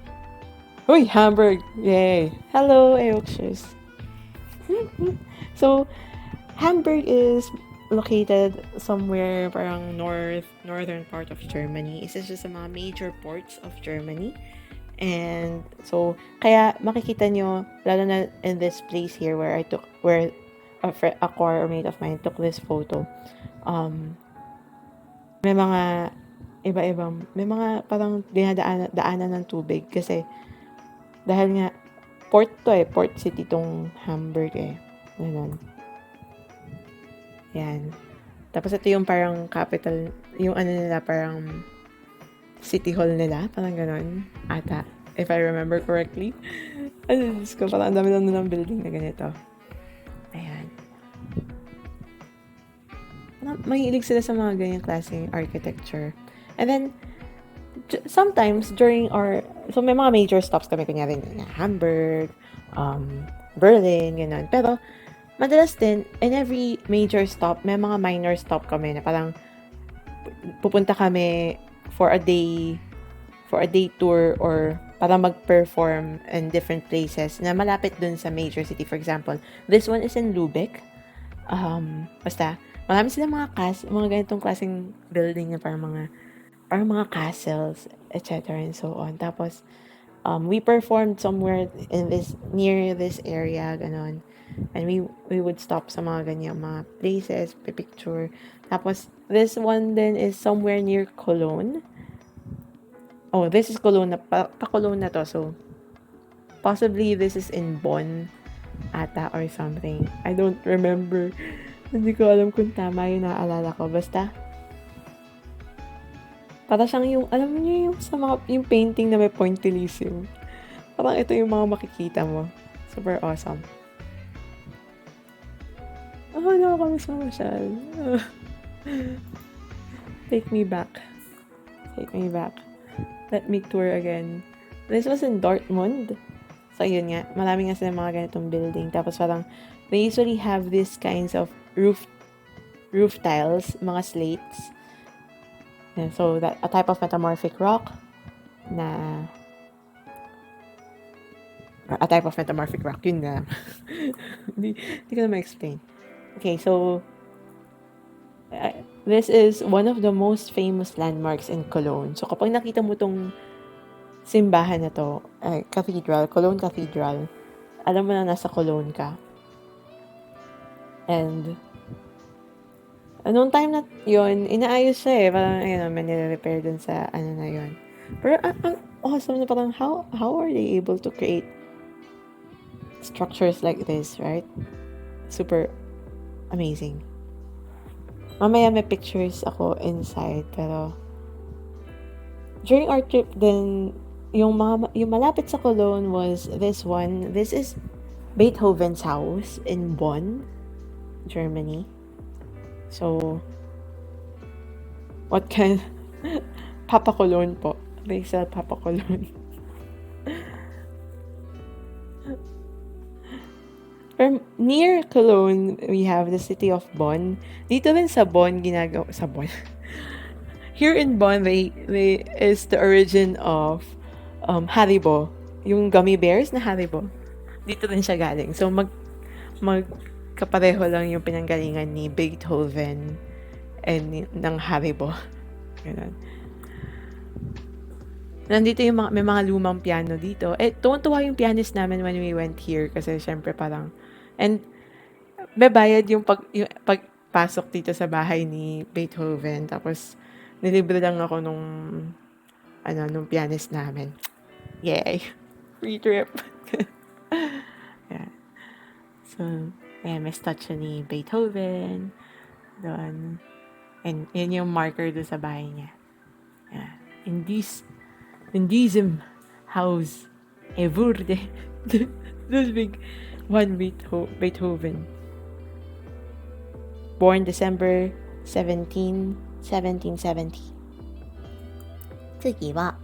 Uy, Hamburg! Yay! Hello, Yorkshires! So, Hamburg is located somewhere parang northern part of Germany. Isa siya sa mga major ports of Germany. And so, kaya makikita nyo, lalo na in this place here where a choir-mate of mine took this photo. May mga iba-ibang, may mga parang daanan ng tubig kasi dahil nga port city tong Hamburg Ganun. Yan. Tapos ito yung parang capital, yung ano nila, parang city hall nila, parang ganun, ata, if I remember correctly. Ano, Diyos ko, parang ang dami lang ng building na ganito. Ayan. Mahilig sila sa mga ganyang klaseng architecture. And then, sometimes during so may mga major stops kami, kunyari Hamburg, Berlin, gano'n. Pero, madalas din, in every major stop, may mga minor stop kami na parang pupunta kami for a day tour or para mag-perform in different places na malapit dun sa major city. For example, this one is in Lübeck. Basta, marami silang mga ganitong klaseng building na parang mga castles, etc. and so on. Tapos, we performed somewhere near this area, ganon. And we would stop sa mga ganyang mga places, picture. Tapos, this one then is somewhere near Cologne. Oh, this is Cologne. Pa-Cologne na to. So, possibly this is in Bonn ata or something. I don't remember. Hindi ko alam kung tama yung naaalala ko. Basta, para siyang yung, alam niyo yung sa yung painting na may pointillism. Parang ito yung mga makikita mo. Super awesome. nakakamiss mamasyal. Take me back. Take me back. Let me tour again. This was in Dortmund. So, yun nga. Marami nga sila mga ganitong building. Tapos parang, they usually have these kinds of roof tiles, mga slates. And so, that a type of metamorphic rock na a type of metamorphic rock. Yun nga. Hindi ko na ma-explain. Okay, so this is one of the most famous landmarks in Cologne. So, kapag nakita mo tong simbahan na to, cathedral, Cologne Cathedral, alam mo na nasa Cologne ka. And, anong time na yun, inaayos siya eh. Parang, ayun, may nire-repair dun sa, ano na yun. Pero, ang awesome na parang, how are they able to create structures like this, right? Super amazing. Mamaya may pictures ako inside, pero during our trip then yung malapit sa Cologne was this one. This is Beethoven's house in Bonn, Germany. So, what kind? Papa Cologne po. They sell Papa Cologne. Near Cologne, we have the city of Bonn. Dito rin sa Bonn, sa Bonn. Here in Bonn, they is the origin of Haribo. Yung gummy bears na Haribo. Dito rin siya galing. So, magkapareho lang yung pinanggalingan ni Beethoven and ng Haribo. Ganun. Nandito yung may mga lumang piano dito. Tuwan-tuwa yung pianist namin when we went here kasi syempre parang and babayad yung pagpasok dito sa bahay ni Beethoven. Tapos nilibre lang ako nung pianist namin. Yay! Free trip! Yeah. So, may statue ni Beethoven doon. And yun yung marker doon sa bahay niya. Yeah. In diesem Haus wurde Ludwig van Beethoven born December 17, 1770. 次は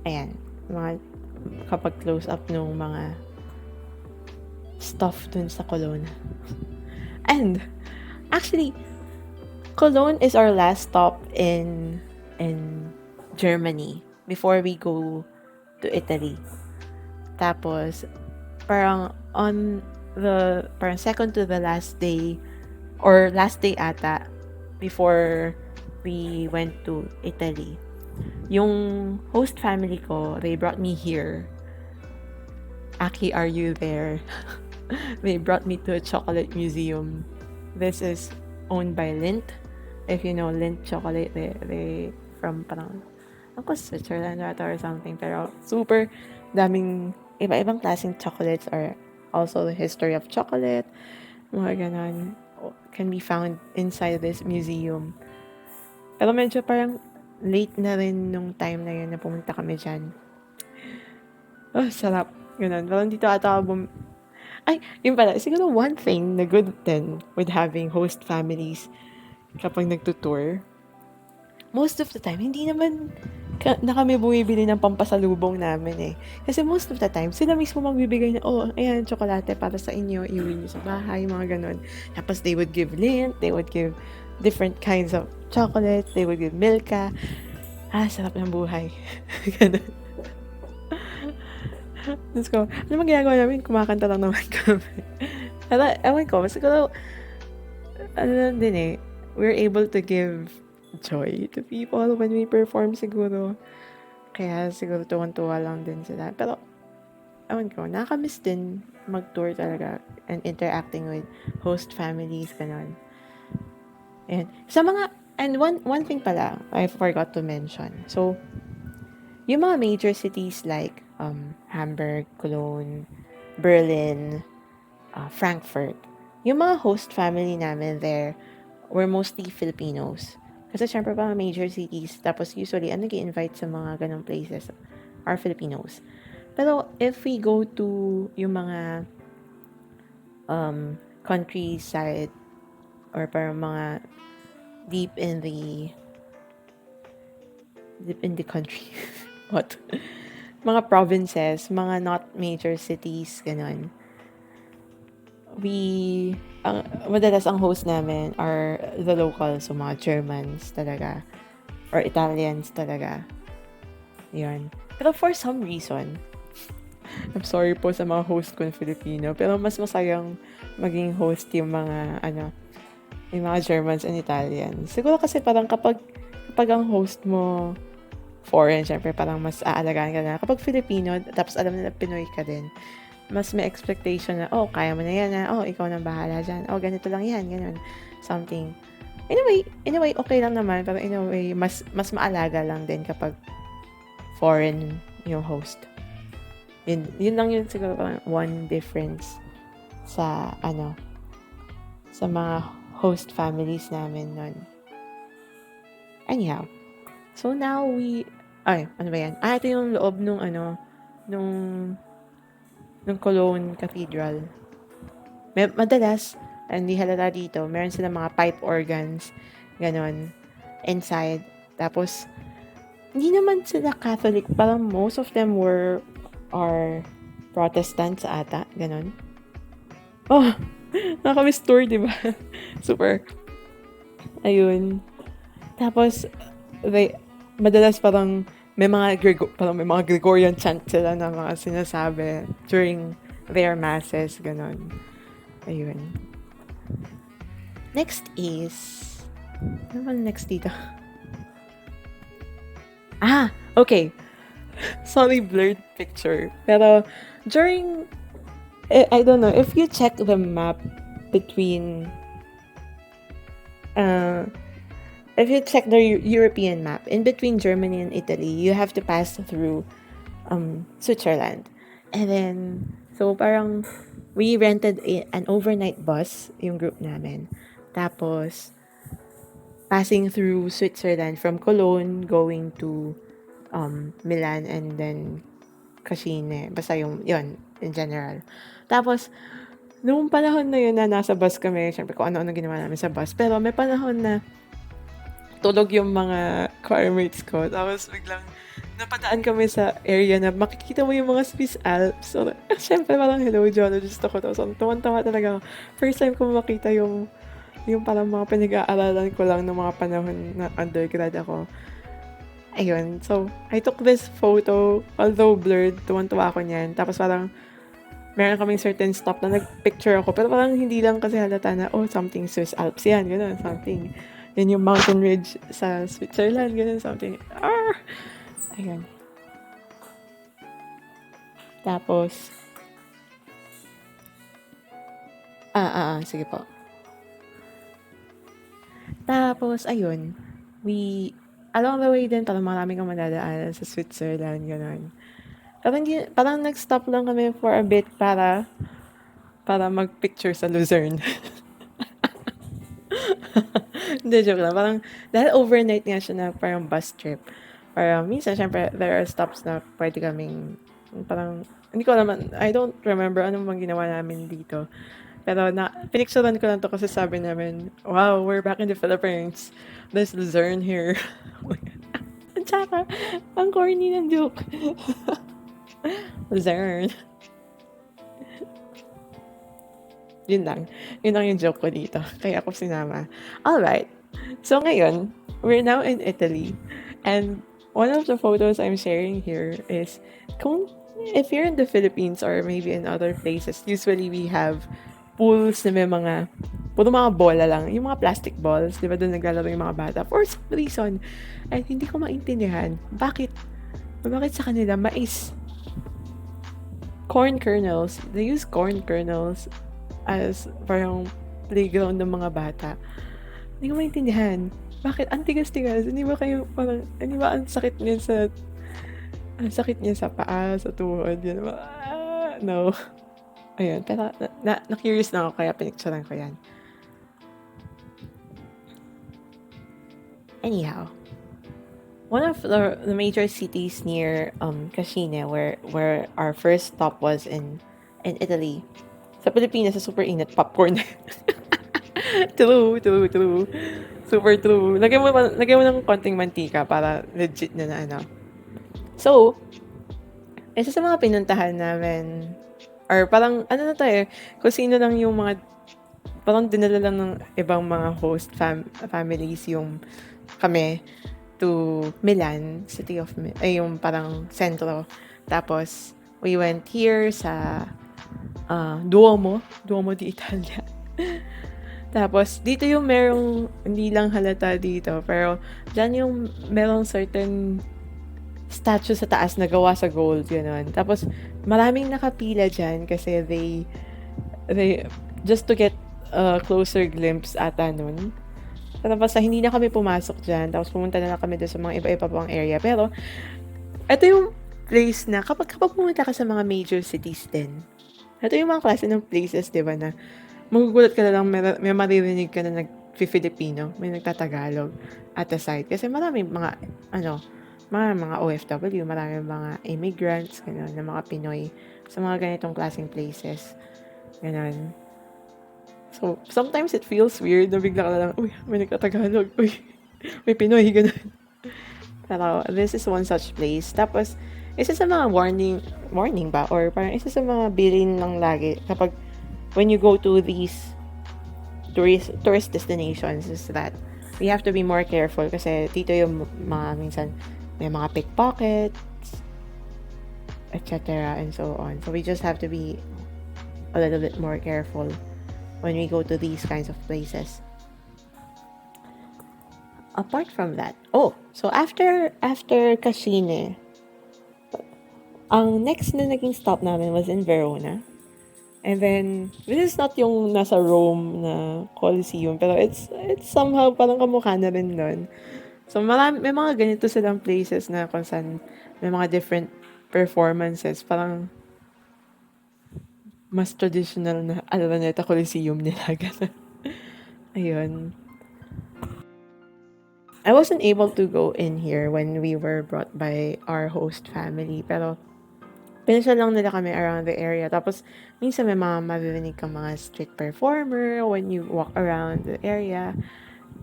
ayan, kapag close up nung mga stuff dun sa Cologne. And actually, Cologne is our last stop in Germany before we go to Italy. Tapos, parang second to the last day, or last day ata, before we went to Italy. Yung host family ko, they brought me here. Aki, are you there? They brought me to a chocolate museum. This is owned by Lindt. If you know Lindt chocolate, they from parang Switzerland or something. Pero super daming iba-ibang klaseng chocolates, or also the history of chocolate. Mga ganon can be found inside this museum. Pero medyo parang late na rin nung time na yun na pumunta kami dyan. Oh, sarap. Ganon. Pero dito ata yun pala. Siguro one thing na good din with having host families kapag nagtutour, most of the time, hindi naman na kami bumibili ng pampasalubong namin eh. Kasi most of the time, sila mismo magbibigay na, ayan, tsokolate para sa inyo, iuwi nyo sa bahay, mga ganon. Tapos they would give Lindt, they would give different kinds of chocolate, they would give Milka. Sarap ng buhay. Ganon. Let's go. Ano mang ginagawa namin? Kumakanta lang naman kami. Pero, ewan ko, siguro, din eh, we're able to give joy to people when we perform siguro. Kaya siguro tuwan-tuwa lang din sila. Pero, ewan ko, nakakamiss din mag-tour talaga and interacting with host families, ganon. And one thing pala, I forgot to mention. So, yung mga major cities like Hamburg, Cologne, Berlin, Frankfurt, yung mga host family namin there were mostly Filipinos. Kasi syempre pa major cities, tapos usually, nag-i-invite sa mga ganong places are Filipinos. Pero if we go to yung mga countryside or parang mga deep in the country. What? Mga provinces, mga not major cities, ganun. Madalas ang host namin are the locals, so mga Germans talaga, or Italians talaga. Yun. Pero for some reason, I'm sorry po sa mga host ko na Filipino, pero mas masayang maging host yung mga, yung mga Germans and Italians. Siguro kasi parang kapag ang host mo foreign, syempre parang mas aalagaan ka na. Kapag Filipino, tapos alam nila Pinoy ka din, mas may expectation na, kaya mo na yan, ikaw na bahala dyan, ganito lang yan, ganun, something. Anyway, okay lang naman, pero in a way, mas maalaga lang din kapag foreign yung host. Yun lang yun siguro parang one difference sa, sa mga host families namin nun. Anyhow, so now ano ba yan? Ito yung loob nung Cologne Cathedral. Madalas, hindi halata dito, meron silang mga pipe organs, ganon, inside. Tapos, hindi naman sila Catholic, parang most of them are Protestants ata, ganon. Nakamiss tour, diba? Super. Ayun. Tapos, madalas parang may mga Gregorian chant sila na mga sinasabi during their masses, ganon. Ayun. Next is, ano ba next dito? Okay. Sorry, blurred picture. Pero, during, I don't know, if you check the map between, if you check the European map, in between Germany and Italy, you have to pass through Switzerland. And then, so parang, we rented an overnight bus, yung group namin. Tapos, passing through Switzerland from Cologne, going to Milan, and then Cascine. Basta yun, in general. Tapos, noong panahon na yun na nasa bus kami, syempre kung ano-ano ginawa namin sa bus, pero may panahon na tulog yung mga choirmates ko. Tapos biglang napadaan kami sa area na makikita mo yung mga Swiss Alps. So, syempre parang hello, geologist ako. Tapos tuwan-tawa talaga ako. First time ko makita yung parang mga pinag-aaralan ko lang ng mga panahon na undergrad ako. Ayun. So, I took this photo, although blurred, tuwan-tawa ako niyan. Tapos parang meron kaming certain stop na nag-picture ako. Pero parang hindi lang kasi halata na, something Swiss Alps yan, gano'n, something. Yan yung mountain ridge sa Switzerland, ganun, something. Ayun. Tapos, sige po. Tapos, ayun, along the way din, parang marami kang madadaanan sa Switzerland, ganun. Parang nag-stop lang kami for a bit para mag-picture sa Luzerne. Hindi, joke lang. Parang, dahil overnight nga siya na parang bus trip. Parang, minsan, syempre, there are stops na pwede kaming, parang, hindi ko naman, I don't remember anong mga ginawa namin dito. Pero, pinicturean ko lang to kasi sabi namin, wow, we're back in the Philippines. There's Luzerne here. Ang tsaka, ang corny ng joke. Luzerne. Yun lang yung joke ko dito. Kaya ako sinama. Alright. So ngayon, we're now in Italy. And one of the photos I'm sharing here is, if you're in the Philippines or maybe in other places, usually we have pools na may puro mga bola lang. Yung mga plastic balls, di ba doon naglalaro yung mga bata? For some reason, ay hindi ko maintindihan. Bakit sa kanila corn kernels. They use corn kernels as parang playground ng mga bata. Hindi ko maintindihan. Bakit? Ang tigas-tigas. Hindi ba ang sakit niya sa paa, sa tuhod. Yan. No. Ayun. Pero, na-curious na ako kaya pinicturean ko yan. Anyhow. One of the major cities near Cascine, where our first stop was in Italy, Sa Pilipinas, sa super init, popcorn. True. Super true. Lagyan mo ng konting mantika para legit na ano. So, isa sa mga pinuntahan namin, or parang, ano na to kung sino lang yung mga, parang dinala lang ng ibang mga host families yung kami to Milan, city of, yung parang sentro. Tapos, we went here sa Duomo di Italia. Tapos, dito yung merong, hindi lang halata dito, pero dyan yung merong certain statue sa taas na gawa sa gold, gano'n. Tapos, maraming nakapila dyan kasi they just to get a closer glimpse ata nun. Tapos, hindi na kami pumasok dyan. Tapos, pumunta na lang kami doon sa mga iba-iba pang area. Pero, ito yung place na kapag pumunta ka sa mga major cities din, ito yung mga klase ng places, di ba, na magugulat ka na lang, may maririnig ka na nag-Filipino, may nagtatagalog at the side. Kasi marami mga, mga OFW, marami mga immigrants, gano'n, na mga Pinoy sa mga ganitong klaseng places. Gano'n. So, sometimes it feels weird na bigla ka na lang, uy, may nagtatagalog, uy, may Pinoy, gano'n. Pero, this is one such place. Tapos, isa sa mga warning ba? Or parang isa sa mga bilin lang lagi kapag when you go to these tourist destinations is that we have to be more careful kasi dito yung mga minsan may mga pickpockets, etc. and so on. So we just have to be a little bit more careful when we go to these kinds of places. Apart from that, so after Cascine, ang next na naging stop namin was in Verona. And then, this is not yung nasa Rome na Colosseum, pero it's somehow parang kamukha na rin nun. So, may mga ganito silang places na kung saan may mga different performances. Parang mas traditional na Araneta Coliseum nila. Ayun. I wasn't able to go in here when we were brought by our host family, pero pinasya lang nila kami around the area. Tapos, minsan may mga maririnig kang mga street performer when you walk around the area.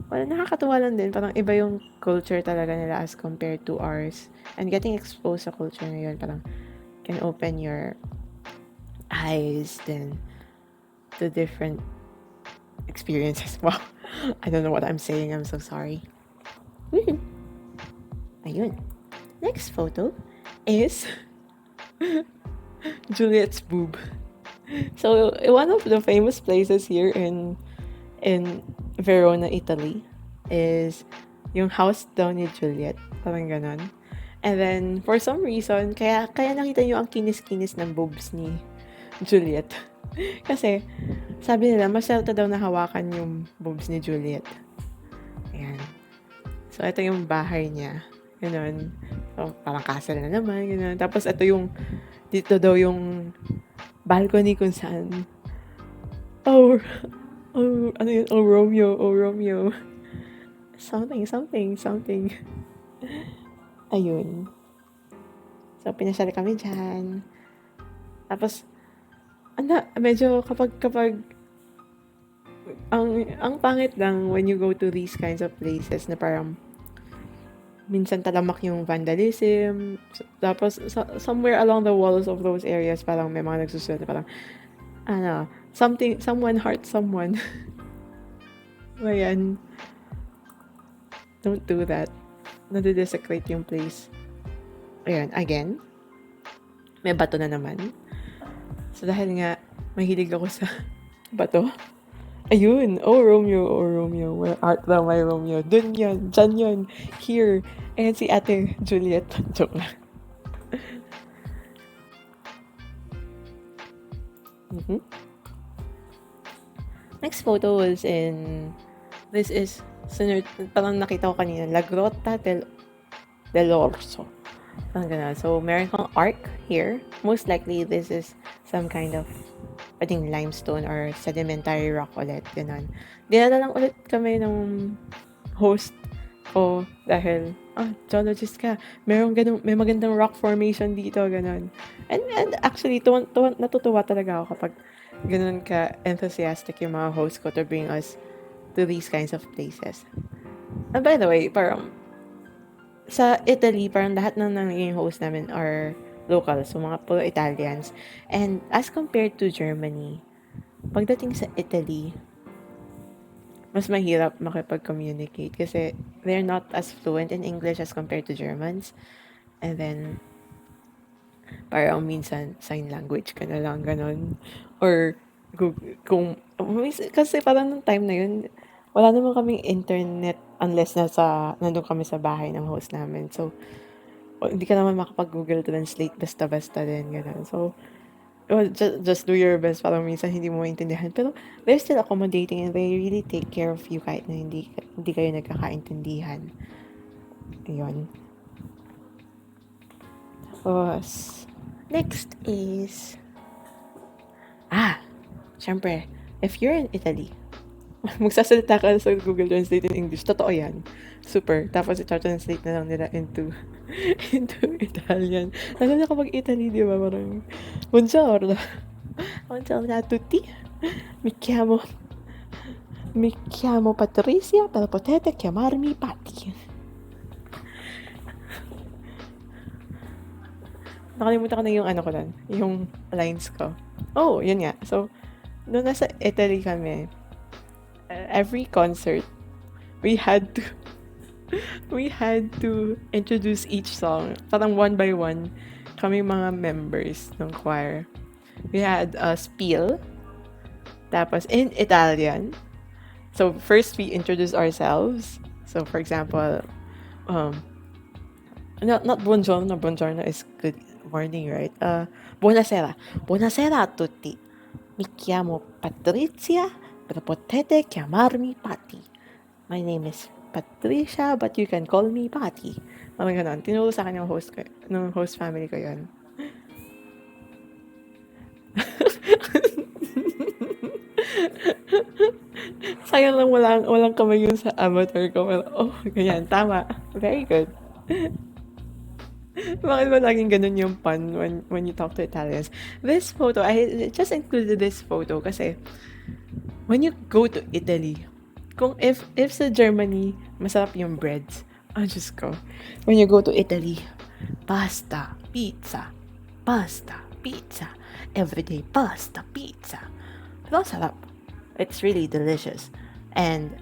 Well, nakakatuwa lang din. Parang iba yung culture talaga nila as compared to ours. And getting exposed sa culture na yun, parang can open your eyes then to different experiences. Wow. I don't know what I'm saying. I'm so sorry. Ayun. Next photo is Juliet's boob. So, one of the famous places here in Verona, Italy is yung house daw ni Juliet. Parang ganon. And then, for some reason, kaya nakita nyo ang kinis-kinis ng boobs ni Juliet. Kasi, sabi nila, maswerte daw na hawakan yung boobs ni Juliet. Ayan. So, ito yung bahay niya. Ganon. So, parang castle na naman. Ganon. Tapos, ito yung, dito daw yung balcony kung saan, ano yun? Oh, Romeo. Something. Ayun. So, pinasyal kami dyan. Tapos, medyo kapag ang pangit lang when you go to these kinds of places na parang minsan talamak yung vandalism. Tapos, somewhere along the walls of those areas, parang may mga nagsusulat na parang, someone hurt someone. Ayan. Don't do that. Nadidesecrate yung place. Ayan, again, may bato na naman. So, dahil nga, mahilig ako sa bato. Ayun, oh Romeo, where art thou, my Romeo? Dun yan, dyan yun, here. Ayan si ate Juliet. Joke lang. Next photo was this is, parang nakita ko kanina, La Grotta dell'Orso. Parang ganun. So, meron kang arc here. Most likely, this is some kind of pwedeng limestone or sedimentary rock ulit. Ganun. Dinala lang ulit kami ng host ko dahil, geologist ka. May magandang rock formation dito. Ganun. And actually, natutuwa talaga ako kapag ganun ka enthusiastic yung mga host ko to bring us to these kinds of places. And by the way, parang sa Italy, parang lahat ng naging host namin are local. So, mga puro Italians. And as compared to Germany, pagdating sa Italy, mas mahirap makipag-communicate kasi they're not as fluent in English as compared to Germans. And then, parang minsan, sign language ka na lang, ganun. Or, kasi parang nung time na yun, wala naman kaming internet unless nandun kami sa bahay ng host namin. So, hindi ka naman makapag-Google Translate basta-basta din, gano'n. So, just do your best. Parang minsan hindi mo maintindihan. Pero they're still accommodating and they really take care of you kahit na hindi kayo nagkakaintindihan. Ayun. Tapos, next is, syempre, if you're in Italy, magsasalita ka sa Google Translate in English, totoo yan. Super. Tapos, i-translate na lang nila into Italian. Lalo na kapag Italy, di ba? Parang, buongiorno. Buongiorno a tutti. Mi chiamo Patricia, pero potete chiamarmi Patty. Nakalimutan ko na yung ano ko doon, yung lines ko. Oh, yun nga. So, nung nasa Italy kami, every concert, we had to introduce each song. Parang one by one, kami mga members ng choir. We had a spiel, tapos in Italian. So, first we introduce ourselves. So, for example, not buongiorno. Buongiorno is good morning, right? Buonasera. Buonasera a tutti. Mi chiamo Patricia, pero potete chiamarmi Patty. My name is Patricia, but you can call me Patty. Parang ganon. Tinuro sa akin ng host family ko yun. Sayang lang walang kamay yun sa amateur ko. Pero, ganyan. Tama. Very good. Bakit ba laging ganun yung pun when you talk to Italians? This photo, I just included this photo kasi when you go to Italy, if sa Germany, masarap yung breads. Diyos ko. When you go to Italy, pasta, pizza, everyday pasta, pizza. Pero sarap. It's really delicious. And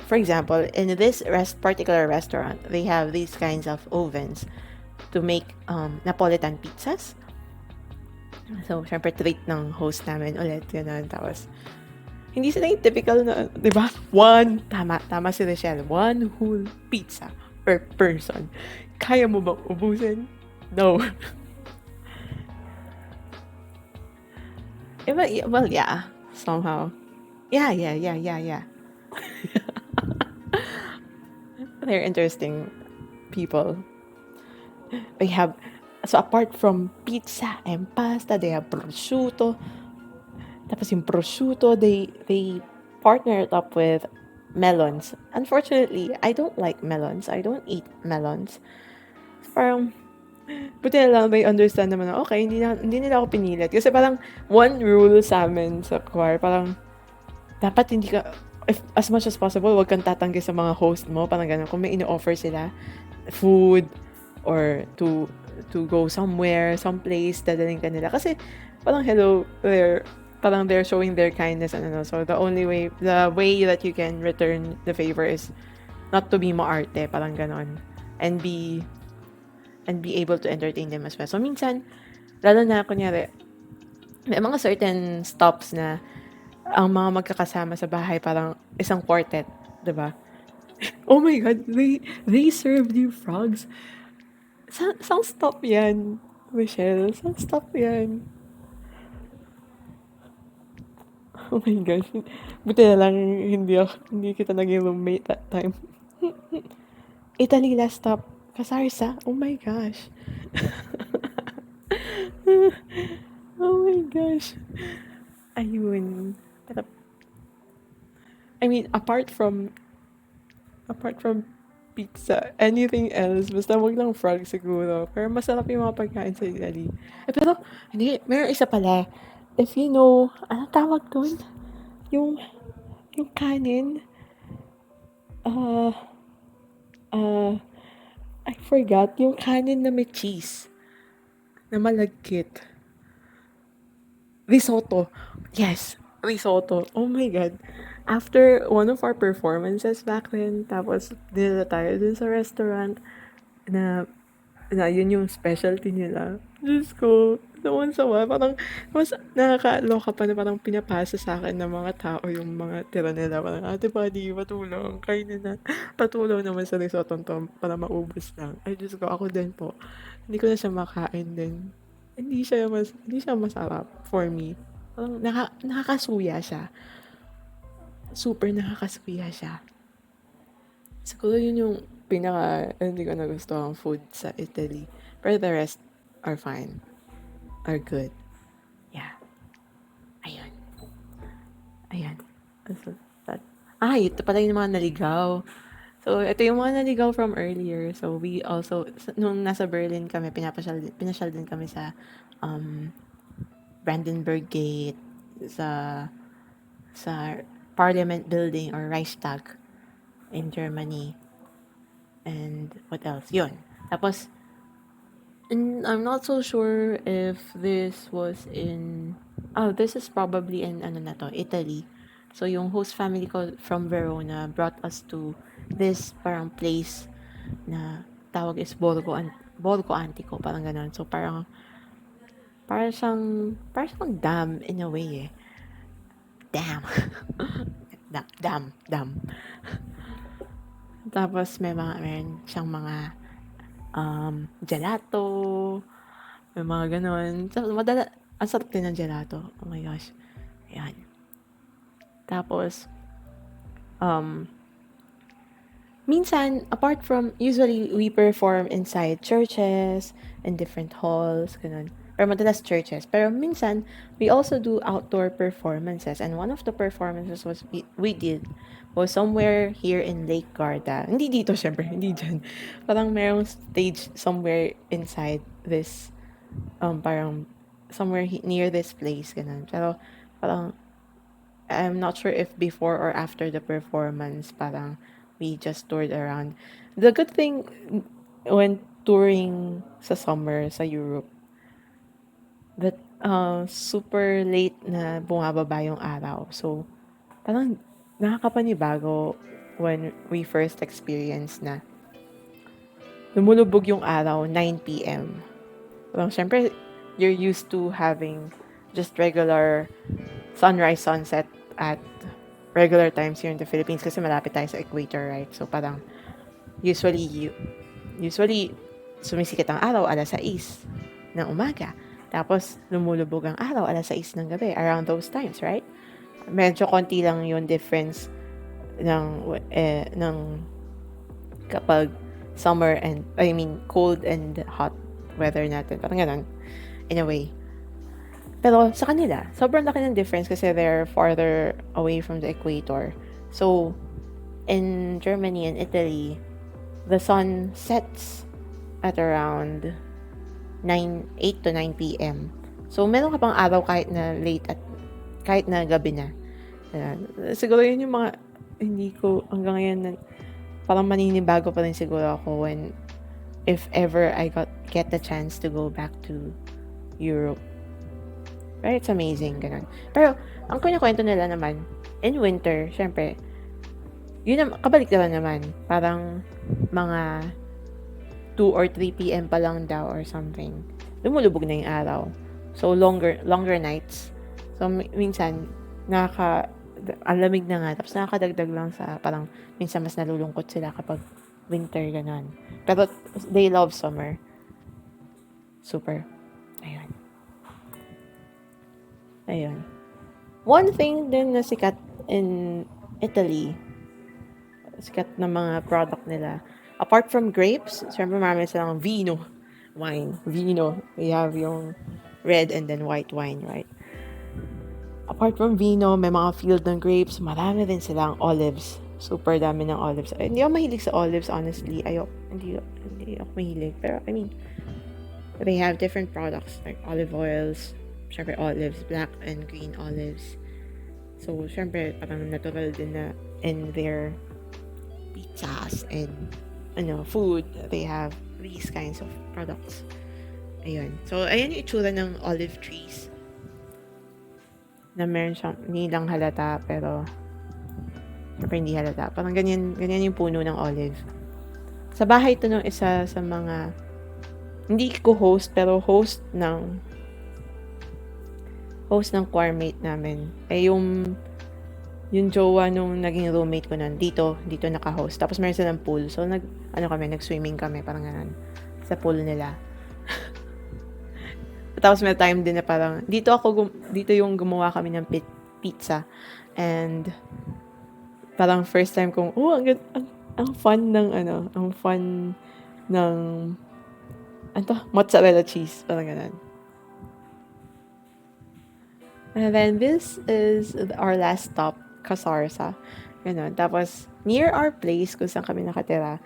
for example, in this particular restaurant, they have these kinds of ovens to make Napolitan pizzas. So, syempre, treat ng host namin ulit. Ganun. Tapos, hindi sila yung typical na, di ba? Tama si Rochelle. One whole pizza per person. Kaya mo bang ubusin? No. Well, yeah. Somehow. Yeah. They're interesting people. So apart from pizza and pasta, they have prosciutto. Tapos yung prosciutto, they partner it up with melons. Unfortunately, I don't like melons. I don't eat melons. Parang, buti na lang they understand naman na, okay, hindi nila ako pinilit. Kasi parang one rule sa amin sa choir, parang dapat hindi ka, if, as much as possible, wag kang tatanggi sa mga host mo. Parang gano'n, kung may ino-offer sila, food, or to go somewhere, someplace, dadaling ka nila. Kasi parang hello, they're showing their kindness and ano. So the way that you can return the favor is not to be maarte, parang ganon. And be able to entertain them as well. So minsan, lalo na kunyari, may mga certain stops na ang mga magkakasama sa bahay parang isang quartet, 'di ba? Oh my God, they served you frogs. Saan stop yan, Michelle? Saan stop yan? Oh my gosh. Buti na lang hindi kita naging roommate that time. Italy last stop. Kasarsa? Oh my gosh. Oh my gosh. Ayun. Pero, I mean, apart from pizza, anything else, basta wag lang frog siguro. Pero masarap yung mga pagkain sa Italy. Pero, hindi, mayroon isa pala. if you know, ano tawag doon? Yung, yung kanin, uh, uh, I forgot, yung kanin na may cheese, na malagkit. Risotto. Yes, risotto. Oh my God. After one of our performances back then, tapos dinala tayo dun sa restaurant, na yun yung specialty nila. Diyos ko, sawan-sawa. Parang, mas nakakaloka pa na parang pinapasa sa akin ng mga tao yung mga tira nila. Parang, ate buddy, patulong. Kainin na. Patulong naman sa risotto to para maubos lang. Ay, Diyos ko, ako din po. Hindi ko na siya makain din. Hindi siya masarap for me. Parang nakakasuya siya. Super nakakasuya siya. Siguro yun yung hindi ko nagustuhan food sa Italy. Pero the rest are fine. Are good. Yeah. Ayun. Ayan. So, ito pala yung mga naligaw. So, ito yung mga naligaw from earlier. So, we also, nung nasa Berlin kami, pinasyal din kami sa Brandenburg Gate, sa Parliament Building or Reichstag in Germany. And what else? Yun. Tapos, I'm not so sure if this was in... Oh, this is probably in, Italy. So, yung host family ko from Verona brought us to this parang place na tawag is Borgo Antico, parang ganun. So, parang siyang dam in a way eh. Dam. Dam. Tapos, meron siyang mga gelato, may mga ganon. So, ang sarap din ng gelato. Oh my gosh. Ayan. Tapos, minsan, apart from, usually, we perform inside churches, in different halls, ganon. Pero madalas churches. Pero minsan, we also do outdoor performances. And one of the performances we did was somewhere here in Lake Garda. Hindi dito, syempre. Hindi dyan. Parang merong stage somewhere inside this, parang somewhere near this place. Ganun. Pero parang, I'm not sure if before or after the performance, parang we just toured around. The good thing when touring sa summer sa Europe, that super late na bumababa yung araw. So, parang nakakapanibago when we first experienced na lumulubog yung araw 9 p.m. Parang syempre, you're used to having just regular sunrise, sunset at regular times here in the Philippines kasi malapit tayo sa equator, right? So, parang usually sumisikat ang araw alas 6 ng umaga. Tapos, lumulubog ang araw alas 6 ng gabi. Around those times, right? Medyo konti lang yung difference ng kapag summer and, cold and hot weather natin. Parang ganun, in a way. Pero sa kanila, sobrang laki ng difference kasi they're farther away from the equator. So, in Germany and Italy, the sun sets at around 8 to 9 p.m. So, meron ka pang araw kahit na gabi na. Siguro yun yung mga, hindi ko, hanggang ngayon, parang maninibago pa rin siguro ako if ever I get the chance to go back to Europe. Right? It's amazing, ganun. Pero, ang kwento nila naman, in winter, syempre, yun kabalik naman, parang mga 2 or 3 p.m. pa lang daw or something. Lumulubog na yung araw. So, longer nights. So, minsan, ang lamig na nga. Tapos, nakakadagdag lang sa, parang, minsan mas nalulungkot sila kapag winter, ganun. Pero, they love summer. Super. Ayun. One thing din na sikat in Italy, sikat na mga product nila, apart from grapes, syempre marami silang wine. Vino. We have yung red and then white wine, right? Apart from vino, may mga field ng grapes, marami din silang olives. Super dami ng olives. Hindi ako mahilig sa olives, honestly. Hindi ako mahilig. Pero, they have different products like olive oils, syempre olives, black and green olives. So, syempre, parang natural din na in their pizzas and food, they have these kinds of products. Ayun. So, ayan yung itsura ng olive trees. Na meron siyang, hindi lang halata, pero hindi halata. Parang ganyan yung puno ng olive. Sa bahay ito ng isa sa mga, hindi ko host, pero host ng choirmate namin. Ay yung jowa nung naging roommate ko nun, dito naka-host. Tapos meron silang pool. So, nag-swimming kami, parang ganun, sa pool nila. Tapos may time din na parang, dito yung gumawa kami ng pizza. And, parang first time kong, ang fun ng, mozzarella cheese, parang ganun. And then, this is our last stop, Casarsa. Ganun. Tapos, near our place, kung saan kami nakatira,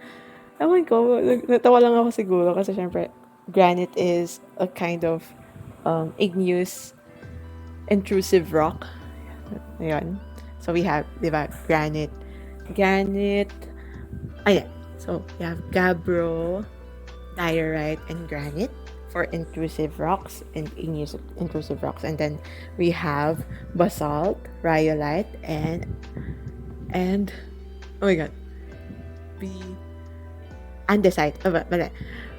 ewan ko, natawa lang ako siguro kasi syempre, granite is a kind of igneous, intrusive rock. Ayan. So, we have, diba, granite. Ayan. So, we have gabbro, diorite, and granite for intrusive rocks and igneous intrusive rocks. And then we have basalt, rhyolite, and oh my god, andesite.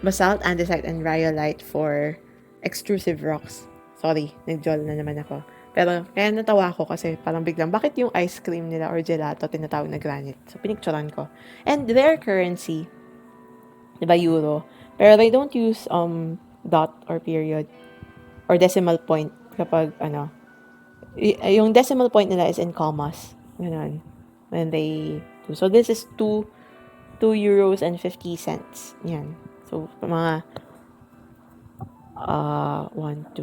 Basalt, andesite, and rhyolite for extrusive rocks. Sorry, nag-jol na naman ako. Pero kaya natawa ako kasi parang biglang, bakit yung ice cream nila or gelato tinatawag na granite? So, pinicturan ko. And their currency, diba, euro. Pero they don't use dot or period or decimal point kapag yung decimal point nila is in commas. Ganun. When they do. So, this is 2 euros and 50 cents. Yan. So, mga 120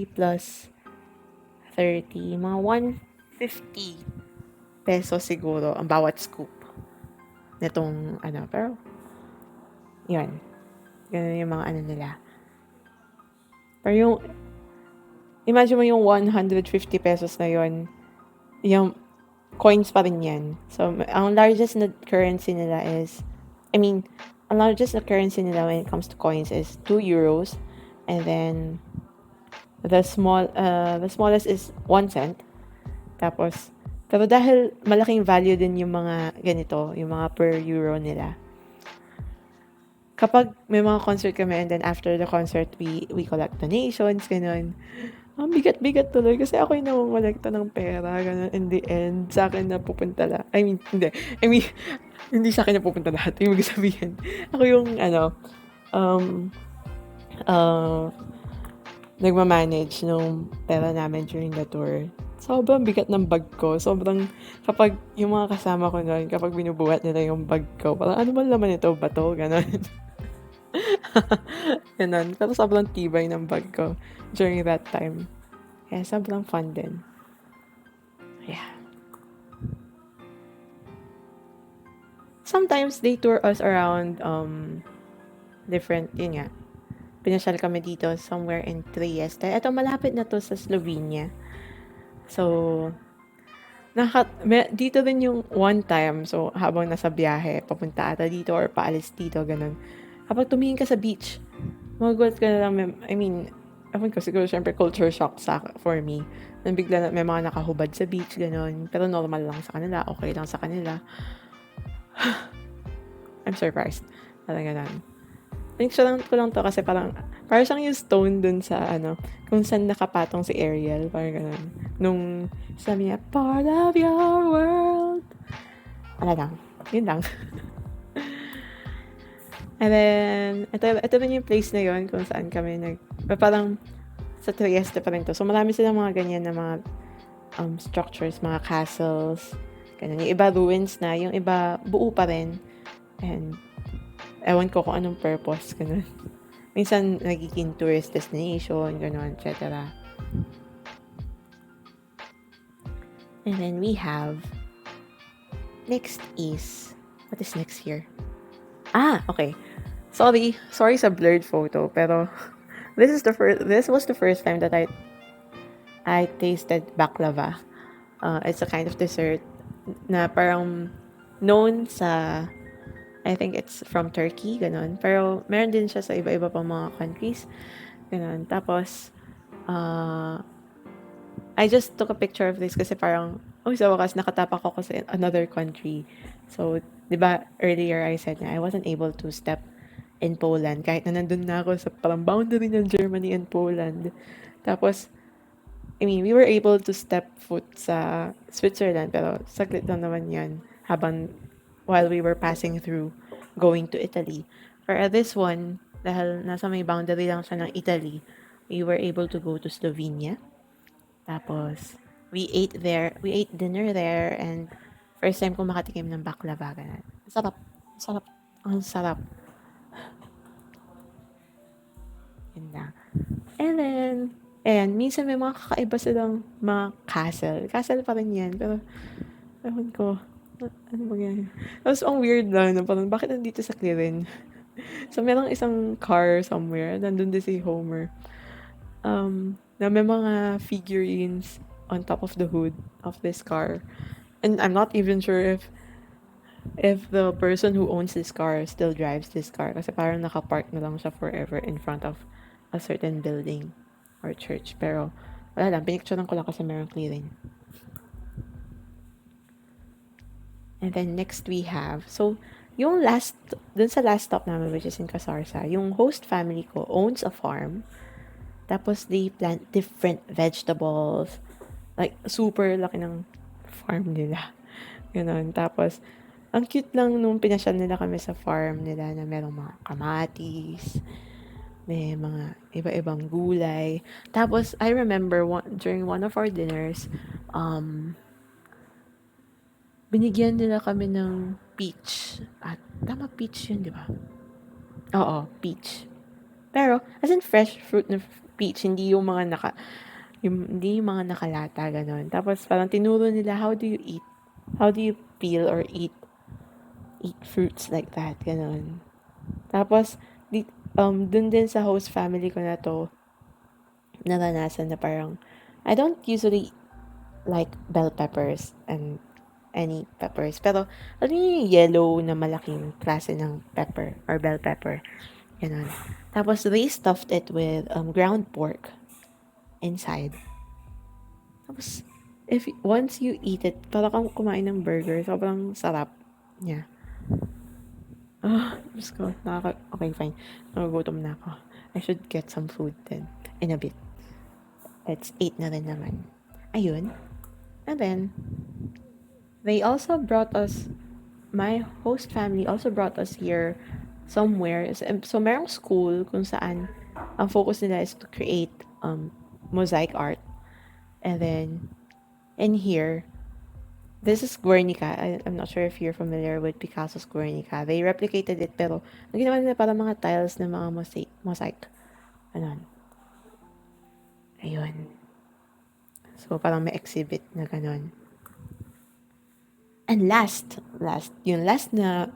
plus 30, mga 150 pesos siguro ang bawat scoop nitong pero yan, ganun yung mga nila. Pero yung imagine mo yung 150 pesos na yun, yung coins pa rin yan. So ang largest na currency nila when it comes to coins is 2 euros, and then the smallest is 1 cent. Tapos, pero dahil malaking value din yung mga ganito, yung mga per euro nila. Kapag may mga concert kami, and then after the concert, we collect donations, ganun. Ang bigat-bigat tuloy kasi ako yung namumulekta ng pera, ganun. In the end, sa akin na pupunta lahat. Hindi sa akin na pupunta lahat. Yung sabihin. Ako yung, nagmamanage nung pera namin during the tour. Sobrang bigat ng bag ko. Kapag yung mga kasama ko noon, kapag binubuhat nila yung bag ko, parang ano ba laman ito? Bato? Ganon. Ganon. Pero sobrang tibay ng bag ko during that time. Kaya sobrang fun din. Yeah. Sometimes they tour us around different, yun nga. Pinasyal kami dito somewhere in Trieste. Ito, malapit na to sa Slovenia. So, dito din yung one time, so habang nasa biyahe, papunta ata dito or paalis dito, ganun. Kapag tumingin ka sa beach, magugulat ka na lang, ewan ko, siguro syempre culture shock for me. Nang bigla may mga nakahubad sa beach, ganun. Pero normal lang sa kanila, okay lang sa kanila. I'm surprised. Parang ganun. Pinicturean ko lang to kasi parang siyang yung stone dun sa kung saan nakapatong si Ariel, parang ganun. Nung sabi niya, part of your world. Yun lang. And then, ito rin yung place na yun kung saan kami parang sa Trieste pa rin to. So, marami silang mga ganyan na mga structures, mga castles, ganyan. Yung iba ruins na, yung iba buo pa rin. And, ewan ko kung anong purpose, ganun. Minsan, nagiging tourist destination, ganun, etc. And then, we have, what is next here? Okay. Sorry sa blurred photo, pero This was the first time that I tasted baklava. It's a kind of dessert na parang known sa, I think it's from Turkey, ganon. Pero meron din siya sa iba-iba pang mga countries, ganon. Tapos, uh, I just took a picture of this kasi parang, oh, sa wakas, nakatapak ako sa another country. So, di ba, earlier I said na I wasn't able to step in Poland kahit na nandun na ako sa parang boundary ng Germany and Poland. Tapos, I mean, we were able to step foot sa Switzerland, pero saglit lang naman yan while we were passing through going to Italy. For this one, dahil nasa may boundary lang siya ng Italy, we were able to go to Slovenia. Tapos, we ate dinner there, and first time ko makatikim ng baklava, ganun. Sarap, sarap, ang sarap. Yun lang. And then, ayan, minsan may mga kakaiba silang mga castle. Castle pa rin yan, pero, ewan ko, ano ba yan? Tapos, ang weird lang, no? Parang, bakit nandito sa Clearin? So, merong isang car somewhere, nandun din si Homer, na may mga figurines on top of the hood of this car. And I'm not even sure if the person who owns this car still drives this car kasi parang nakapark na lang siya forever in front of a certain building or church. Pero wala lang, pinicturean ko lang kasi merong clearing. And then next we have, so yung dun sa last stop namin, which is in Casarsa, yung host family ko owns a farm. Tapos they plant different vegetables. Like, super laki ng farm nila. Ganon. Tapos, ang cute lang nung pinasyal nila kami sa farm nila na merong mga kamatis, may mga iba-ibang gulay. Tapos, I remember during one of our dinners, binigyan nila kami ng peach. Tama, peach yun, di ba? Oo, peach. Pero, as in fresh fruit na peach, hindi yung mga hindi yung mga nakalata, ganon. Tapos, parang tinuro nila, how do you peel or eat fruits like that, ganon. Tapos, dun din sa host family ko na to, naranasan na parang, I don't usually like bell peppers and any peppers. Pero, alam niyo yung yellow na malaking klase ng pepper or bell pepper. Ganon. Tapos, they stuffed it with ground pork inside. Tapos, once you eat it, parang kang kumain ng burger. Sobrang sarap niya. Diyos ko, okay, fine. Nagugutom na ako. I should get some food then, in a bit. It's 8 na rin naman. Ayun. And then, my host family also brought us here somewhere. So, merong school kung saan ang focus nila is to create mosaic art. And then, in here, this is Guernica. I'm not sure if you're familiar with Picasso's Guernica. They replicated it, pero ang ginawa nila parang mga tiles na mga mosaic. Anon. Ayun. So, parang may exhibit na ganon. And last na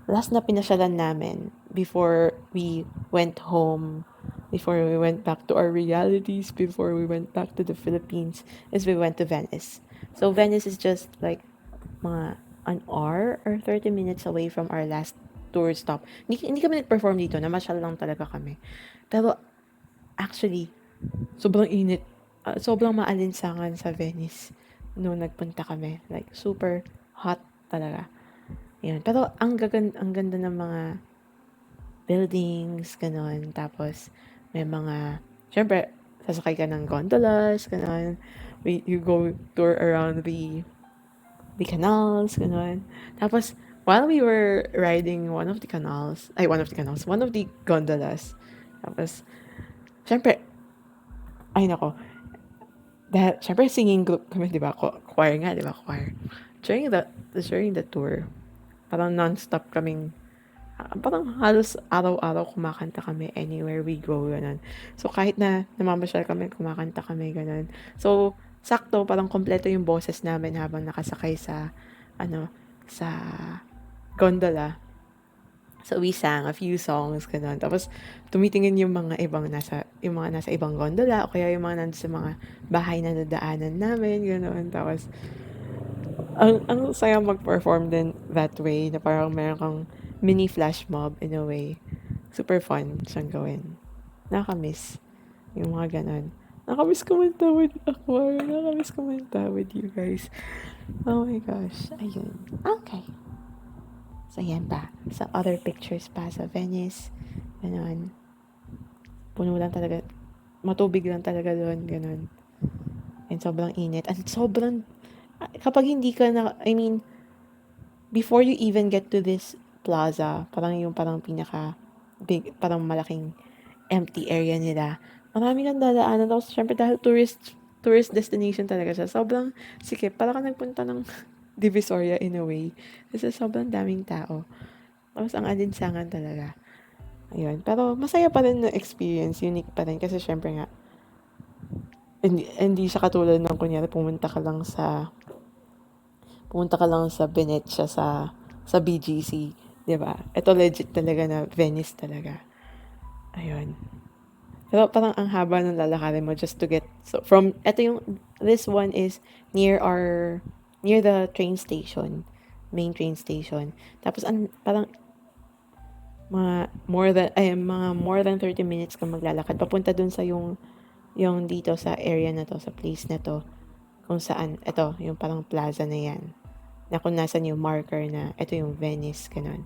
pinasyalan namin before we went home, before we went back to our realities, before we went back to the Philippines, is we went to Venice. So, Venice is just like mga an hour or 30 minutes away from our last tour stop. Hindi kami nag-perform dito, namasyal lang talaga kami. Pero, actually, sobrang init. Sobrang maalinsangan sa Venice nung nagpunta kami. Like, super hot talaga. Yun. Pero, ang ganda ng mga buildings, ganon. Tapos, may mga, syempre, sasakay ka ng gondolas, ganon. You go tour around the canals, ganon. Tapos, while we were riding one of the gondolas, tapos, syempre, ay nako, dahil, syempre, singing group kami, di ba? Choir nga, di ba? Choir. During the tour, parang non-stop kaming, parang halos araw-araw kumakanta kami anywhere we go, ganun. So, kahit na namamasyal kami, kumakanta kami, ganun. So, sakto, parang kompleto yung boses namin habang nakasakay sa gondola. So, we sang a few songs, gano'n. Tapos, tumitingin yung mga nasa ibang gondola, o kaya yung mga nandun sa mga bahay na nadaanan namin, gano'n. Tapos, ang saya mag-perform din that way, na parang meron kang mini flash mob in a way. Super fun siyang gawin. Nakakamiss yung mga gano'n. Nakakamiss kumanta with Aquar. Nakakamiss kumanta with you guys. Oh my gosh. Ayun. Okay. So, yan pa. Sa other pictures pa sa Venice. Ganon. Puno lang talaga. Matubig lang talaga doon. Ganon. And sobrang init. And sobrang, kapag hindi ka na, I mean, before you even get to this plaza, parang pinaka big, parang malaking empty area nila. Marami kang dadaanan. Tapos, syempre, dahil tourist destination talaga siya. Sobrang sikip. Parang ka nagpunta ng Divisoria in a way. Kasi sobrang daming tao. Tapos, ang alinsangan talaga. Ayun. Pero, masaya pa rin na experience. Unique pa rin. Kasi, syempre nga, hindi siya katulad ng kunyari, pumunta ka lang sa Venezia, sa BGC. 'Di ba? Ito legit talaga na Venice talaga. Ayun. Pero parang ang haba ng lalakarin mo just to get, so from, this one is near the train station, main train station. Tapos parang mga more than 30 minutes ka maglalakad papunta dun sa yung dito sa area na to, sa place na to, kung saan, ito, yung parang plaza na yan. Na kung nasan yung marker na, ito yung Venice, ganun.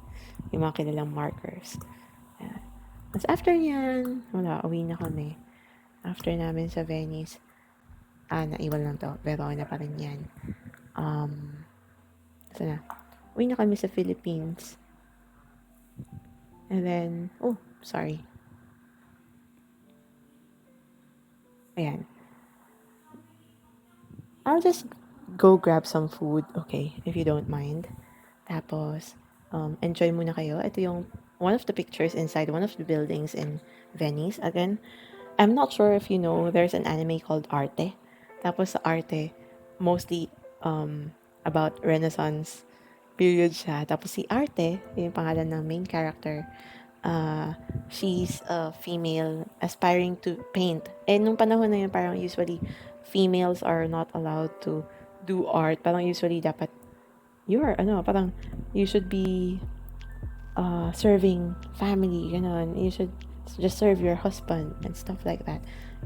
Yung mga kilalang markers. Ayan. Tapos after yan, wala, uwi na kami. After namin sa Venice, naiwan lang to. Verona pa rin yan. So na, uwi na kami sa Philippines. And then, oh, sorry. Ayan. I'll just go grab some food, okay, if you don't mind. Tapos, enjoy muna kayo. Ito yung one of the pictures inside one of the buildings in Venice. Again, I'm not sure if you know, there's an anime called Arte. Tapos sa Arte, mostly about Renaissance period siya. Tapos si Arte, yung pangalan ng main character, she's a female aspiring to paint. And nung panahon na yun, parang usually females are not allowed to do art. Parang usually dapat parang you should be serving family, ganon. You should just serve your husband and stuff like that.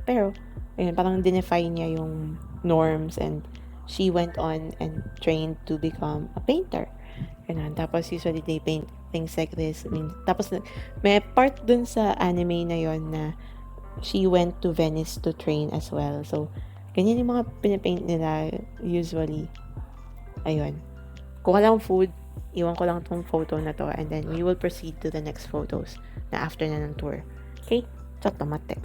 Pero, ayun, parang dinefy niya yung norms, and she went on and trained to become a painter. Ganon. Tapos, usually they paint things like this. I mean, tapos, may part dun sa anime na yon na she went to Venice to train as well. So, ganyan yung mga pinapaint nila usually. Ayun. Kuha lang food, iwan ko lang tong photo na to, and then we will proceed to the next photos na after na ng tour. Okay? Chot mate.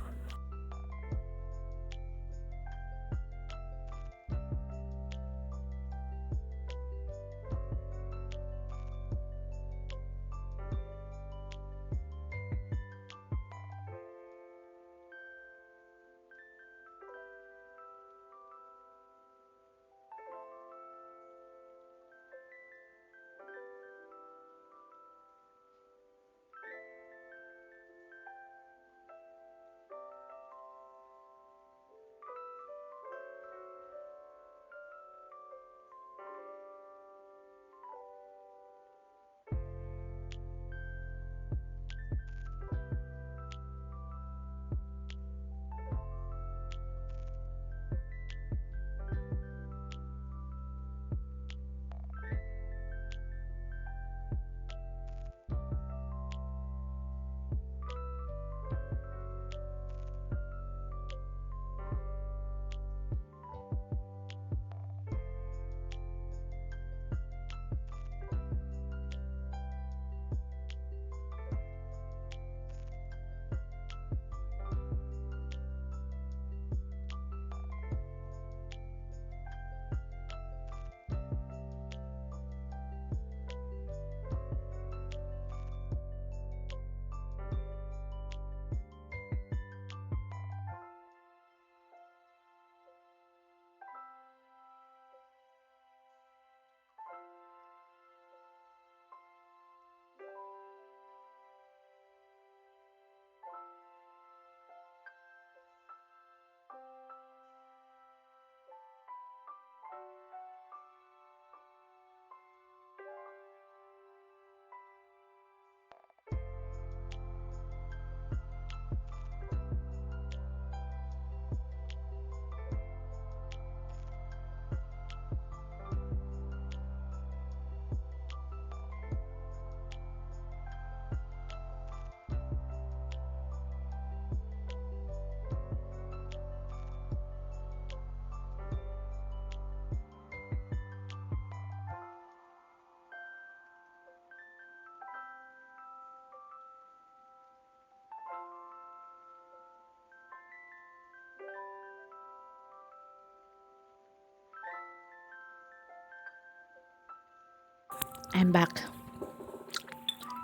I'm back.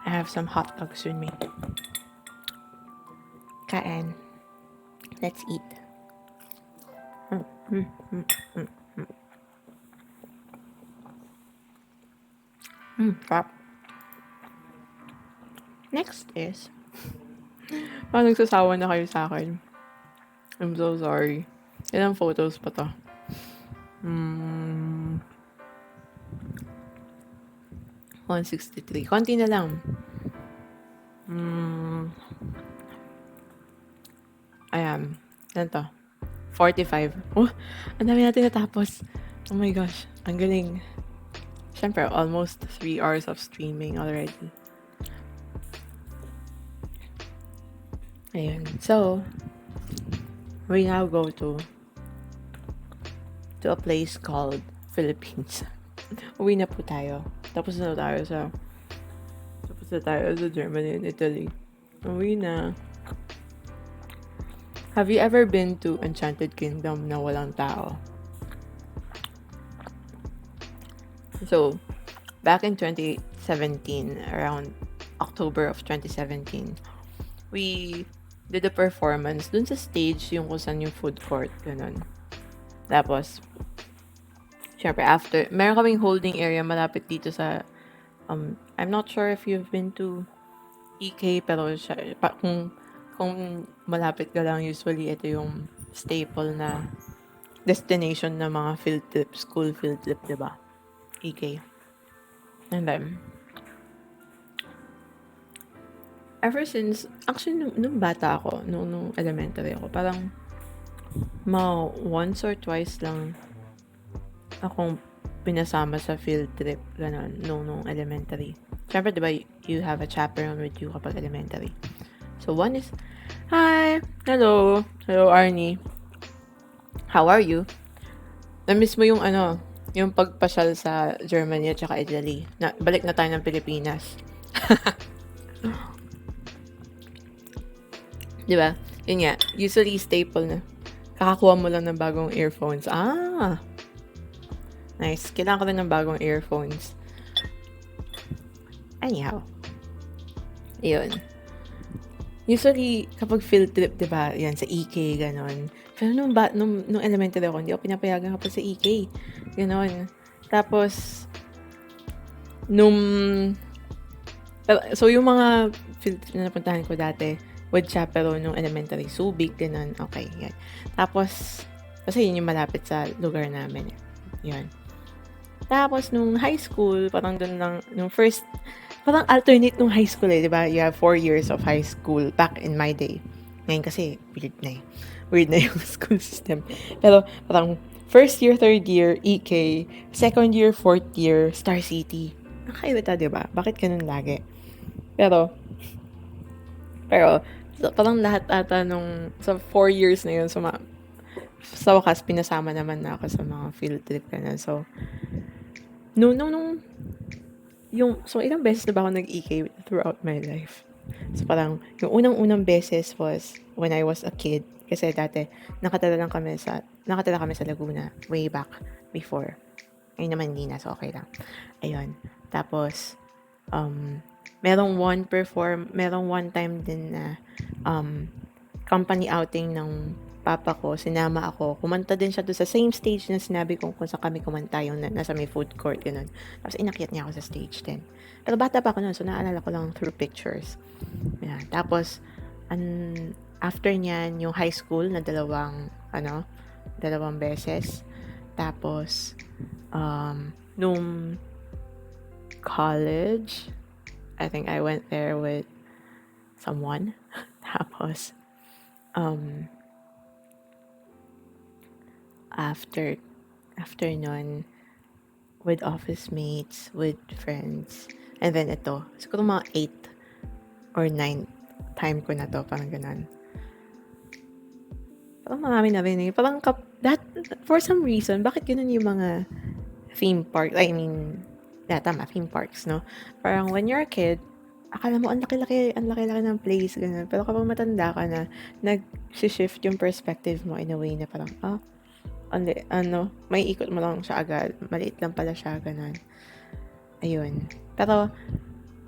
I have some hot dogs with me. Kain. Let's eat. Crap. Next is, nagsasawa na kayo sa akin. I'm so sorry. Ilang photos pa to? 163. Konti na lang. Ayan. Ano to? 45. Oh, ang dami natin natapos. Oh my gosh. Ang galing. Siyempre, almost 3 hours of streaming already. Ayun. So, we now go to a place called Philippines. Uwi na po tayo. Tapos na tayo sa Germany and Italy. Uwi na. Have you ever been to Enchanted Kingdom na walang tao? So, back in 2017, around October of 2017, we did a performance dun sa stage yung kung saan yung food court, ganun. Tapos, syempre after, meron kaming holding area malapit dito sa, I'm not sure if you've been to EK, pero kung malapit ka lang, usually ito yung staple na destination ng mga field trip, school field trip, diba? EK. And then, ever since, actually, nung bata ako, nung elementary ako, parang once or twice lang akong pinasama sa field trip, gano'n, nung elementary. Siyempre, diba, you have a chaperone with you kapag elementary. So, one is, hi, hello, Arnie. How are you? Na-miss mo yung yung pagpasyal sa Germany at saka Italy. Balik na tayo ng Pilipinas. Diba? Yun nga, usually staple na. Kakakuha mo lang ng bagong earphones. Nice. Kailangan ko rin ng bagong earphones. Anyhow. Yun. Usually, kapag field trip, diba, yan, sa EK, ganon. Pero nung elementary ako, hindi ako pinapayagan kapag sa EK. Ganon. Tapos, so yung mga field trip na napuntahan ko dati, with chaperone nung elementary, Subic, ganon. Okay, yan. Tapos, kasi yun yung malapit sa lugar namin. Yan. Tapos, nung high school, parang doon lang, nung first, parang alternate nung high school diba? You have 4 years of high school back in my day. Ngayon kasi, weird na yung school system. Pero, parang, first year, third year, EK, second year, fourth year, Star City. Nakakaiwita, diba? Bakit ganun lagi? Pero, parang lahat ata sa 4 years na yun, sa wakas, pinasama naman na ako sa mga field trip ka na. So, so ilang beses na ba ako nag-EK throughout my life? So parang, yung unang-unang beses was when I was a kid. Kasi dati, nakatala kami sa Laguna way back before. Ngayon naman hindi na, so okay lang. Ayun. Tapos, merong one time din na company outing ng papa ko, sinama ako. Kumanta din siya doon sa same stage na sinabi ko kung saan kami kumanta, yung nasa may food court, ganun. Tapos inakyat niya ako sa stage din. Pero bata pa ako noon, so naalala ko lang through pictures. Yan. Tapos, after niyan, yung high school na dalawang beses. Tapos, nung college, I think I went there with someone. Tapos, after nun, with office mates, with friends, and then ito, siguro mga 8 or 9 time ko na to, parang ganun. Parang marami na rin parang for some reason, bakit ganun yung mga theme park, theme parks, no? Parang when you're a kid, akala mo ang laki-laki ng place, ganun. Pero kapag matanda ka na, nag-shift yung perspective mo in a way na parang, may ikot mo lang siya agad. Maliit lang pala siya, ganun. Ayun. Pero,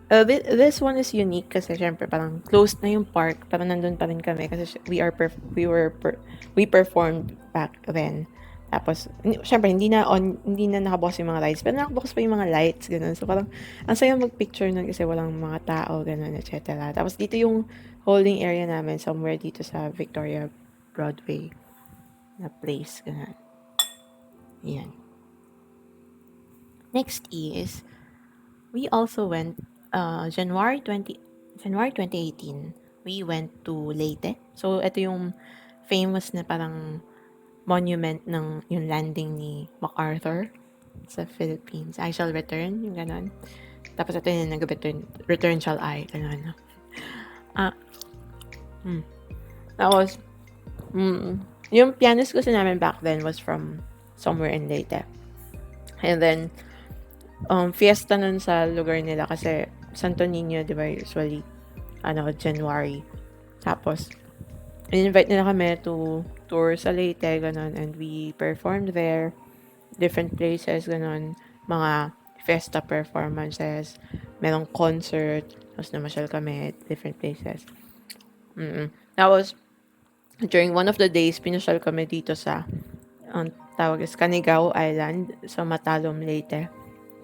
this one is unique kasi syempre parang closed na yung park, pero nandun pa rin kami kasi we performed back then. Tapos, syempre, hindi na nakabukas yung mga lights, pero nakabukas pa yung mga lights, ganun. So, parang, ang saya mag-picture nun kasi walang mga tao, ganun, etc. Tapos, dito yung holding area namin, somewhere dito sa Victoria Broadway na place, ganun. Yan. Next is, we also went, January 2018, we went to Leyte. So, ito yung famous na parang monument ng yung landing ni MacArthur sa Philippines. I shall return, yung ganon. Tapos ito yung return shall I, ganon. Ah, Tapos, yung pianist ko namin back then was from somewhere in Leyte. And then, fiesta nun sa lugar nila kasi Santo Niño, di ba, usually, January. Tapos, in-invite nila kami to tour sa Leyte, ganon, and we performed there, different places, ganon, mga fiesta performances, merong concert, tapos namasyal kami, different places. Tapos, during one of the days, pinasyal kami dito sa, ang tawag is Canigao Island, sa Matalom, Leyte.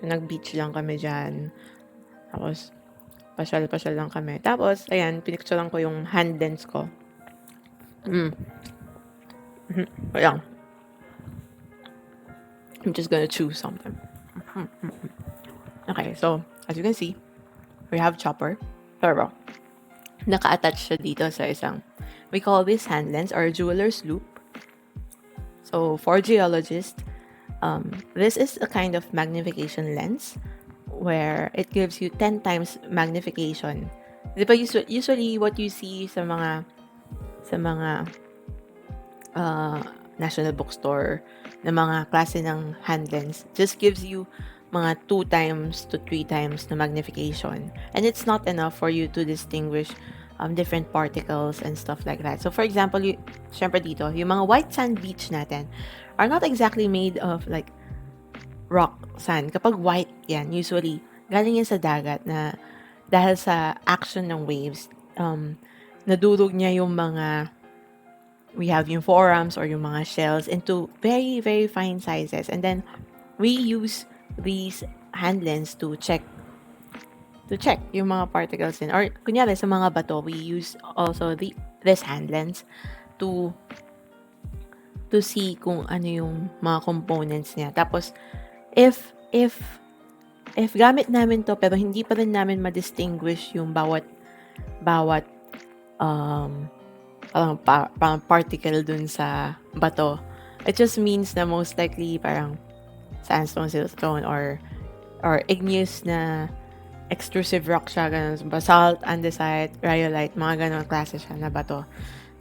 So, nag-beach lang kami dyan. Tapos, pasyal lang kami. Tapos, ayan, pinicturean ko yung hand lens ko. Ayan. I'm just gonna choose something. Okay, so, as you can see, we have chopper. Pero, naka-attach siya dito sa isang, we call this hand lens or jeweler's loop. So, for geologists, this is a kind of magnification lens where it gives you 10 times magnification. Di ba usually what you see sa mga National Bookstore na mga klase ng hand lens just gives you mga 2 times to 3 times na magnification. And it's not enough for you to distinguish different particles and stuff like that. So, for example, syempre dito, yung mga white sand beach natin are not exactly made of like rock sand. Kapag white yan, usually, galing yan sa dagat na dahil sa action ng waves, nadurog niya yung mga, we have yung forams or yung mga shells into very, very fine sizes. And then, we use these hand lens to check yung mga particles din. Or, kunyari, sa mga bato, we use also this hand lens to see kung ano yung mga components niya. Tapos, if gamit namin to pero hindi pa rin namin ma-distinguish yung bawat parang particle dun sa bato, it just means na most likely parang sandstone, siltstone, or igneous na extrusive rock siya, ganun, basalt, andesite, rhyolite, mga ganun klase siya na bato.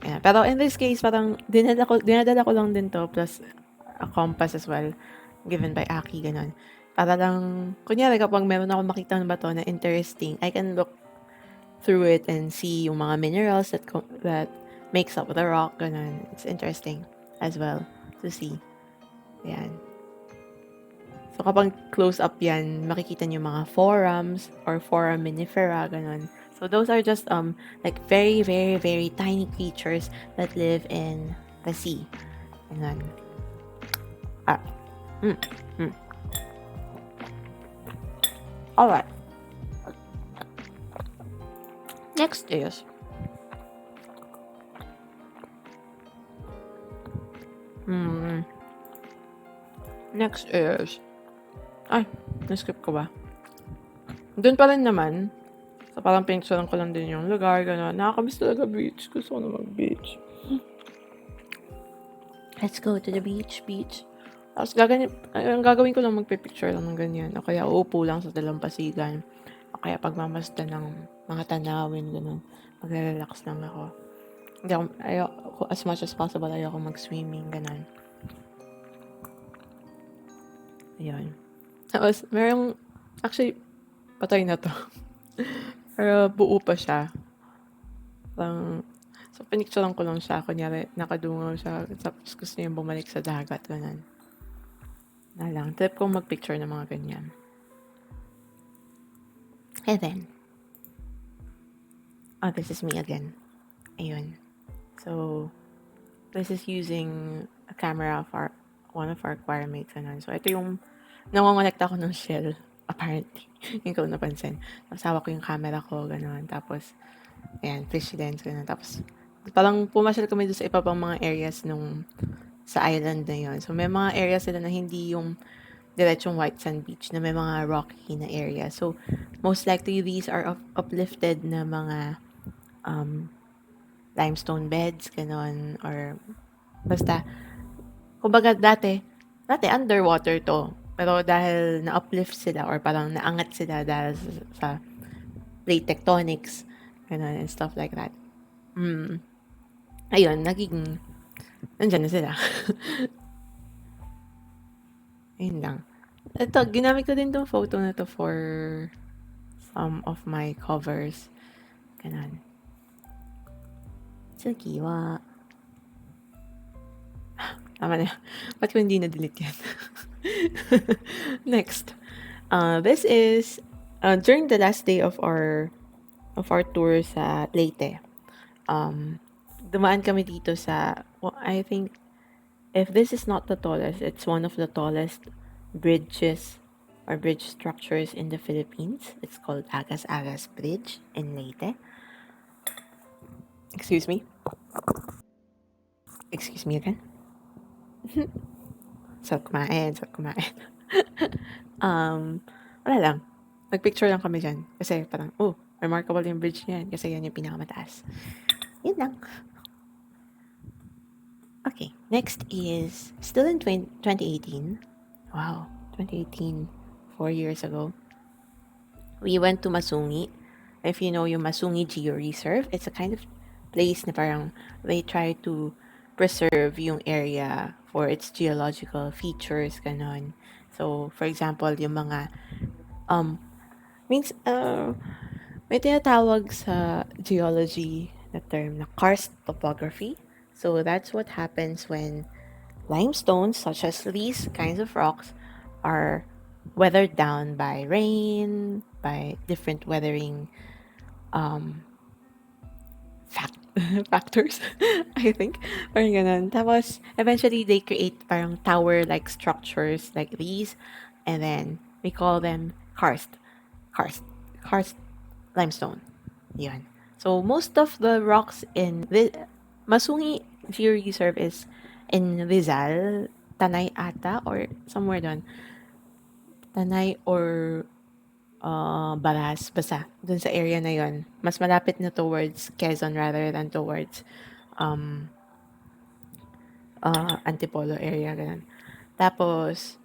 Yeah. Pero in this case, parang dinadala ko lang din to, plus a compass as well, given by Aki, ganun. Para lang, kunyari kapag meron ako makita ng bato na interesting, I can look through it and see yung mga minerals that makes up the rock, ganun. It's interesting as well to see. Yan. So kapag close up yan, makikita niyo mga forams or foraminifera, ganun. So those are just like very, very, very tiny creatures that live in the sea. Ganun. Alright. Next is ay, na-skip ko ba? Doon pa rin naman. So, parang pinicturean ko lang din yung lugar, gano'n. Nakakamiss talaga beach. Gusto ko na mag-beach. Let's go to the beach. Tapos, gagawin ko lang magpipicture lang ng ganyan. O kaya, uupo lang sa dalampasigan. O kaya, pagmamasdan ng mga tanawin, gano'n. Magre-relax lang ako. Ayoko, as much as possible, ayoko mag-swimming, gano'n. Ayun. Tapos, actually, patay na to. Pero buo pa siya. So, pinicturean ko lang siya. Kunyari, nakadungaw siya. Tapos gusto niya bumalik sa dagat. Ganun. Na lang. Trip kong mag-picture ng mga ganyan. And then, this is me again. Ayun. So, this is using a camera of one of our choir mates. Ganun. So, ito yung nangongonekta ako ng shell. Apparently. Yung ko napansin. Tapos, hawak ko yung camera ko. Ganun. Tapos, ayan, fish lens. Ganun. Tapos, parang pumasyal kami doon sa iba pang mga areas sa island na yun. So, may mga areas sila na hindi yung diretsong white sand beach na may mga rocky na area. So, most likely these are uplifted na mga limestone beds, ganon, or basta, kumbaga dati underwater to. Pero dahil na-uplift sila or parang naangat sila dahil sa plate tectonics, ganon, and stuff like that. Ayun, nandyan na sila. Ayun lang. Ito, ginamit ko din tong photo na to for some of my covers. Ganon. Tsukiwa. Tama na. Ba't ko hindi na-delete yan? Next. This is during the last day of our tour sa Leyte. Dumaan kami dito sa, well, I think, if this is not the tallest, it's one of the tallest bridges or bridge structures in the Philippines. It's called Agas Agas Bridge in Leyte. Excuse me. Excuse me again. Sarap kumain. Wala lang. Nagpicture lang kami dyan. Kasi parang, remarkable yung bridge niyan. Kasi yan yung pinakamataas. Yun lang. Okay, next is still in 2018. Wow, 2018, 4 years ago. We went to Masungi. If you know yung Masungi Geo Reserve, it's a kind of place na parang they try to preserve yung area for its geological features, ganon. So, for example, yung mga, may tinatawag sa geology na term na karst topography. So, that's what happens when limestones, such as these kinds of rocks, are weathered down by rain, by different weathering factors, I think. Parang ganun. Tapos, eventually, they create parang tower-like structures like these. And then, we call them karst limestone. Yun. So, most of the rocks in Masungi Geo Reserve is in Rizal, Tanay ata, or somewhere doon. Tanay or Baras, basta dun sa area na yon. Mas malapit na towards Quezon rather than towards Antipolo area, ganun. Tapos,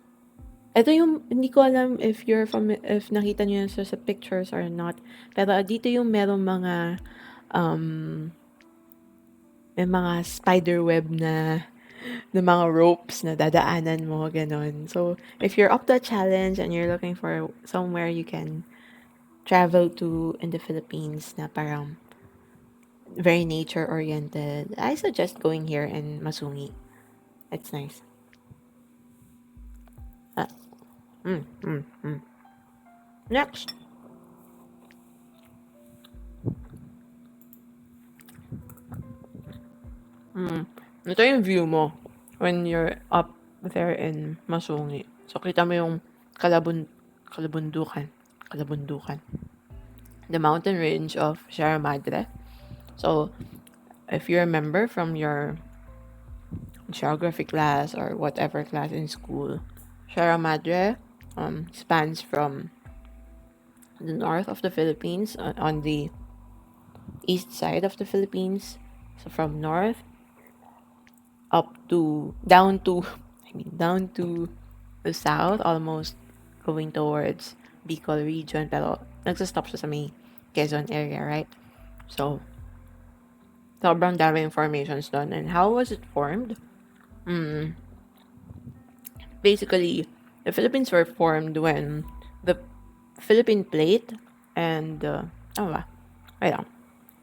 ito yung, hindi ko alam if if nakita nyo yan sa pictures or not, pero dito yung merong may mga spider web na mga ropes na dadaanan mo, ganon. So, if you're up to a challenge and you're looking for somewhere you can travel to in the Philippines na parang very nature-oriented, I suggest going here in Masungi. It's nice. Next. Ito yung view mo when you're up there in Masungi. So, kita mo yung kalabundukan. The mountain range of Sierra Madre. So, if you remember from your geography class or whatever class in school, Sierra Madre spans from the north of the Philippines on the east side of the Philippines. So, from north down to the south, almost going towards Bicol region, pero nagsastop siya sa may Quezon area, right? So, sobrang dami informations doon. And how was it formed? Basically, the Philippines were formed when the Philippine plate and, ano ba? Wait lang.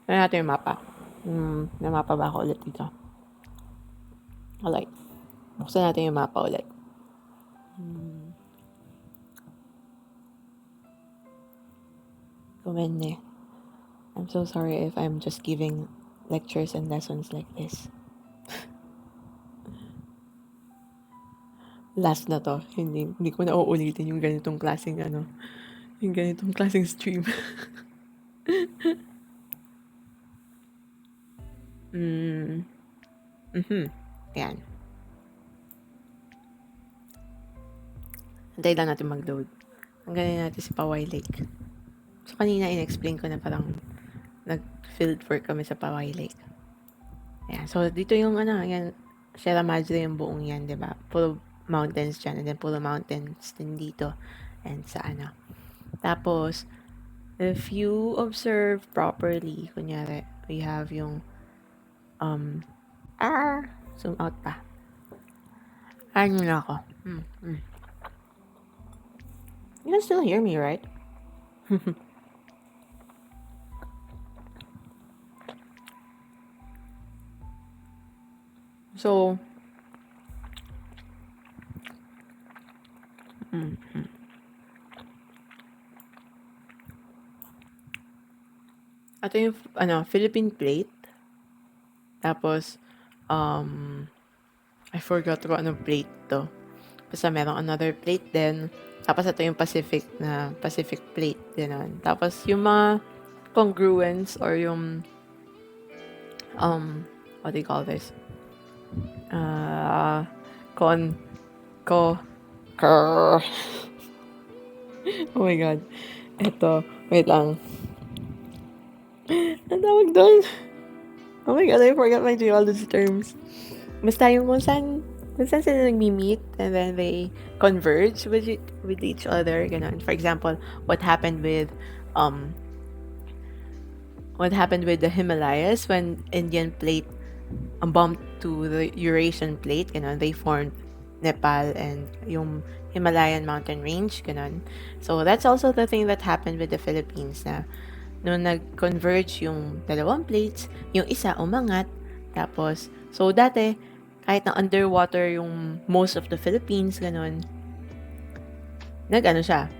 Tignan natin yung mapa. May mapa ba ako ulit dito? Alright. Buksan natin yung mapa ulit. Kumenne. I'm so sorry if I'm just giving lectures and lessons like this. Last na to. Hindi ko na uulitin yung ganitong klaseng yung ganitong klaseng stream. Yan. Antay lang natin mag-load. Hanggang natin si Paway Lake. So, kanina in-explain ko na parang nag-field work kami sa Paway Lake. Ayan. So, dito yung yan, Sierra Madre yung buong yan, di ba? Puro mountains dyan. And then, puro mountains din dito. And sa Tapos, if you observe properly, kunyari, we have yung, zoom out pa. Ano na ako? You can still hear me, right? So, ito yung, Philippine plate. Tapos, I forgot ko anong plate to. Basta merong another plate din. Tapos ito yung Pacific plate. Ganun. Tapos yung mga congruence or yung, what do you call this? Oh my God. Ito, wait lang. Ang tawag doon? Oh my God, I forgot my geology terms. Basta yung kung saan sila nag-meet and then they converge with each other. Ganun. For example, what happened with the Himalayas when Indian plate bumped to the Eurasian plate. Ganun. They formed Nepal and yung Himalayan mountain range. Ganun. So that's also the thing that happened with the Philippines na nung nag-converge yung dalawang plates, yung isa umangat, tapos, so dati, kahit na underwater yung most of the Philippines, ganun, siya,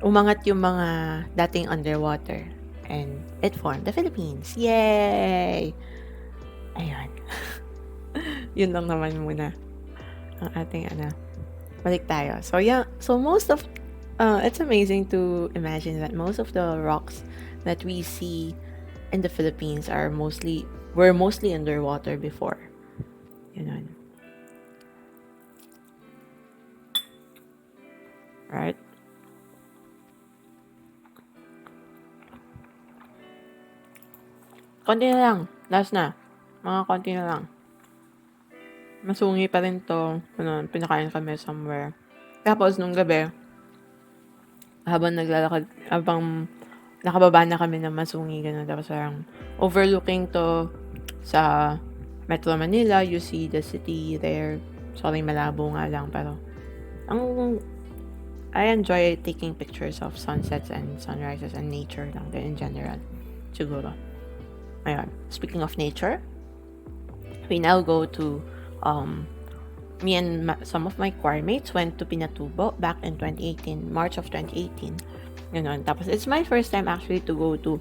umangat yung mga dating underwater, and it formed the Philippines. Yay! Ayun. Yun lang naman muna ang ating, balik tayo. So, yeah, so most of, it's amazing to imagine that most of the rocks that we see in the Philippines were mostly underwater before. Yun. Right? Konti na lang. Last na. Mga konti na lang. Masungi pa rin to. Pinakain kami somewhere. Tapos, nung gabi, habang naglalakad, nakababa na kami ng Masungi, gano'n. Tapos parang overlooking to sa Metro Manila. You see the city there. Sorry, malabo nga lang. Pero, I enjoy taking pictures of sunsets and sunrises and nature lang din in general. Siguro. Ayun. Speaking of nature, we now go to, me and some of my choir mates went to Pinatubo back in 2018, March of 2018. Ganun. Tapos, it's my first time actually to go to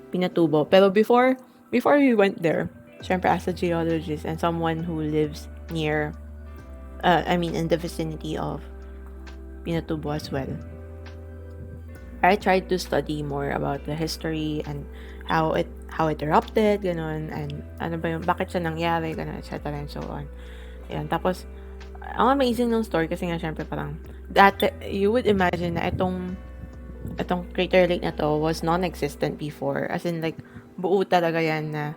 Pinatubo. Pero before we went there, syempre as a geologist and someone who lives near, in the vicinity of Pinatubo as well, I tried to study more about the history and how it erupted, ganun, and bakit siya nangyari, ganun, etc. and so on. Yan. Tapos, ang amazing ng story kasi nga syempre parang, you would imagine na itong crater lake na to was non-existent before. As in, like, buo talaga yan na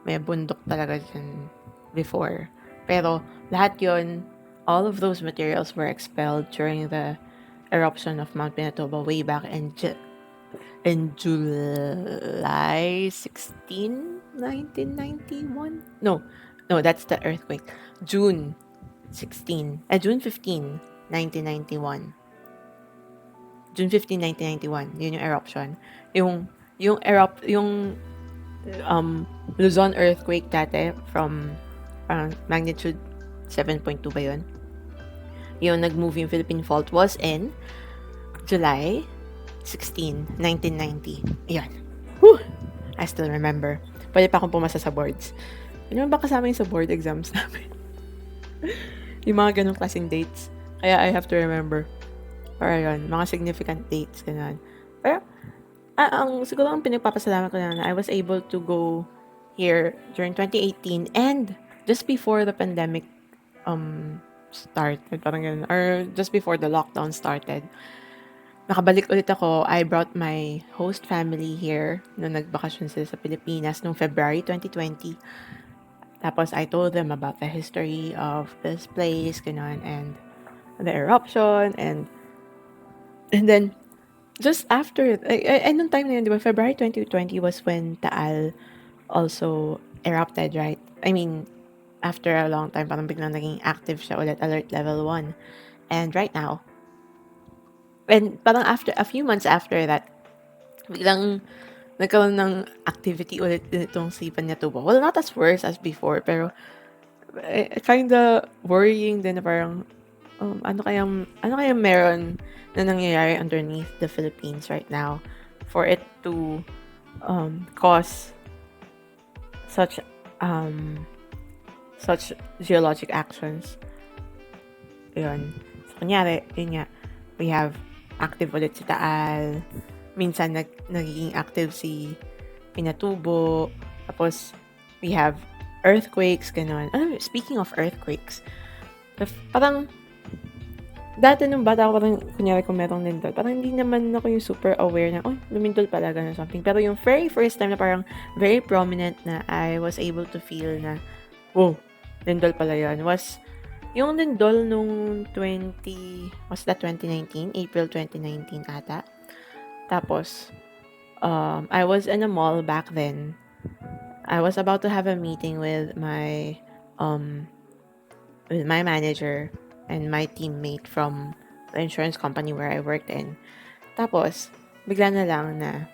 may bundok talaga dyan before. Pero, lahat yon, all of those materials were expelled during the eruption of Mount Pinatubo way back in July 16, 1991? No, that's the earthquake. June 15, 1991. June 15, 1991. Yun yung eruption. Yung Luzon earthquake dati from magnitude 7.2 ba yun? Yung nag-move yung Philippine fault was in July 1990. Ayan. Whew! I still remember. Pwede pa akong pumasa sa boards. Ano ba kasama yung sa board exams namin? Yung mga ganong klaseng dates. Kaya I have to remember. Para yun, mga significant dates, ganun. Pero, siguro ang pinagpapasalamat ko na I was able to go here during 2018 and just before the pandemic started, parang ganun, or just before the lockdown started. Nakabalik ulit ako. I brought my host family here nung nagbakasyon sila sa Pilipinas noong February 2020. Tapos I told them about the history of this place, ganun, and the eruption, and then just after, nung time na yun, di ba, February 2020 was when Taal also erupted, right? I mean, after a long time, parang biglang naging active siya ulit, alert level 1. And right now, and parang after, a few months after that, biglang nagkaroon ng activity ulit itong si Panyatubo. Well, not as worse as before, pero kinda worrying din na parang, ano kayang meron na nangyayari underneath the Philippines right now for it to cause such geologic actions. Yun. So, kunyari, yun nga, we have active ulit si Taal, minsan nagiging active si Pinatubo, tapos we have earthquakes, ganun. Speaking of earthquakes, parang dati nung bata ako, parang kunyari kung merong lindol, parang hindi naman ako yung super aware na, lumindol pala, ganun something. Pero yung very first time na parang very prominent na I was able to feel na, lindol pala yun, was yung lindol nung 2019? April 2019 ata. Tapos, I was in a mall back then. I was about to have a meeting with my manager and my teammate from the insurance company where I worked in. Tapos, bigla na lang na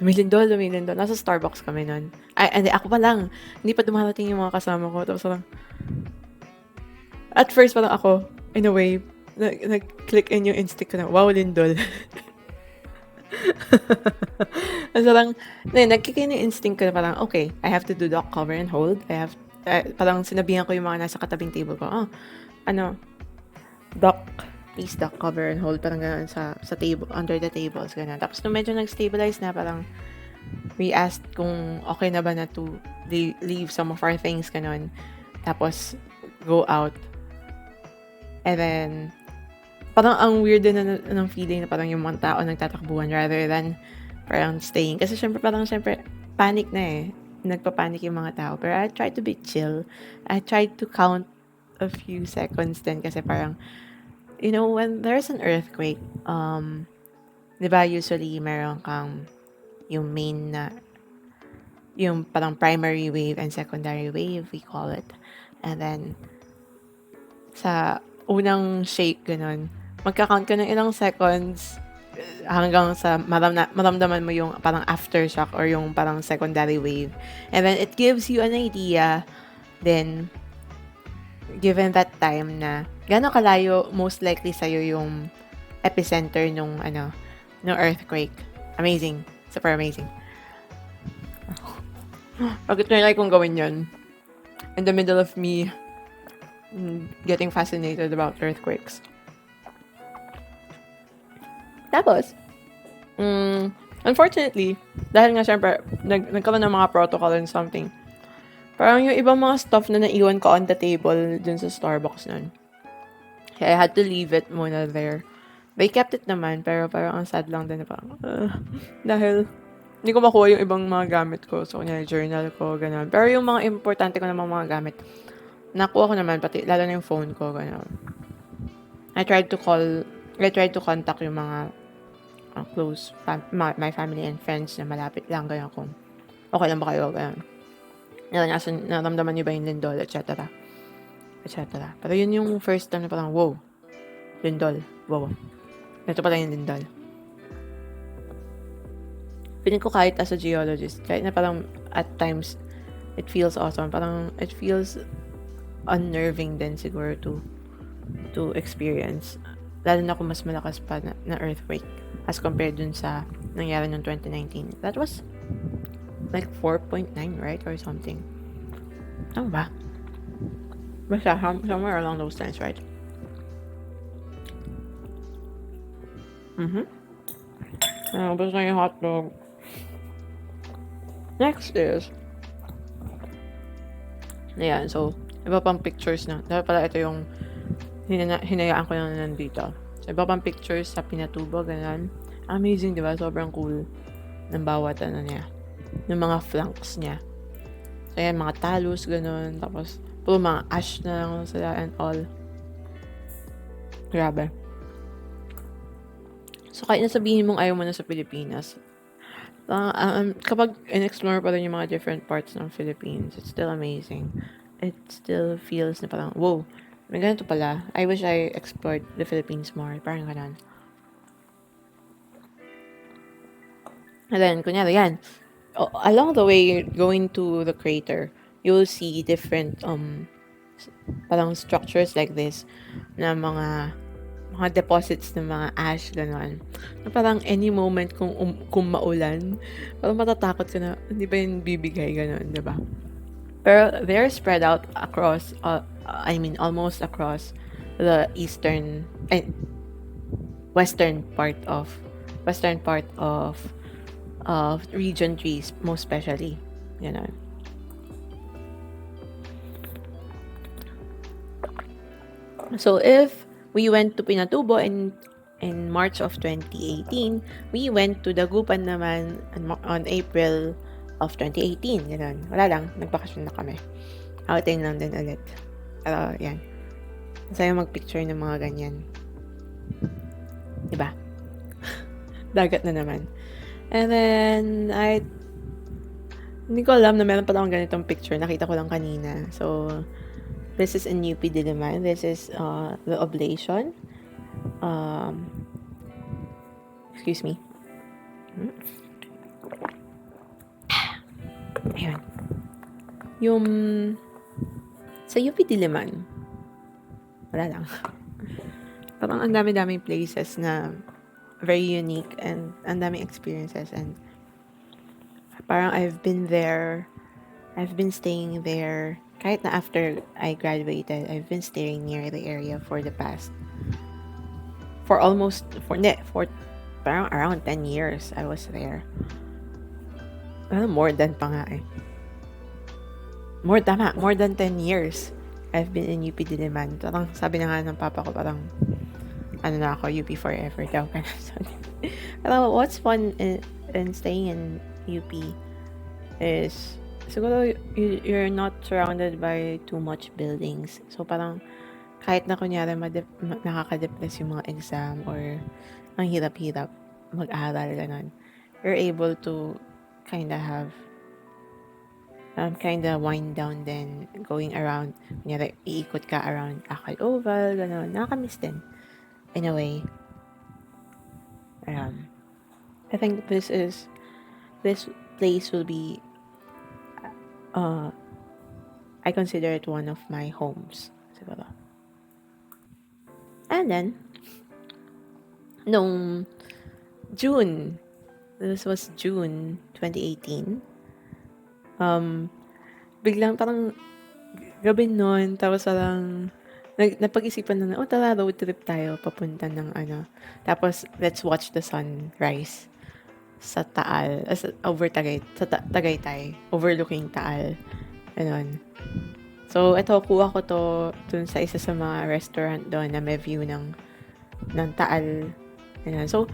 lumilindol. Nasa Starbucks kami nun. Hindi, ako pa lang. Hindi pa dumarating yung mga kasama ko. Tapos lang, at first, parang ako, in a way, nag-click in yung instinct ko na, wow, lindol. So lang, nag-kick in yung instinct ko na parang, okay, I have to do dock, cover, and hold. Parang sinabihan ko yung mga nasa katabing table ko, dock, please dock, cover, and hold. Parang gano'n sa table, under the tables, gano'n. Tapos nung medyo nag-stabilize na, parang we asked kung okay na ba na to leave some of our things, gano'n. Tapos, go out. And then, parang ang weird din ng feeling na parang yung mga tao nagtatakbuhan rather than parang staying. Kasi syempre, panic na eh. Nagpa-panic yung mga tao. Pero I tried to be chill. I tried to count a few seconds din kasi parang, you know, when there's an earthquake, di ba usually meron kang yung main na, yung parang primary wave and secondary wave, we call it. And then, sa unang shake, ganun, magka-count ka ng ilang seconds hanggang sa maramdaman mo yung parang aftershock or yung parang secondary wave. And then, it gives you an idea then, given that time na gano'ng kalayo most likely sa'yo yung epicenter nung earthquake. Amazing. Super amazing. Pag-try kong gawin yun in the middle of me getting fascinated about earthquakes. Tapos, unfortunately, dahil nga syempre, nagkaroon ng mga protocol and something, parang yung ibang mga stuff na naiwan ko on the table dun sa Starbucks nun. Kaya I had to leave it muna there. They kept it naman, pero parang ang sad lang din na parang, dahil hindi ko makuha yung ibang mga gamit ko. So, kunyari, journal ko, gano'n. Pero yung mga importante ko namang mga gamit, nakuha ko naman, pati, lalo na yung phone ko, gano'n. I tried to contact yung mga close, my family and friends na malapit lang, gano'n, kung okay lang ba kayo, gano'n. Naramdaman niyo ba yung lindol, etc. Pero yun yung first time na parang, wow, lindol, wow. Ito pala yung lindol. Piling ko kahit as a geologist, kahit na parang at times, it feels awesome. Parang it feels unnerving din siguro to experience lalo na kung mas malakas pa na earthquake as compared dun sa nangyari noong 2019. That was like 4.9, right? Or something. Ano ba? Basta somewhere along those lines, right? Gusto ko yung hotdog. Next is, ayan, so, iba pang pictures na. Dapat pala ito yung hinayaan ko na nandito. So, iba pang pictures sa Pinatubo, ganun. Amazing, di ba? Sobrang cool ng bawat ano niya. Ng mga flanks niya. So, ayan, mga talus, ganun. Tapos, puro mga ash na lang sila and all. Grabe. So, kahit nasabihin mong ayaw mo na sa Pilipinas, kapag in-explore pa rin yung mga different parts ng Philippines, it's still amazing. It still feels na parang, wow, may ganito pala. I wish I explored the Philippines more. Parang ganun. And then, kunyari, yan. Along the way, going to the crater, you will see different, parang structures like this na mga deposits ng mga ash, gano'n. Na parang any moment kung maulan, parang matatakot ka na, hindi ba yun bibigay, gano'n, di ba? Pero they're spread out across, almost across the western part of region 3, most especially, gano'n. So if we went to Pinatubo in March of 2018, we went to Dagupan naman on April of 2018. Ganun. Wala lang, nagbakasyon na kami. Outing lang din ulit. Pero, yan. Masaya mag-picture ng mga ganyan. Diba? Dagat na naman. And then, hindi ko alam na meron pa akong ganitong picture. Nakita ko lang kanina. So, this is in UP Diliman. This is the oblation. Excuse me. Ayun. Yung sa UP Diliman, wala lang. Parang ang dami-daming places na very unique and ang daming experiences, and parang I've been staying there kahit na after I graduated. I've been staying near the area for parang around 10 years I was there. More than pa nga eh. More than 10 years I've been in UP Diliman. Parang sabi na nga ng papa ko, parang ano na ako, UP forever daw. Pero what's fun in staying in UP is siguro you're not surrounded by too much buildings. So parang kahit na kunyari nakaka-depress yung mga exam or ang hirap-hirap mag-aral, ganun, you're able to kinda have wind down then going around. Kunyari, iikot ka around Akal Oval, ganun. Nakakamiss din. In a way. I think this place will be I consider it one of my homes. Siguro. And then, nung June, this was June 2018, biglang parang gabi nun, tapos parang napag-isipan na, tara, road trip tayo, papunta ng tapos let's watch the sunrise sa Taal, over Tagaytay, overlooking Taal, ganun. So, kuha ko to dun sa isa sa mga restaurant doon na may view ng Taal, ganun. So,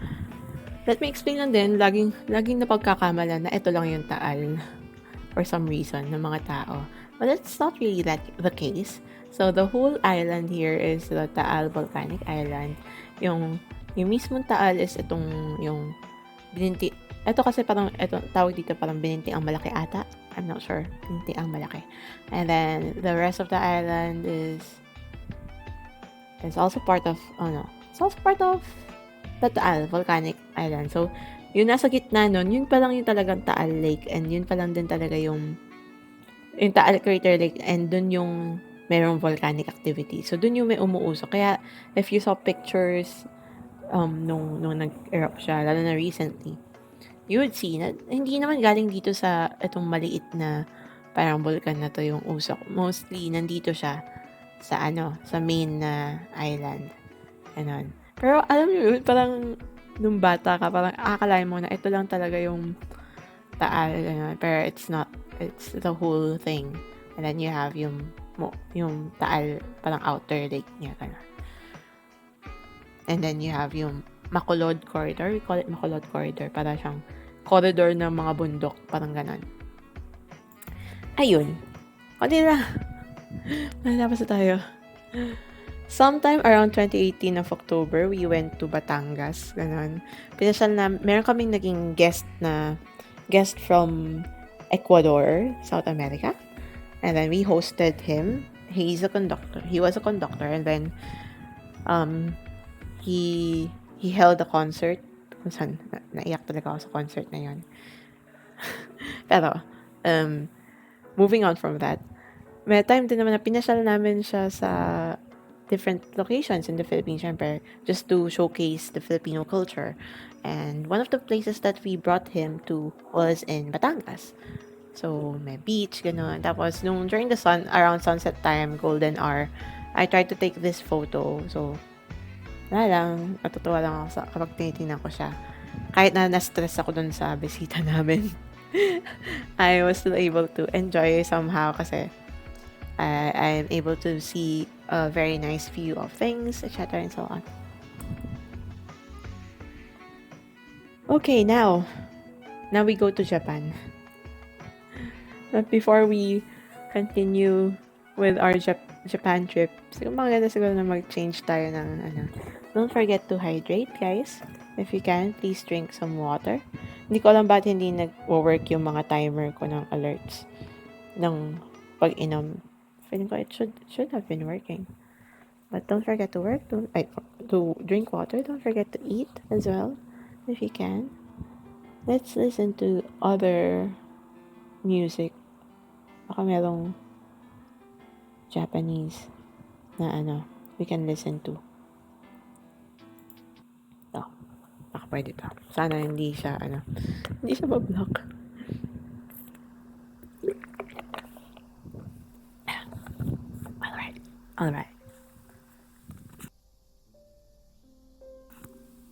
let me explain lang din, laging napagkakamalan na ito lang yung Taal for some reason ng mga tao. But it's not really the case. So, the whole island here is the Taal Volcanic Island. Yung mismong Taal is yung bininti. Ito kasi parang, tawag dito parang bininti ang malaki ata. I'm not sure. Bininti ang malaki. And then, the rest of the island is also part of, it's also part of the Taal Volcanic Island. So, yung nasa gitna nun, yun pa lang yung talagang Taal Lake, and yun pa lang din talaga yung Taal Crater Lake, and dun yung merong volcanic activity. So, dun yung may umuusok. Kaya, if you saw pictures, nung nag-erupt siya, lalo na recently, you would see na hindi naman galing dito sa itong maliit na parang vulkan na to yung usok. Mostly, nandito siya sa main na island. Ganon. Pero, alam mo yun, parang, nung bata ka, parang akalain mo na ito lang talaga yung Taal, ganun. Pero it's not. It's the whole thing. And then you have yung Taal, parang outer lake niya, ganun. And then you have yung Makulod Corridor. We call it Makulod Corridor. Para siyang corridor ng mga bundok. Parang ganun. Ayun. Kundi na. Malapos na tayo. Sometime around 2018 of October, we went to Batangas. Ganun. Pinasal na, meron kaming naging guest from Ecuador, South America. And then we hosted him. He was a conductor. And then, he held a concert. Kung saan, naiyak talaga ako sa concert na yun. Pero, moving on from that, may time din naman na pinasal namin siya sa different locations in the Philippines, syempre, just to showcase the Filipino culture. And one of the places that we brought him to was in Batangas. So, may beach, gano'n. Tapos, during the around sunset time, golden hour, I tried to take this photo. So, wala lang, natutuwa lang ako kapag tinitingnan ko siya. Kahit na na-stress ako dun sa bisita namin, I was still able to enjoy somehow kasi I'm able to see a very nice view of things, etc. and so on. Okay, now we go to Japan. But before we continue with our Japan trip, siguro maganda na mag-change tayo ng Don't forget to hydrate, guys. If you can, please drink some water. Hindi ko alam ba't hindi nag-work yung mga timer ko ng alerts ng pag-inom. Feeling ko it should have been working. But don't forget to drink water. Don't forget to eat as well, if you can. Let's listen to other music. Baka merong Japanese na we can listen to. Ito. Baka pwede to. Sana hindi siya ma-block. Alright.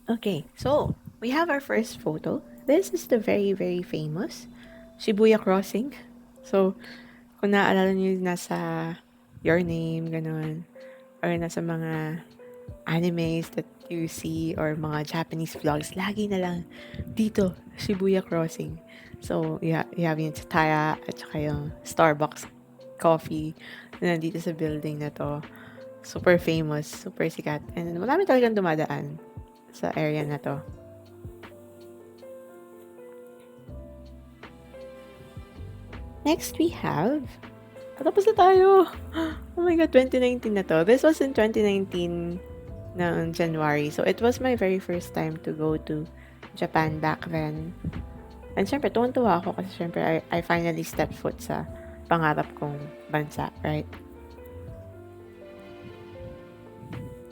Okay, so we have our first photo. This is the very, very famous Shibuya Crossing. So, kung naaalala niyo, nasa Your Name, ganun, or nasa mga animes that you see, or mga Japanese vlogs, lagi na lang dito, Shibuya Crossing. So, you have yung Tsutaya at saka yung Starbucks coffee na nandito sa building na to. Super famous, super sikat. And marami talagang dumadaan sa area na to. Next, we have... Patapos na tayo! Oh my God, 2019 na to. This was in 2019 ng January. So, it was my very first time to go to Japan back then. And syempre, tuwan-tuwa ako kasi syempre, I finally stepped foot sa pangarap kong bansa, right?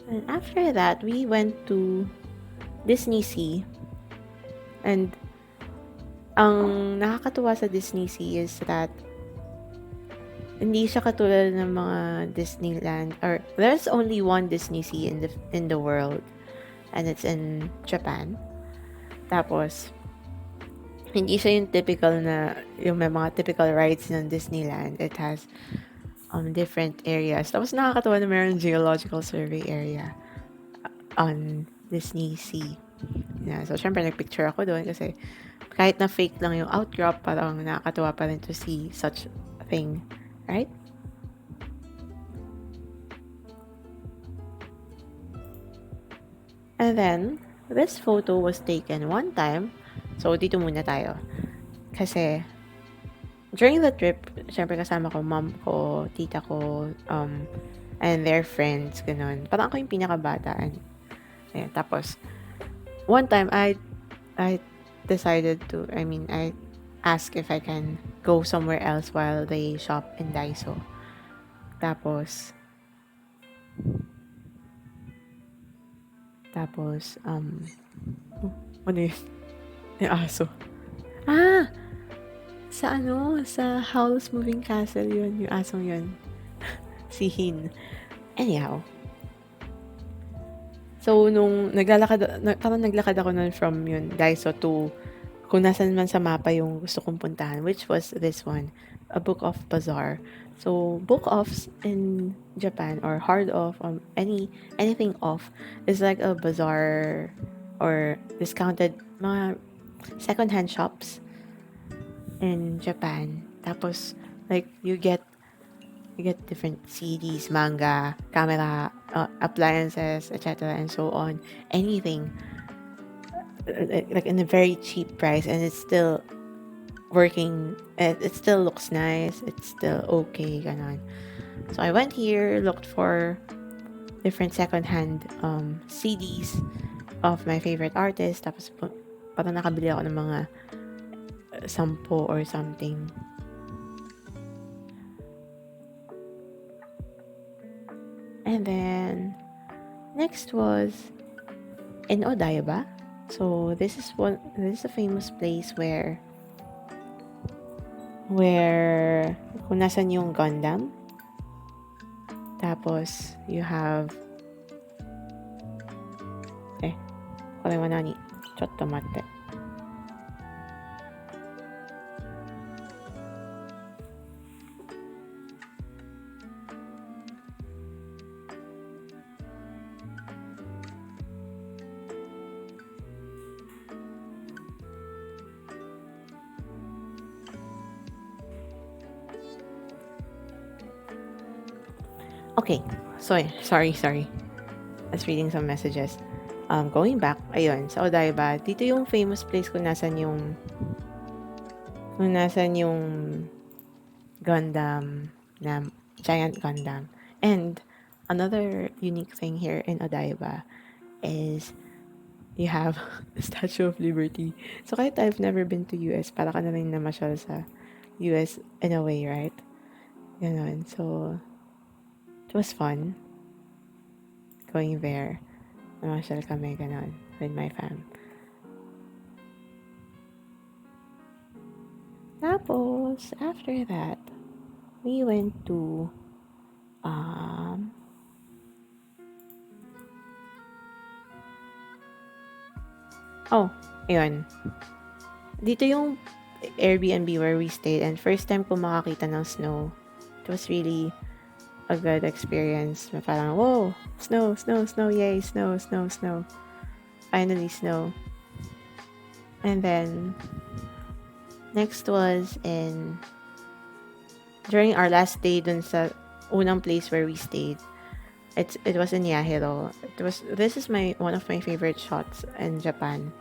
And after that, we went to Disney Sea. And ang nakakatuwa sa Disney Sea is that hindi siya katulad ng mga Disneyland, or there's only one Disney Sea in the world, and it's in Japan. Tapos hindi siya yung may mga typical rides ng Disneyland. It has different areas. Tapos nakakatuwa na mayroong geological survey area on Disney Sea. Yeah, so syempre nagpicture ako doon kasi kahit na fake lang yung outcrop, parang nakakatuwa pa rin to see such a thing, right? And then, this photo was taken one time. So, dito muna tayo. Kasi, during the trip, syempre kasama ko, mom ko, tita ko, and their friends, ganun. Parang ako yung pinakabata. Ayan, tapos, one time, I decided I asked if I can go somewhere else while they shop in Daiso. Tapos, ano yun? Yung aso. Ah! Sa Howl's Moving Castle yun, yung asong yun. Si Hin. Anyhow. So, nung parang naglakad ako nun from yun, Daiso to kung nasan man sa mapa yung gusto kong puntahan, which was this one, a book off bazaar. So, book offs in Japan or hard off, anything off is like a bazaar or discounted mga second-hand shops in Japan. Tapos, like, you get different CDs, manga, camera, appliances, etc., and so on. Anything like in a very cheap price, and it's still working. It still looks nice. It's still okay, ganon. So I went here, looked for different secondhand CDs of my favorite artists. Tapos parang nakabili ako ng mga 10 or something. And then next was in Odaiba. So this is a famous place where kung nasan yung Gundam. Tapos you have これは何? ちょっと待って. Okay, so sorry. I was reading some messages. Going back, ayun, sa Odaiba, dito yung famous place kung nasan yung Gundam, na giant Gundam. And another unique thing here in Odaiba is you have the Statue of Liberty. So kahit I've never been to US, para ka na rin namasyal sa US in a way, right? Ganon. So, it was fun going there. Namasyal kami, ganon, with my fam. Tapos, after that, we went to ayun. Dito yung Airbnb where we stayed, and first time ko makakita ng snow. It was really a good experience. Parang, whoa, snow, yay, snow. Finally, snow. And then, next was during our last day dun sa unang place where we stayed. It was in Yahiro. This is one of my favorite shots in Japan.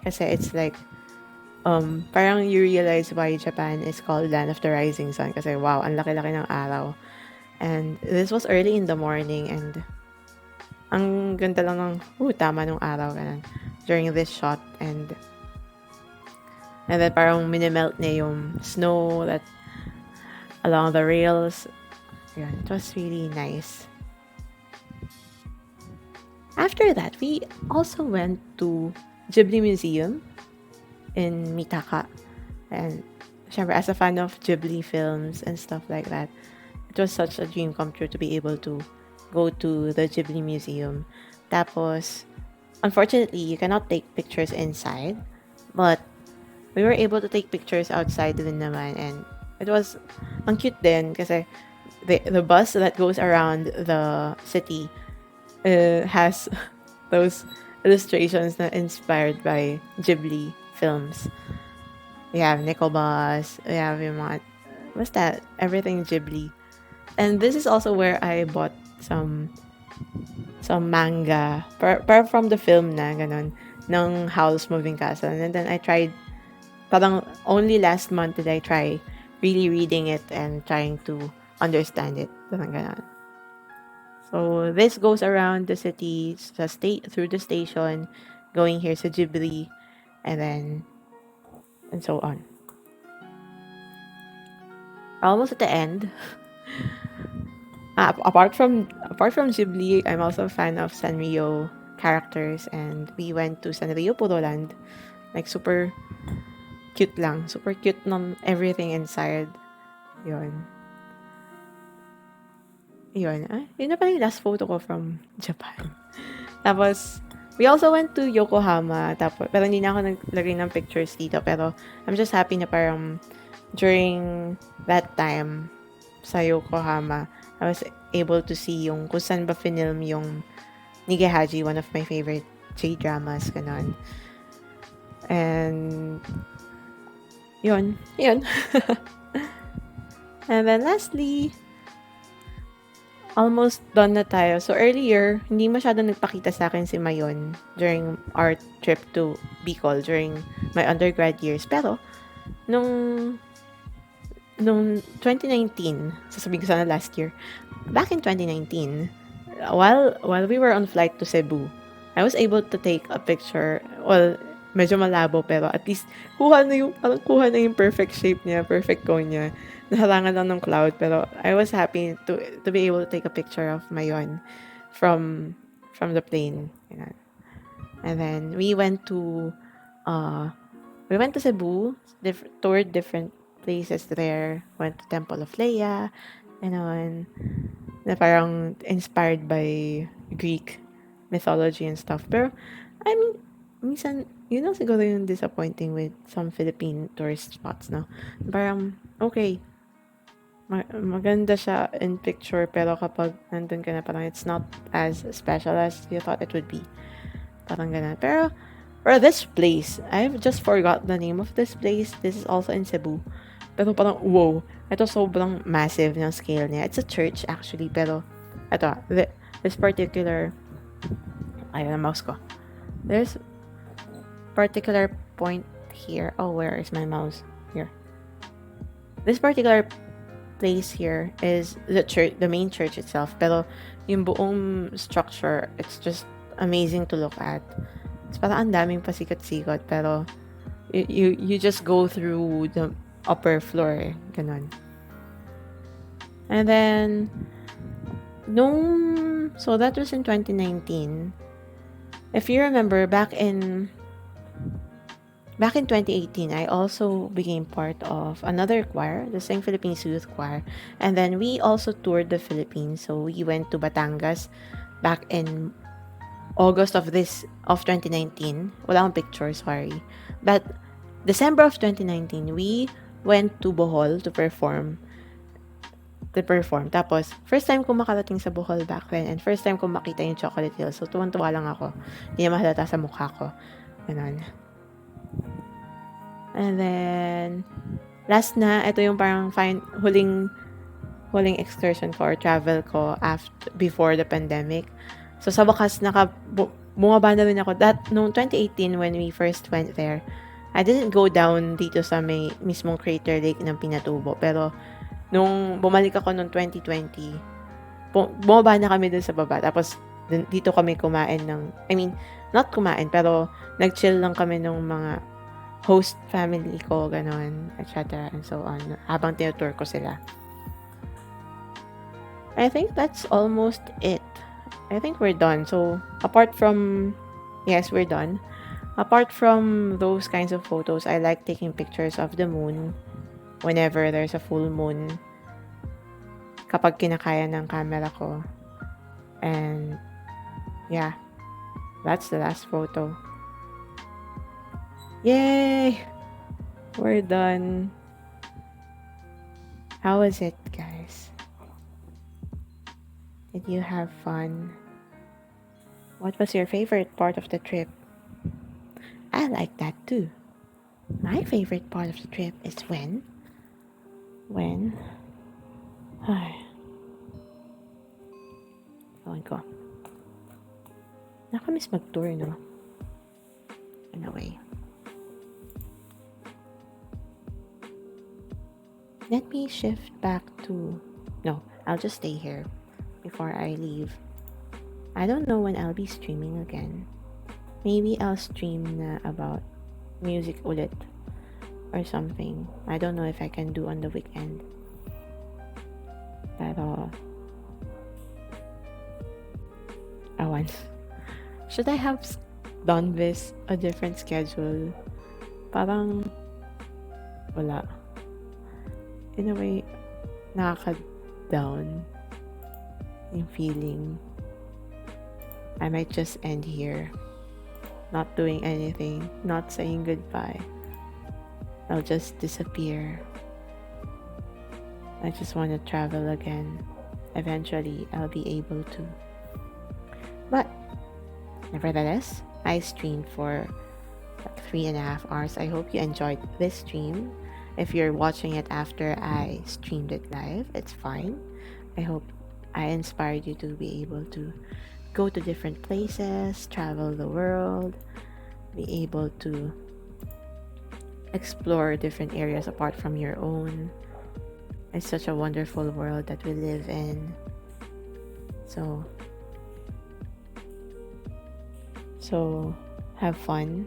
Kasi it's like, parang you realize why Japan is called Land of the Rising Sun. Kasi wow, ang laki-laki ng araw. And this was early in the morning, and ang ganda lang ng tama nung araw ganun, during this shot, and then parang minimelt na yung snow that along the rails. Yeah, it was really nice. After that, we also went to Ghibli Museum in Mitaka, and syempre, as a fan of Ghibli films and stuff like that, it was such a dream come true to be able to go to the Ghibli Museum. Tapos, unfortunately, you cannot take pictures inside, but we were able to take pictures outside din naman, and it was ang cute din kasi the bus that goes around the city has those illustrations na inspired by Ghibli films. We have Nickel Bus, we have yung mga, basta everything Ghibli. And this is also where I bought some manga from the film na ganon ng Howl's Moving Castle. And then I tried, parang only last month did I try really reading it and trying to understand it. Ganon. So this goes around the city, through the station, going here sa Ghibli, and so on. Almost at the end. apart from Ghibli, I'm also a fan of Sanrio characters, and we went to Sanrio Puroland. Like super cute lang, super cute ng everything inside. Yun. Yun. Yun na pala yung last photo ko from Japan. Tapos, we also went to Yokohama. Tapos, pero hindi na ako naglagay ng pictures dito. Pero, I'm just happy na parang during that time sa Yokohama, I was able to see yung kung saan ba film yung Nigehaji, one of my favorite J-dramas, ganon. And, yun. And then lastly, almost done na tayo. So earlier, hindi masyado nagpakita sa akin si Mayon during our trip to Bicol during my undergrad years. Pero, nung 2019, sasabihin ko sana last year, back in 2019, while we were on flight to Cebu, I was able to take a picture. Well, medyo malabo, pero at least kuha na yung perfect shape niya, perfect cone niya. Nahalangan lang ng cloud, pero I was happy to be able to take a picture of Mayon from the plane. Yan. And then we went to Cebu, toured different places there. Went to Temple of Leia, and na parang inspired by Greek mythology and stuff. Pero, I mean, minsan, yun lang siguro yung disappointing with some Philippine tourist spots, no? Parang, okay, maganda siya in picture, pero kapag nandun ka na, parang it's not as special as you thought it would be. Parang ganun. Pero, for this place, I've just forgot the name of this place. This is also in Cebu. Pero parang, wow, ito sobrang massive ng scale niya. It's a church actually, pero ito, this particular, ayun ang mouse ko. There's particular point here. Oh, where is my mouse? Here. This particular place here is the church, the main church itself. Pero yung buong structure, it's just amazing to look at. It's parang ang daming pasikat-sikat, pero you just go through the upper floor, ganun. And then, so that was in 2019. If you remember, back in 2018, I also became part of another choir, the Sing Philippines Youth Choir. And then we also toured the Philippines. So we went to Batangas back in August of 2019. Wala akong picture, sorry. But December of 2019, we went to Bohol to perform. Tapos, first time ko makarating sa Bohol back then, and first time ko makita yung Chocolate Hills. So, tuwan-tuwa lang ako. Hindi na mahalata sa mukha ko. Ganun. And then, last na, ito yung parang huling excursion ko or travel ko before the pandemic. So, sa wakas, bumaba na rin ako. Noong 2018, when we first went there, I didn't go down dito sa may mismong crater lake ng Pinatubo. Pero, nung bumalik ako noong 2020, bumaba na kami dun sa baba. Tapos, dito kami kumain not kumain, pero nag-chill lang kami ng mga host family ko, ganon, etc. and so on, habang tinutour ko sila. I think that's almost it. I think we're done. So, yes, we're done. Apart from those kinds of photos, I like taking pictures of the moon whenever there's a full moon. Kapag kinakaya ng camera ko. And, yeah. That's the last photo. Yay! We're done. How was it, guys? Did you have fun? What was your favorite part of the trip? I like that too. My favorite part of the trip is when Ewan ko. Nakamiss mag-tour, no? In a way. Let me shift back to... No, I'll just stay here before I leave. I don't know when I'll be streaming again. Maybe I'll stream na about music ulit or something. I don't know if I can do on the weekend. Pero, Awan. Should I have done this a different schedule? Parang wala. In a way, nakaka-down yung feeling. I might just end here. Not doing anything. Not saying goodbye. I'll just disappear. I just want to travel again. Eventually, I'll be able to. But, nevertheless, I streamed for like 3.5 hours. I hope you enjoyed this stream. If you're watching it after I streamed it live, it's fine. I hope I inspired you to be able to go to different places, travel the world, be able to explore different areas apart from your own. It's such a wonderful world that we live in. So have fun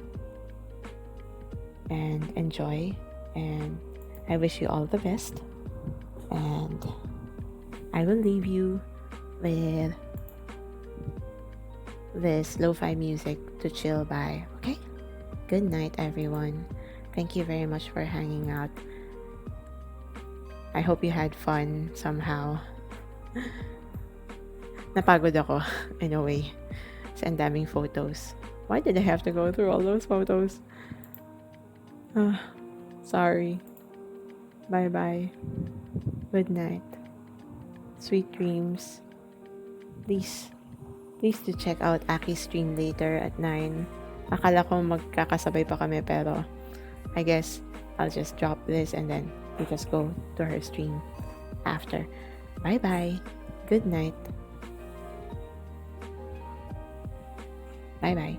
and enjoy, and I wish you all the best, and I will leave you with this lo-fi music to chill by. Okay, good night everyone. Thank you very much for hanging out. I hope you had fun somehow. Napagod ako in a way sa ang daming photos. Why did I have to go through all those photos? Sorry. Bye-bye. Good night. Sweet dreams. Please do check out Aki's stream later at 9. Akala ko magkakasabay pa kami, pero I guess I'll just drop this and then we just go to her stream after. Bye-bye. Good night. Bye-bye.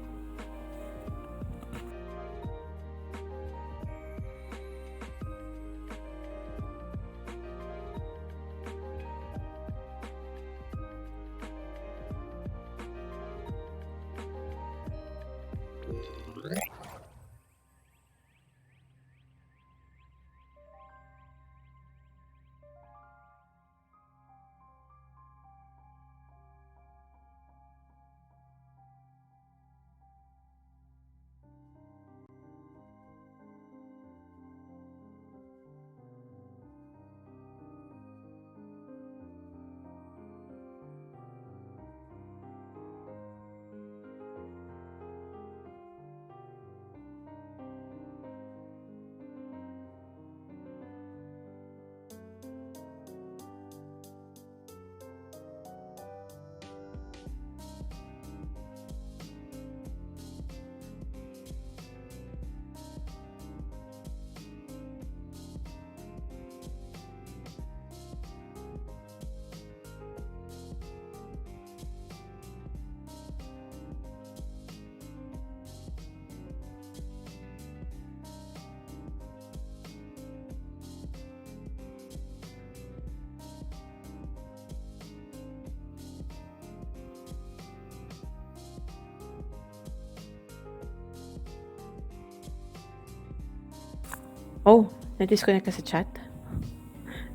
Oh, na-disconnect ka sa chat?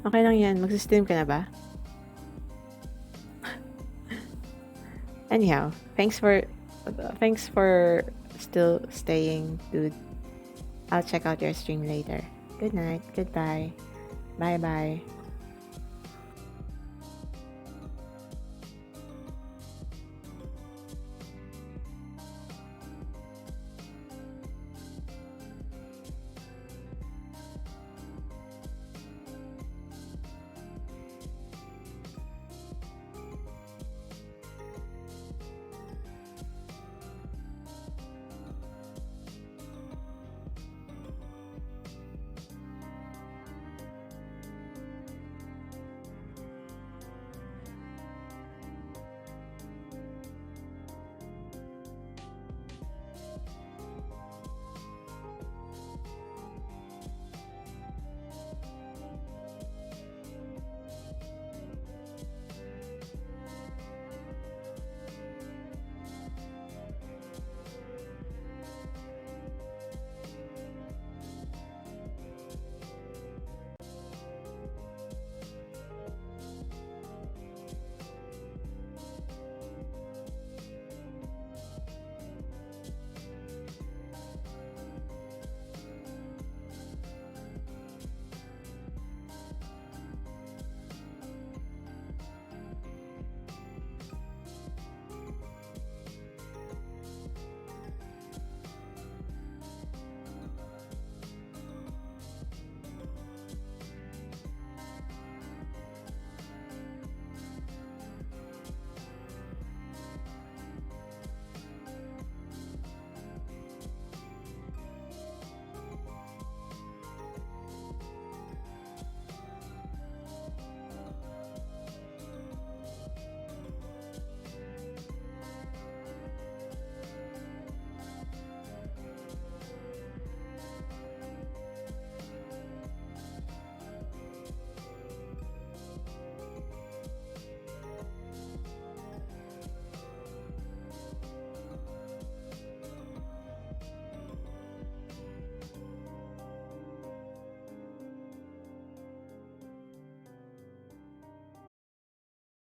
Okay lang yan. Mag-stream ka na ba? Anyhow, thanks for still staying, dude. I'll check out your stream later. Good night. Goodbye. Bye-bye.